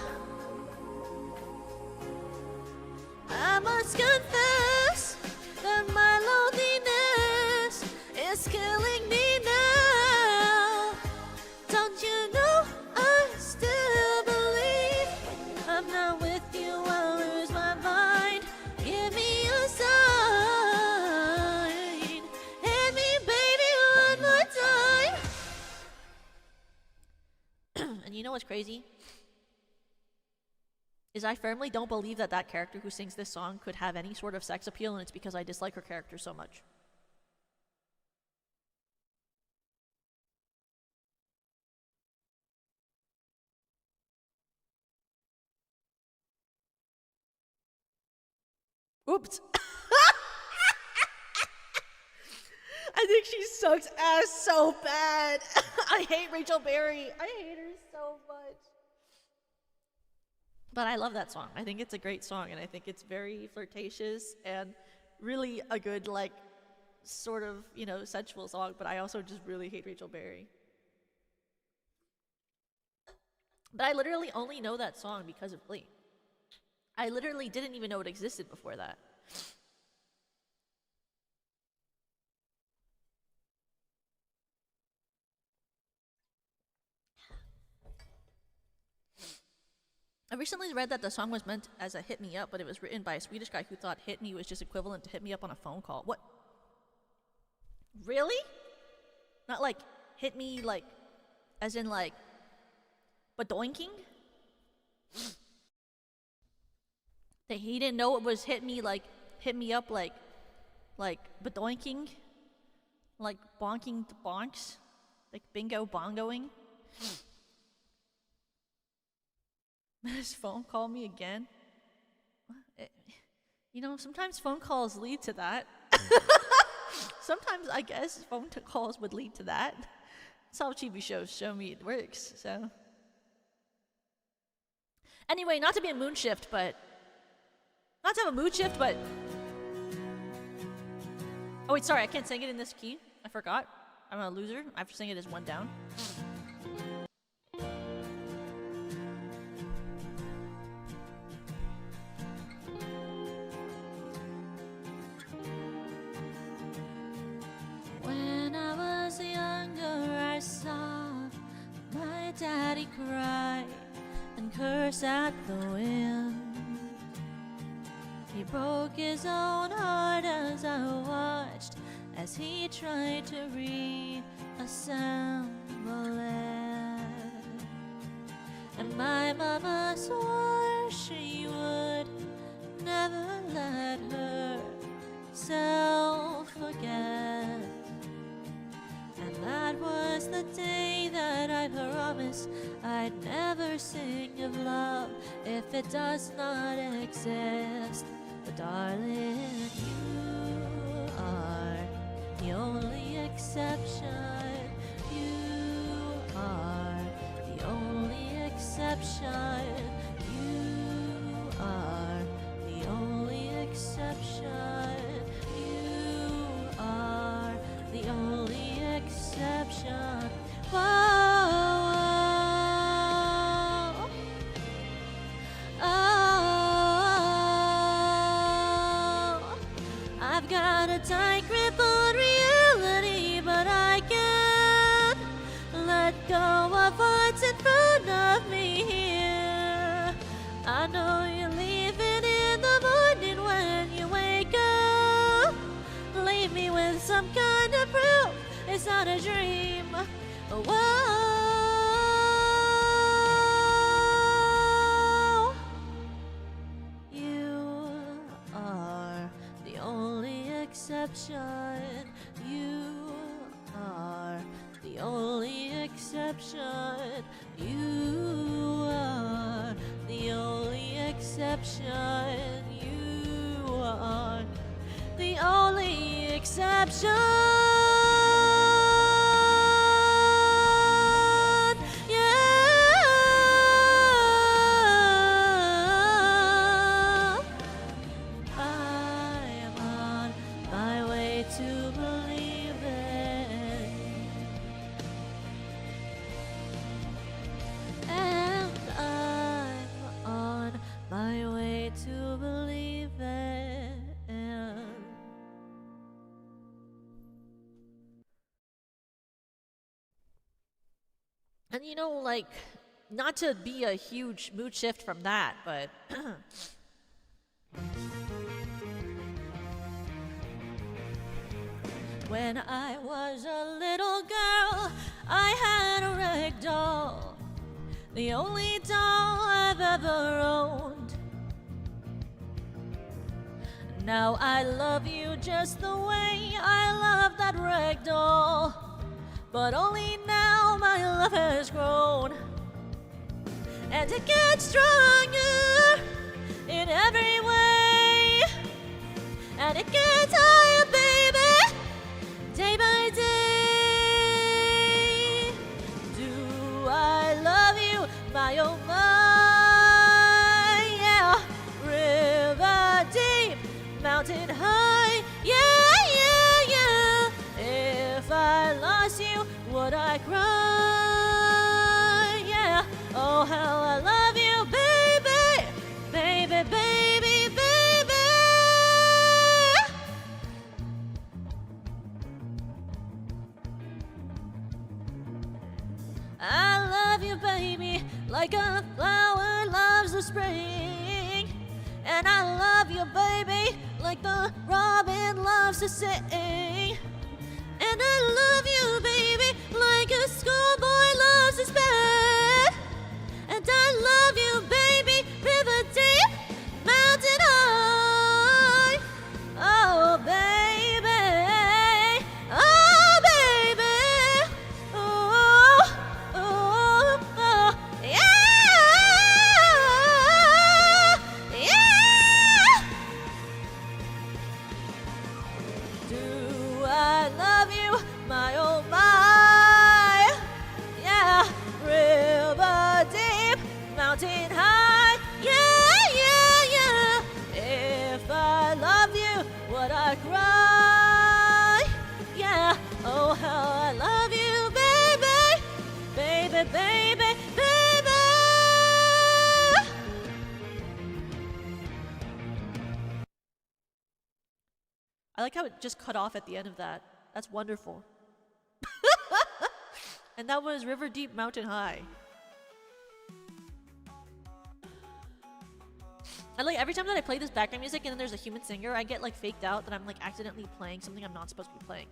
I must confess that my loneliness is killing me now. Don't you know I still believe? I'm not with you, I'll lose my mind. Give me a sign. Hit me, baby, one more time. And you know what's crazy? Is I firmly don't believe that that character who sings this song could have any sort of sex appeal, and it's because I dislike her character so much. Oops. I think she sucks ass so bad. I hate Rachel Berry. I hate her so much. But I love that song. I think it's a great song, and I think it's very flirtatious and really a good, like, sort of, you know, sensual song, but I also just really hate Rachel Berry. But I literally only know that song because of Glee. I literally didn't even know it existed before that. I recently read that the song was meant as a hit me up, but it was written by a Swedish guy who thought hit me was just equivalent to hit me up on a phone call. What? Really? Not like hit me like as in like badoinking? That he didn't know it was hit me up like badoinking? Like bonking the bonks? Like bingo bongoing? His phone called me again. You know, sometimes phone calls lead to that. Sometimes I guess phone calls would lead to that. That's how TV shows show me it works, so. Anyway, not to be a mood shift, but. Not to have a mood shift, but. Oh, wait, sorry, I can't sing it in this key. I forgot. I'm a loser. I have to sing it as one down. When I was younger, I saw my daddy cry and curse at the wind. He broke his own heart as I watched as he tried to reassemble it. And my mama swore she would never let herself forget. And that was the day that I promised I'd never sing of love if it does not exist. But darling, you are the only exception. You are the only exception. You are the only exception. You are the only exception. Whoa. I've got a tight grip on reality, but I can't let go of what's in front of me here. I know you're leaving in the morning when you wake up. Leave me with some kind of proof it's not a dream. Whoa. You are the only exception. You are the only exception. You are the only exception. You are the only exception. And you know, like, not to be a huge mood shift from that, but when I was a little girl, I had a rag doll, the only doll I've ever owned. Now I love you just the way I love that rag doll, but only now my love has grown, and it gets stronger in every way, and it gets higher, baby, day by day. Do I love you, my oh my, yeah. River deep, mountain high, yeah, yeah, yeah. If I lost you, would I cry? Yeah. Oh, how I love you, baby, baby, baby, baby. I love you, baby, like a flower loves the spring. And I love you, baby, like the robin loves to sing. And I love you, baby, like a schoolboy loves his bed. And I love you, baby, river deep, mountain high. Oh, baby, oh, baby, oh, oh, oh, yeah, yeah. Do I mountain high. Yeah, yeah, yeah. If I love you, would I cry? Yeah, oh how I love you, baby, baby, baby, baby. I like how it just cut off at the end of that. That's wonderful. And that was River Deep Mountain High. And like every time that I play this background music and then there's a human singer, I get like faked out that I'm like accidentally playing something I'm not supposed to be playing.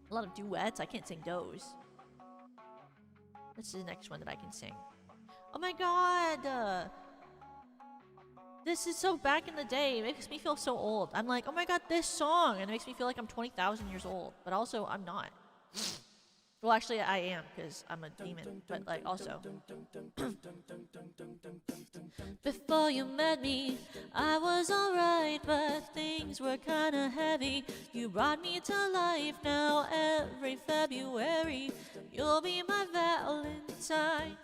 A lot of duets, I can't sing those. This is the next one that I can sing. Oh my god! This is so back in the day. It makes me feel so old. I'm like, oh my god, this song! And it makes me feel like I'm 20,000 years old. But also, I'm not. Well, actually, I am, because I'm a demon. But, like, also. Before you met me, I was alright, but things were kinda heavy. You brought me to life now every February. You'll be my Valentine.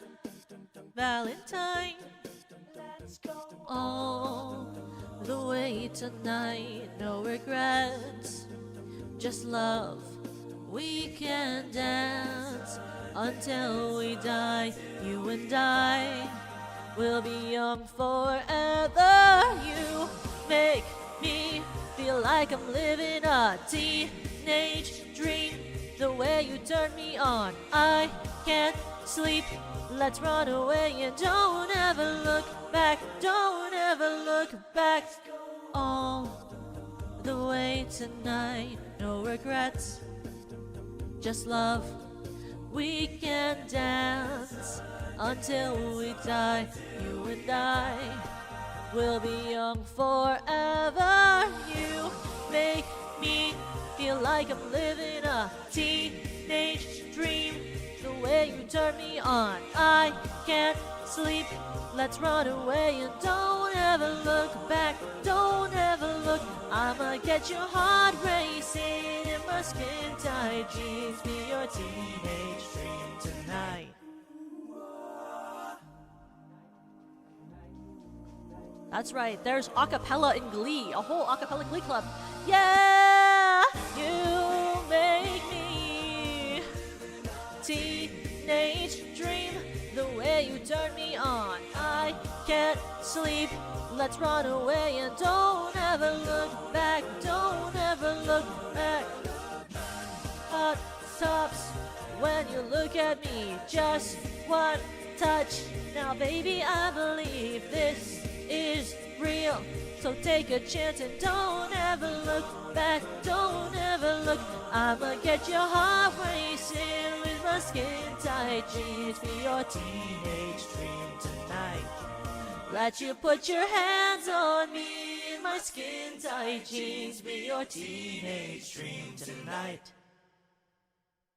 Valentine. All the way tonight, no regrets, just love. We can dance until we die. You and I will be young forever. You make me feel like I'm living a teenage dream. The way you turn me on, I can't sleep. Let's run away and don't ever look back. Don't ever look back. All the way tonight, no regrets, just love. We can dance until we die. You and I will be young forever. You make me feel like I'm living a teenage dream. The way you turn me on, I can't sleep. Let's run away and don't ever look back. Don't ever look. I'ma get your heart racing in my skin tight jeans. Be your teenage dream tonight. That's right. There's acapella in Glee. A whole acapella Glee club. Yeah, you make me teenage dream. The way you turn me on, I can't sleep. Let's run away and don't ever look back. Don't ever look back. Hot tops when you look at me. Just one touch. Now baby, I believe this is real. So take a chance and don't ever look back. Don't ever look. I'ma get your heart racing with my skin tight jeans. Be your teenage dream tonight. Let you put your hands on me in my skin tight jeans. Be your teenage dream tonight.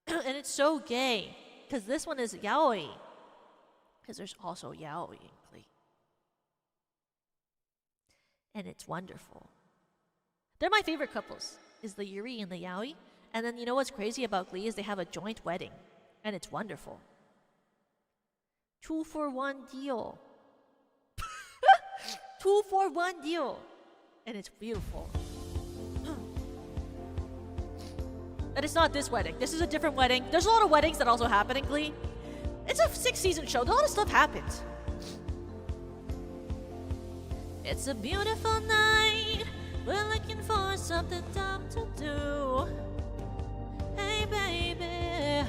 And it's so gay, because this one is yaoi. Because there's also yaoi in Glee. And it's wonderful. They're my favorite couples, is the Yuri and the yaoi. And then you know what's crazy about Glee is they have a joint wedding. And it's wonderful. 2-for-1 deal. 2-for-1 deal. And it's beautiful. And it's not this wedding. This is a different wedding. There's a lot of weddings that also happen in Glee. It's a 6-season show. A lot of stuff happens. It's a beautiful night. We're looking for something dumb to do. Hey baby,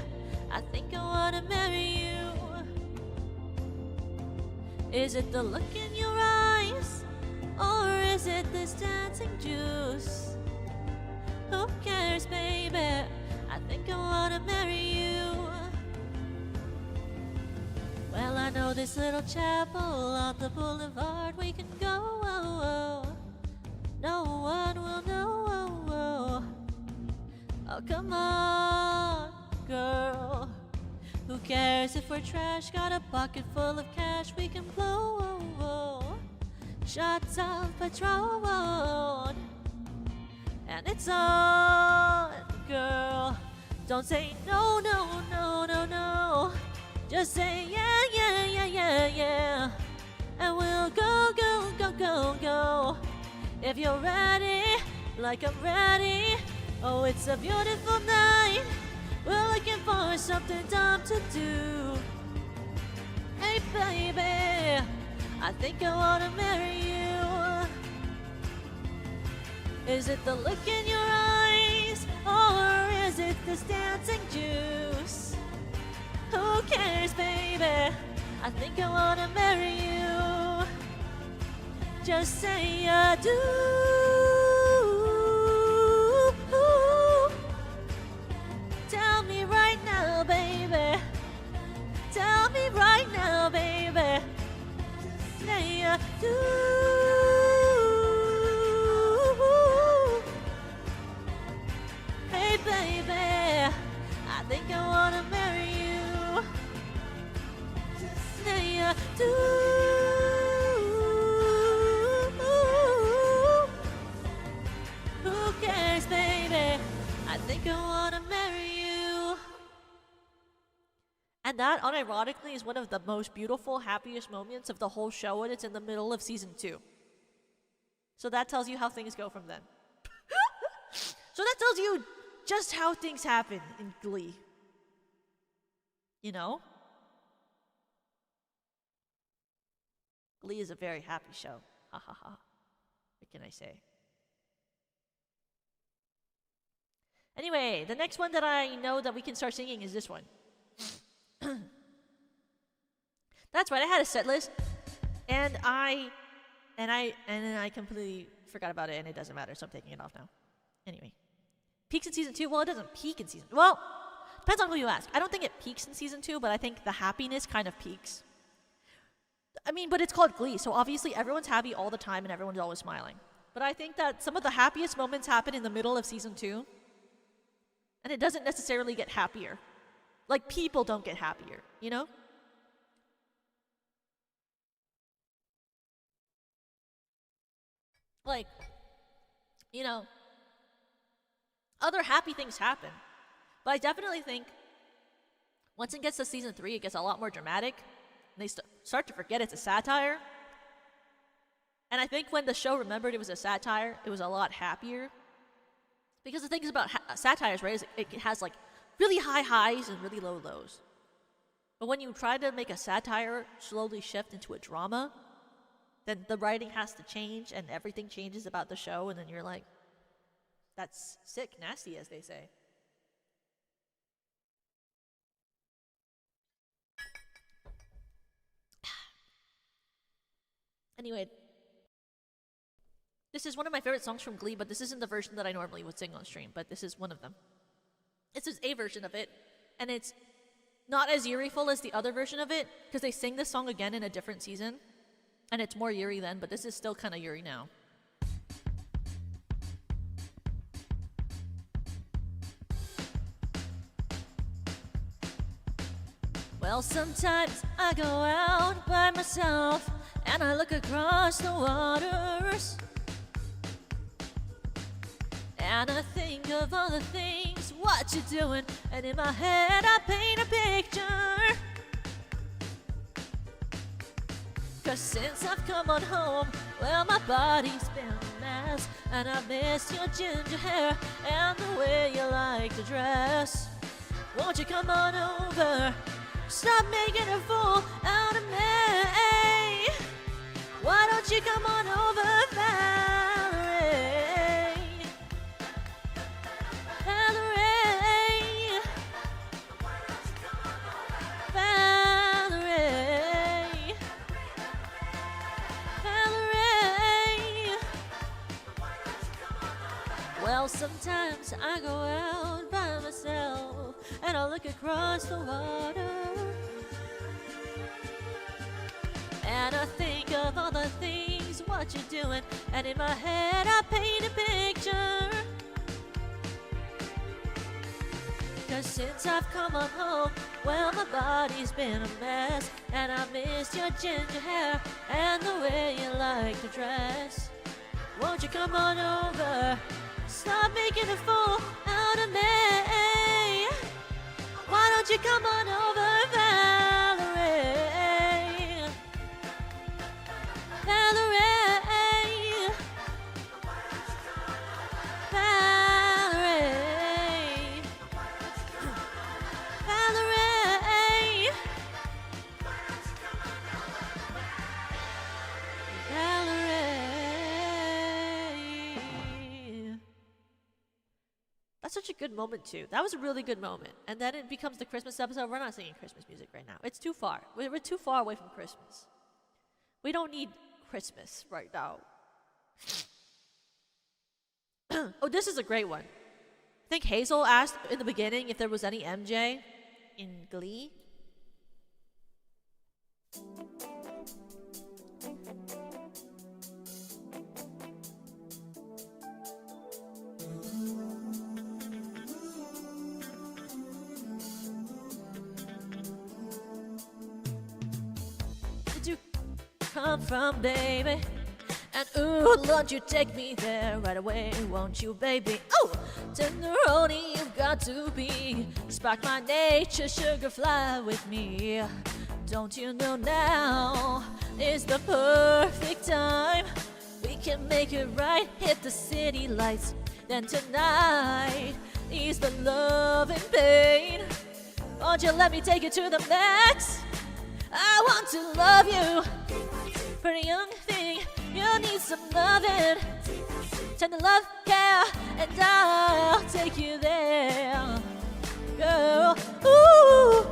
I think I wanna marry you. Is it the look in your eyes? Or is it this dancing juice? Who cares, baby? I think I wanna marry you. Well, I know this little chapel on the boulevard we can go. No one will know. Oh, come on, girl. Who cares if we're trash? Got a pocket full of cash we can blow. Shots of Patron. And it's on, girl. Don't say no, no, no, no, no. Just say yeah, yeah, yeah, yeah, yeah. And we'll go, go, go, go, go. If you're ready, like I'm ready. Oh, it's a beautiful night. We're looking for something dumb to do. Hey, baby, I think I wanna marry you. Is it the look in your eyes, or is it this dancing juice? Who cares, baby? I think I wanna marry you. Just say I do. Tell me right now, baby. Tell me right now, baby. Say I do. Hey, baby, I think I wanna marry you. Say I do. Who cares, baby? I think I wanna marry you. And that, unironically, is one of the most beautiful, happiest moments of the whole show, and it's in the middle of season 2. So that tells you how things go from then. So that tells you just how things happen in Glee. You know? Glee is a very happy show. Ha ha ha. What can I say? Anyway, the next one that I know that we can start singing is this one. That's right, I had a set list, and then I completely forgot about it, and it doesn't matter, so I'm taking it off now. Anyway, peaks in season 2. Well, it doesn't peak in season. Well, depends on who you ask. I don't think it peaks in season 2, but I think the happiness kind of peaks. I mean, but it's called Glee, so obviously everyone's happy all the time and everyone's always smiling. But I think that some of the happiest moments happen in the middle of season 2, and it doesn't necessarily get happier. Like, people don't get happier, you know? Like, you know, other happy things happen. But I definitely think once it gets to season 3, it gets a lot more dramatic. And they start to forget it's a satire. And I think when the show remembered it was a satire, it was a lot happier. Because the thing is about satires, right, is it has like really high highs and really low lows. But when you try to make a satire slowly shift into a drama, then the writing has to change and everything changes about the show, and then you're like, that's sick, nasty, as they say. Anyway, this is one of my favorite songs from Glee, but this isn't the version that I normally would sing on stream, but this is one of them. This is a version of it, and it's not as eerie-ful as the other version of it, because they sing this song again in a different season, and it's more eerie then, but this is still kind of eerie now. Well, sometimes I go out by myself, and I look across the waters, and I think of all the things, what you're doing, and in my head I paint a picture. 'Cause since I've come on home, well, my body's been a mess, and I miss your ginger hair and the way you like to dress. Won't you come on over? Stop making a fool out of me. Why don't you come on over, Valerie? Valerie. Valerie. Valerie. Well, sometimes I go out by myself, and I look across the water, and I think of all the things, what you're doing, and in my head I paint a picture. 'Cause since I've come on home, well, my body's been a mess, and I miss your ginger hair and the way you like to dress. Won't you come on over? Stop making a fool out of me. Why don't you come on over, Val? such a good moment too. That was a really good moment. And then it becomes the Christmas episode. We're not singing Christmas music right now. It's too far. We're too far away from Christmas. We don't need Christmas right now. Oh, this is a great one. I think Hazel asked in the beginning if there was any MJ in Glee. Did you come from, baby? And ooh, Lord, you take me there right away, won't you, baby? Oh, tenderoni, you've got to be. Spark my nature, sugar, fly with me. Don't you know now is the perfect time? We can make it right, hit the city lights. Then tonight, ease the love and pain. Won't you let me take you to the max? I want to love you, pretty young thing. You need some loving, tender love, care, and I'll take you there, girl. Ooh,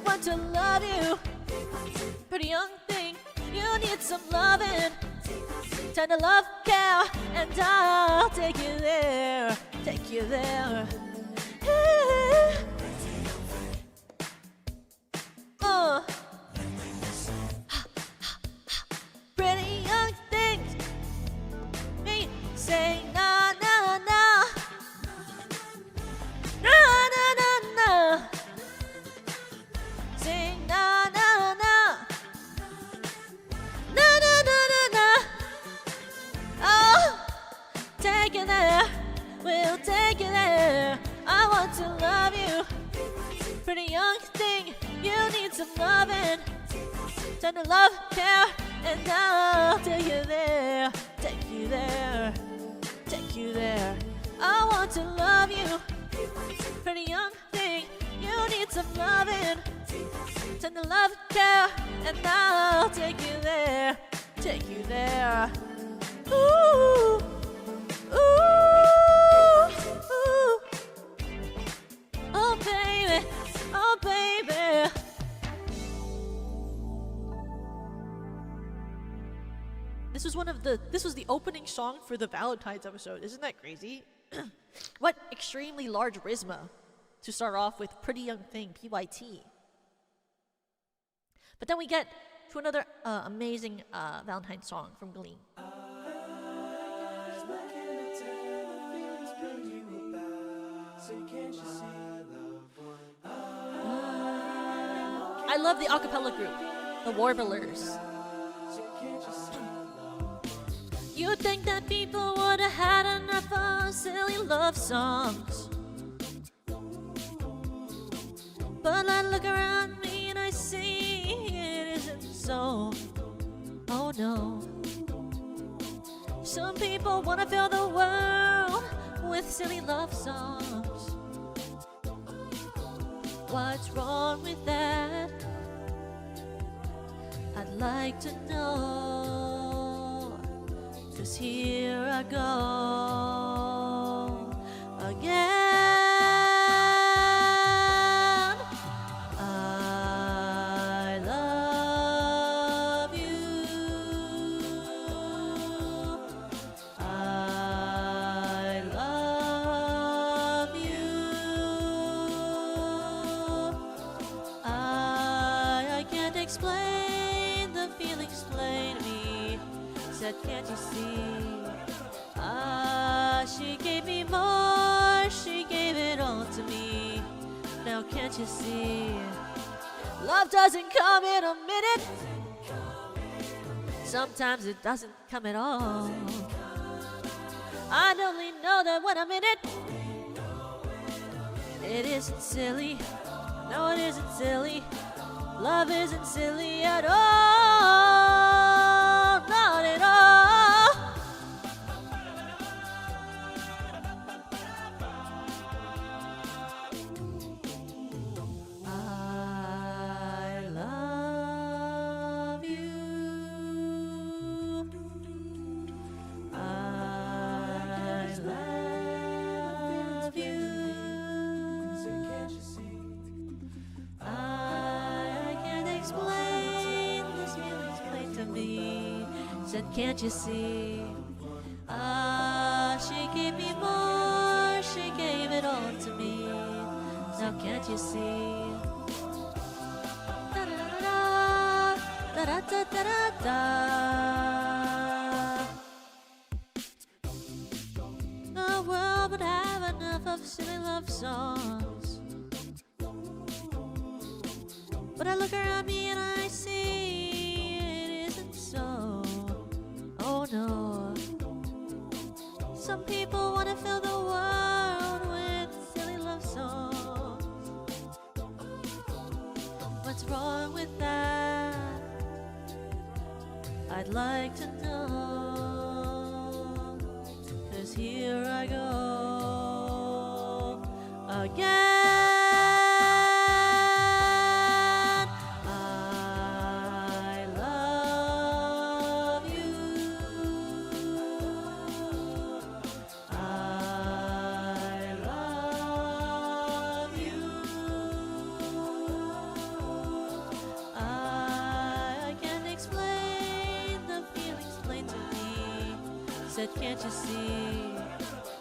want to love you, pretty young thing. You need some loving, tender love, care, and I'll take you there, take you there. Oh. Pretty young things, me say na na na, na na na na, sing na na na, na na na na na. Oh, take it there, we'll take it there. I want to love you, pretty young thing. You need some loving, tender love, care. And I'll take you there, take you there, take you there. I want to love you, pretty young thing. You need some loving, tender love, care, and I'll take you there, take you there. Ooh, ooh, ooh. Oh baby, oh baby. This was the opening song for the Valentine's episode. Isn't that crazy? What extremely large charisma to start off with Pretty Young Thing, PYT. But then we get to another amazing Valentine's song from Gleeking. I love the acapella group, the Warblers. You'd think that people would have had enough of silly love songs, but I look around me and I see it isn't so. Oh no. Some people want to fill the world with silly love songs. What's wrong with that? I'd like to know, 'cause here I go again. I love you. I love you. I can't explain the feelings plain to me. Said, can't you see? She gave me more, she gave it all to me. Now can't you see? Love doesn't come in a minute. Sometimes it doesn't come at all. I only know that when I'm in it, it isn't silly. No, it isn't silly. Love isn't silly at all. Not at all. I love you. I love you. Said, can't you see? Ah, she gave me more, she gave it all to me. Now can't you see? Da-da-da-da, da-da-da-da-da-da. The world would have enough of silly love songs, but I look around me and I see it isn't so. Oh no. Some people want to fill the world with silly love songs. What's wrong with that? I'd like to know. 'Cause here I go again. I love you. I love you. I can't explain the feelings plain to me. Said, can't you see?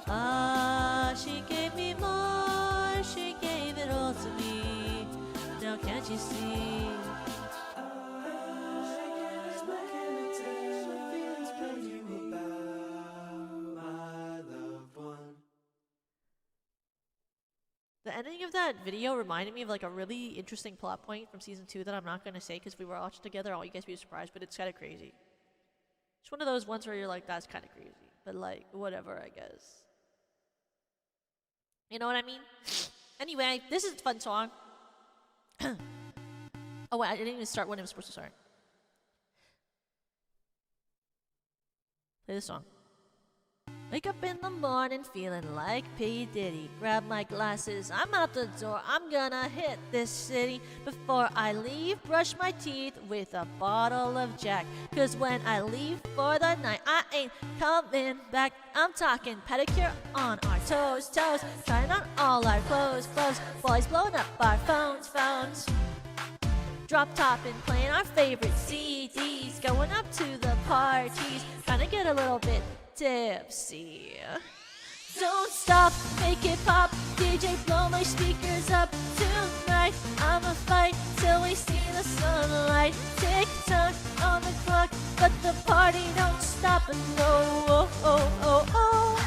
Ah, she gave me more, she gave it all to me. Now can't you see? The ending of that video reminded me of like a really interesting plot point from season 2 that I'm not gonna say because we were watching together. I want you guys to be surprised, but it's kind of crazy. It's one of those ones where you're like, that's kind of crazy, but like, whatever, I guess. You know what I mean? Anyway, this is a fun song. Oh wait, I didn't even start when it was supposed to start. Play this song. Wake up in the morning feeling like P. Diddy. Grab my glasses, I'm out the door. I'm gonna hit this city. Before I leave, brush my teeth with a bottle of Jack. 'Cause when I leave for the night, I ain't coming back. I'm talking pedicure on our toes, toes. Trying on all our clothes, clothes. Boys blowing up our phones, phones. Drop top and playing our favorite CDs. Going up to the parties. Trying to get a little bit tipsy. Don't stop, make it pop. DJ, blow my speakers up tonight. I'ma fight till we see the sunlight. Tick tock on the clock, but the party don't stop. And oh, oh, oh, oh, oh.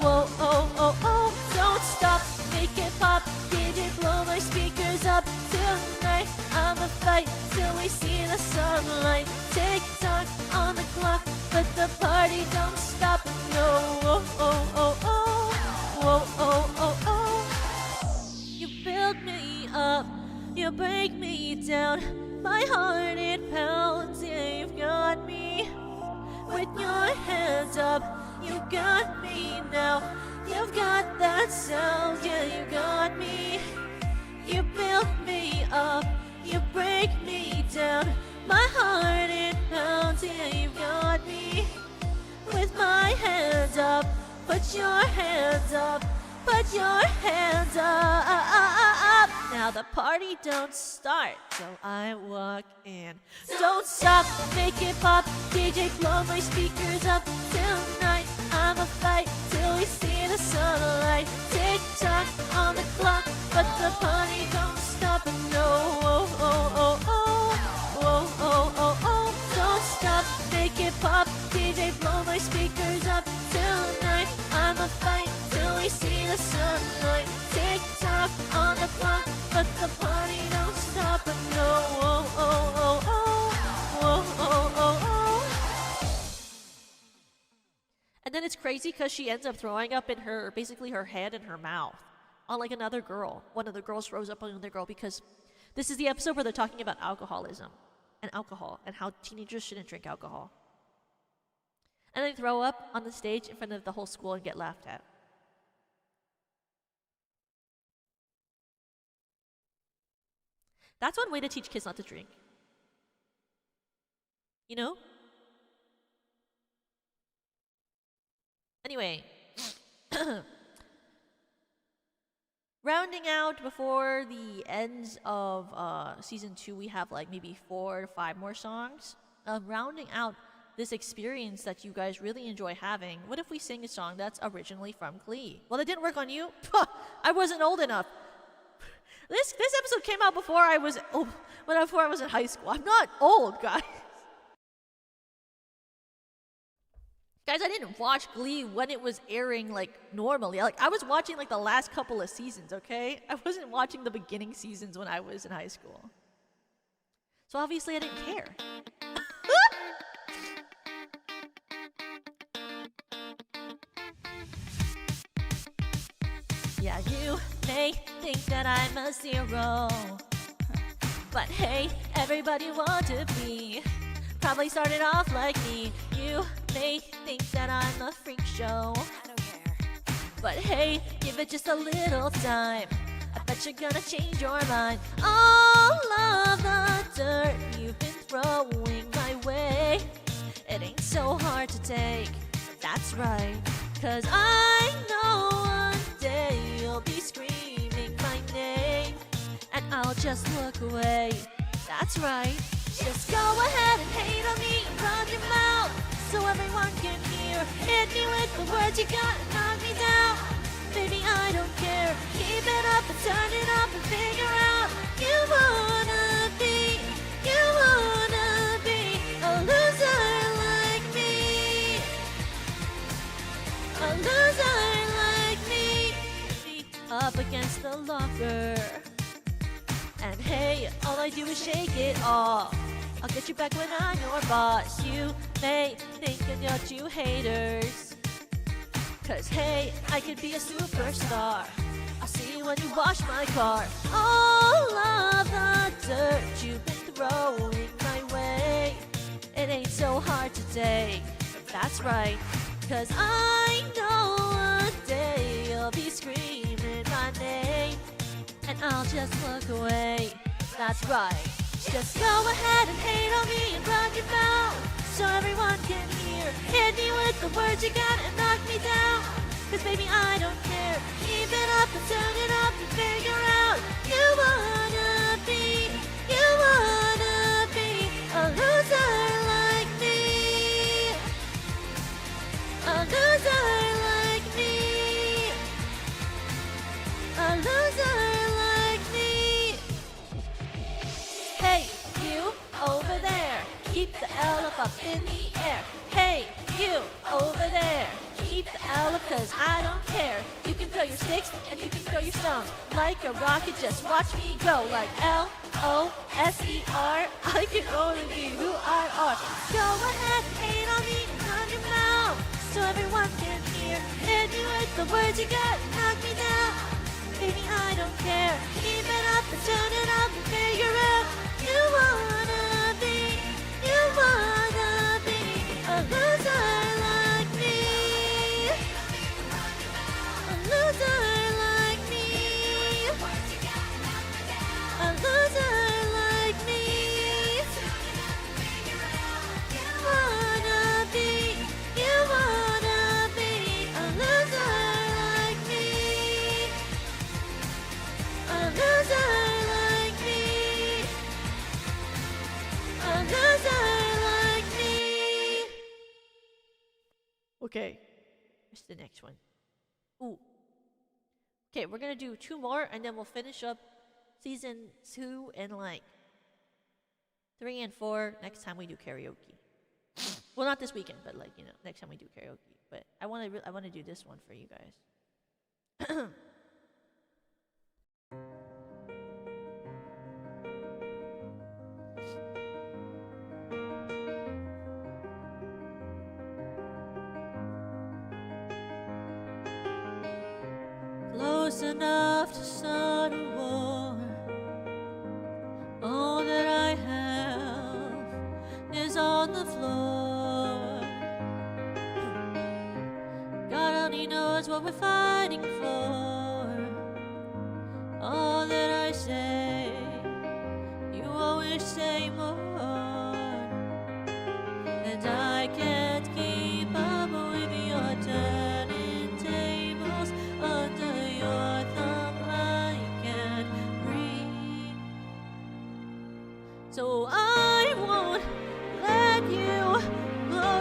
Whoa, oh, oh, oh. Don't stop, make it pop. DJ, blow my speakers up tonight. I'ma fight till we see the sunlight. Tick tock on the clock, but the party don't stop. No, oh, oh, oh, oh. Whoa, oh, oh, oh. You build me up, you break me down. My heart, it pounds, yeah, you've got me. With your hands up, you got me now. You've got that sound, yeah, you got me. You build me up, you break me down. My heart, it pounds, yeah, you got me. With my hands up, put your hands up, put your hands up. Now the party don't start till I walk in. Don't stop, make it pop. DJ, blow my speakers up tonight. I'ma fight till we see the sunlight. Tick tock on the clock, but the party don't stop. No, oh, oh, oh, oh. Whoa, oh, oh, oh. Don't stop, make it pop. DJ, blow my speakers up tonight. I'ma fight till we see the sunlight. Tick tock on the clock, but the party don't stop. No, oh, oh, oh, oh. Whoa, oh, oh, oh. And then it's crazy because she ends up throwing up in her, basically her head and her mouth on like another girl. One of the girls throws up on another girl because this is the episode where they're talking about alcoholism and alcohol and how teenagers shouldn't drink alcohol. And they throw up on the stage in front of the whole school and get laughed at. That's one way to teach kids not to drink. You know? Anyway. Rounding out before the end of season 2, we have like maybe 4 to 5 more songs. Rounding out this experience that you guys really enjoy having, what if we sing a song that's originally from Glee? Well, it didn't work on you. I wasn't old enough. This episode came out before I was before I was in high school. I'm not old, guys. Guys, I didn't watch Glee when it was airing like normally. Like I was watching like the last couple of seasons, okay? I wasn't watching the beginning seasons when I was in high school. So obviously I didn't care. Yeah, you may think that I'm a zero, but hey, everybody want to be. Probably started off like me. You may think that I'm a freak show, I don't care. but hey, give it just a little time. I bet you're gonna change your mind. All of the dirt you've been throwing my way, it ain't so hard to take. That's right, 'cause I know one day you'll be screaming my name, and I'll just look away. That's right. Just go ahead and hate on me and run your mouth so everyone can hear. Hit me with the words you got and knock me down. Baby, I don't care. Keep it up and turn it up and figure out you wanna be a loser like me. A loser like me. Up against the locker. And hey, all I do is shake it off. I'll get you back when I'm your boss. You may think that you're two haters, 'cause hey, I could be a superstar. I'll see you when you wash my car. All of the dirt you've been throwing my way, it ain't so hard to take. That's right, 'cause I know one day you'll be screaming my name, and I'll just look away. That's right. Just go ahead and hate on me and run your mouth so everyone can hear. Hit me with the words you got and knock me down, 'cause baby, I don't care. Keep it up and turn it up and figure out you wanna be a loser like me. A loser like me. A loser like me. Hey, you over there, keep the L up in the air. Hey, you over there, keep the L up 'cause I don't care. You can throw your sticks and you can throw your stones. Like a rocket, just watch me go. Like L-O-S-E-R, I can only be who I are. Go ahead and hate on me and run your mouth so everyone can hear. Hit me with the words you got and knock me down. Baby, I don't care. Keep it up and turn it up and figure out you wanna be a loser like me. A loser like me. A loser like me. You wanna be a loser like me. A loser like me. A loser like me. Okay, what's the next one? Ooh. Okay, we're gonna do two more and then we'll finish up season 2 and like 3 and 4 next time we do karaoke. Well, not this weekend, but like, you know, next time we do karaoke. But I want to do this one for you guys. Close enough to start a war. All that I have is on the floor. God only knows what we're fighting for. All that I say, you always say more. And I can't keep up with your turning tables. Under your thumb I can't breathe. So I won't let you go.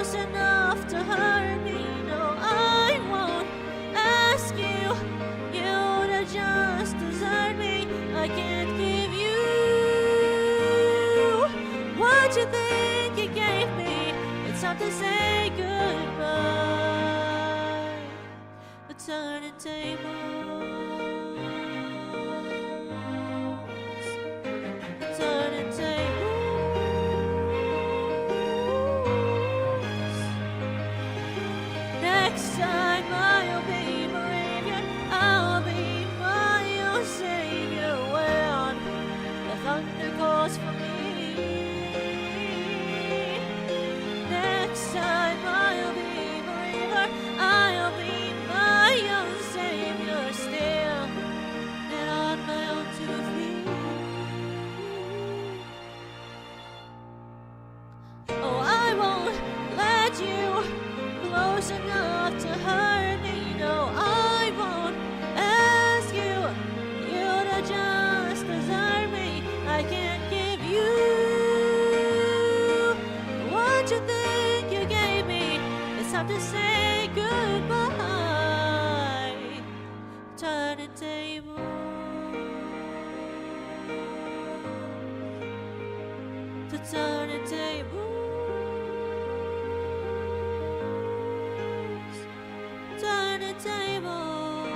What you think you gave me? It's time to say goodbye. The turning tables. The turning tables. Next time I'll be braver. I'll be my own savior when the thunder calls for me. Next time I'll be braver. I'll be my own savior still, and on my own 2 feet. Oh, I won't let you close enough to hurt me. No, I won't ask you to just desert me. I can't give you what you think you gave me. It's time to say goodbye. Turning tables. To turning tables. Turning tables.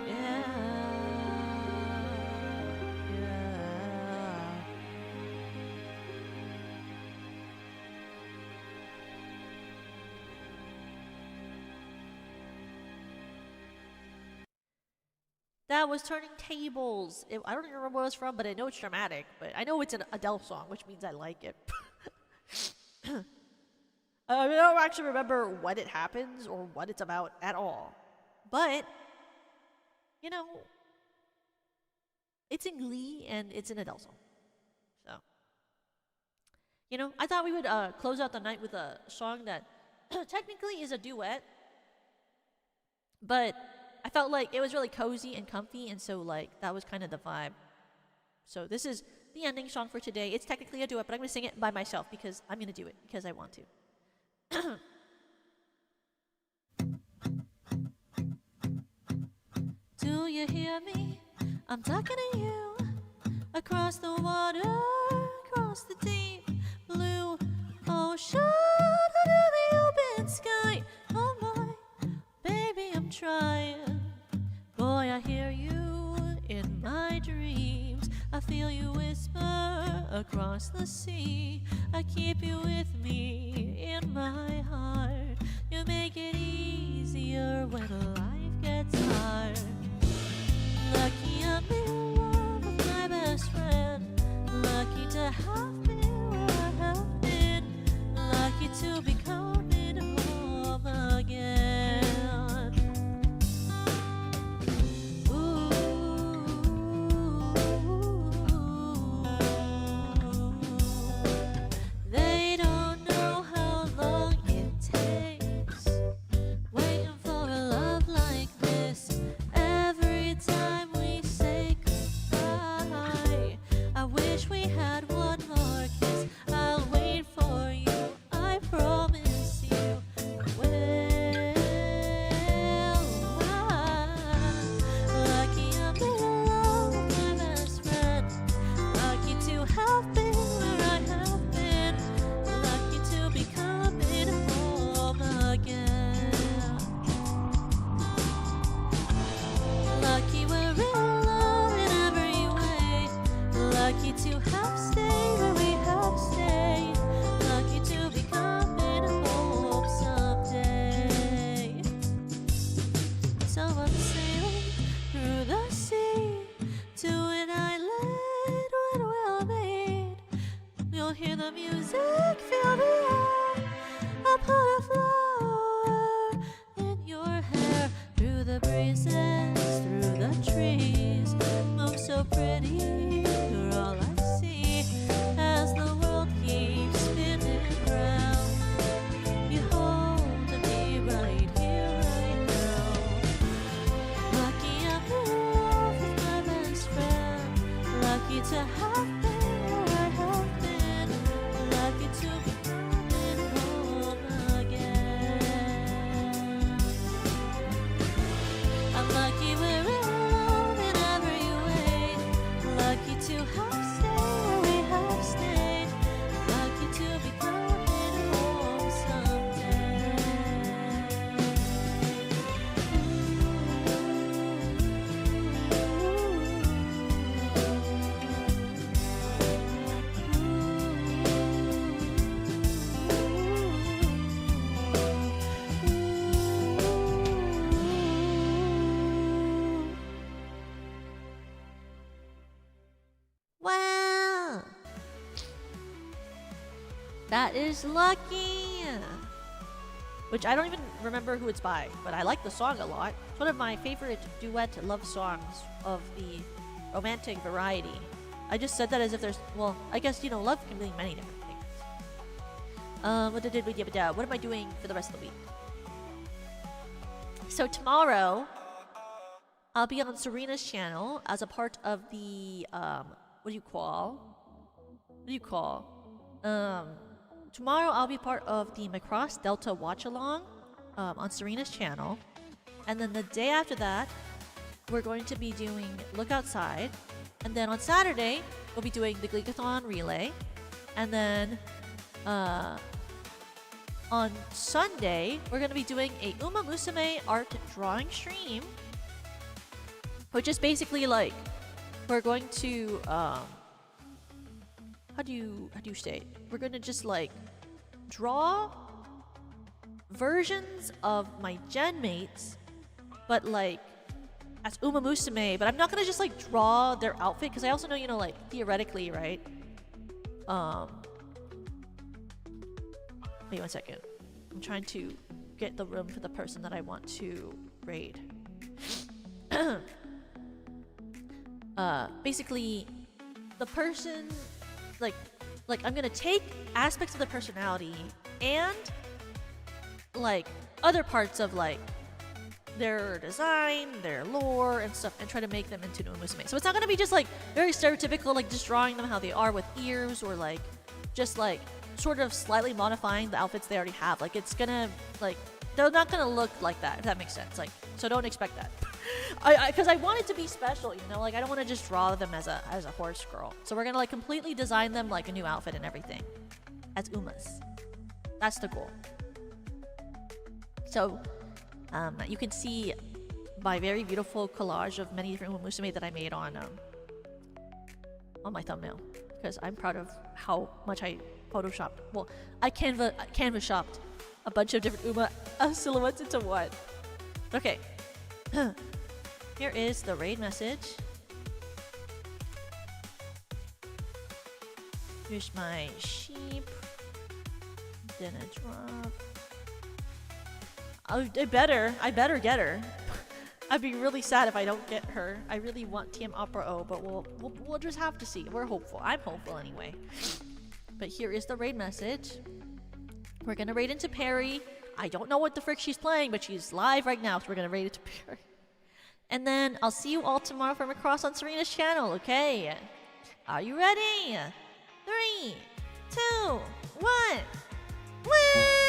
Yeah. Yeah. That was Turning Tables. I don't even remember where it's from, but I know it's dramatic. But I know it's an Adele song, which means I like it. I don't actually remember what it happens or what it's about at all. But, you know, it's in Glee and it's an Adele song. So, you know, I thought we would close out the night with a song that technically is a duet. But I felt like it was really cozy and comfy, and so, like, that was kind of the vibe. So this is the ending song for today. It's technically a duet, but I'm going to sing it by myself because I'm going to do it because I want to. Do you hear me? I'm talking to you. Across the water, across the deep blue ocean, under the open sky. Oh my, baby, I'm trying. Boy, I hear you in my dreams. I feel you whisper across the sea. I keep you with me in my heart. You make it easier when life gets hard. Lucky I'm in love with my best friend. Lucky to have been where I have been. Lucky to be coming home again. They don't know how long it takes waiting for a love like this. Every time we say goodbye, I wish we had one more kiss. I'll wait for you, I promise you. Well, lucky I'm in love with my best friend. Lucky to have been where I have been. Lucky to be coming home again. Lucky we're in love in every way. Lucky to have stayed where we have stayed. Lucky to be coming home someday. So I'm sailing through the sea to an island when we'll meet. You'll hear the music, feel the air. I'll put a flower in your hair. Through the breezes, through the trees, move so pretty, you're all I see. As the world keeps spinning round, you hold me right here, right now. Lucky I'm in love with my best friend. Lucky to have been where I have been. Lucky to be coming home again. I'm lucky we're in love in every way. That is lucky. Which I don't even remember who it's by, but I like the song a lot. It's one of my favorite duet love songs of the romantic variety. I just said that as if there's, well, I guess, you know, love can mean many different things. What am I doing for the rest of the week? So tomorrow, I'll be on Serena's channel as a part of the, tomorrow I'll be part of the Macross Delta Watch Along on Serena's channel. And then the day after that, we're going to be doing Look Outside. And then on Saturday, we'll be doing the Gleeking relay. And then on Sunday, we're going to be doing a Uma Musume art drawing stream. Which is basically like, we're going to, how do you say it? We're going to just like draw versions of my gen mates, but like as Uma Musume, but I'm not gonna just like draw their outfit because I also know, you know, like theoretically, right? Wait 1 second. I'm trying to get the room for the person that I want to raid. Basically, the person, like I'm gonna take aspects of the personality and like other parts of like their design, their lore and stuff, and try to make them into Uma Musume. So it's not gonna be just like very stereotypical, like just drawing them how they are with ears, or like just like sort of slightly modifying the outfits they already have. Like it's gonna like they're not gonna look like that, if that makes sense. Like, so don't expect that. Because I want it to be special, you know, like I don't want to just draw them as a horse girl. So we're gonna like completely design them like a new outfit and everything as Umas. That's the goal. So you can see my very beautiful collage of many different Uma Musume that I made on my thumbnail, because I'm proud of how much I photoshopped. Well, I canvas shopped a bunch of different Uma silhouettes into one. Okay. Here is the raid message. Here's my sheep. Then a drop. I better get her. I'd be really sad if I don't get her. I really want TM Opera O, but we'll just have to see. We're hopeful. I'm hopeful anyway. But here is the raid message. We're gonna raid into Perry. I don't know what the frick she's playing, but she's live right now, so we're gonna raid into Perry. And then I'll see you all tomorrow from across on Serena's channel, okay? Are you ready? 3, 2, 1, win!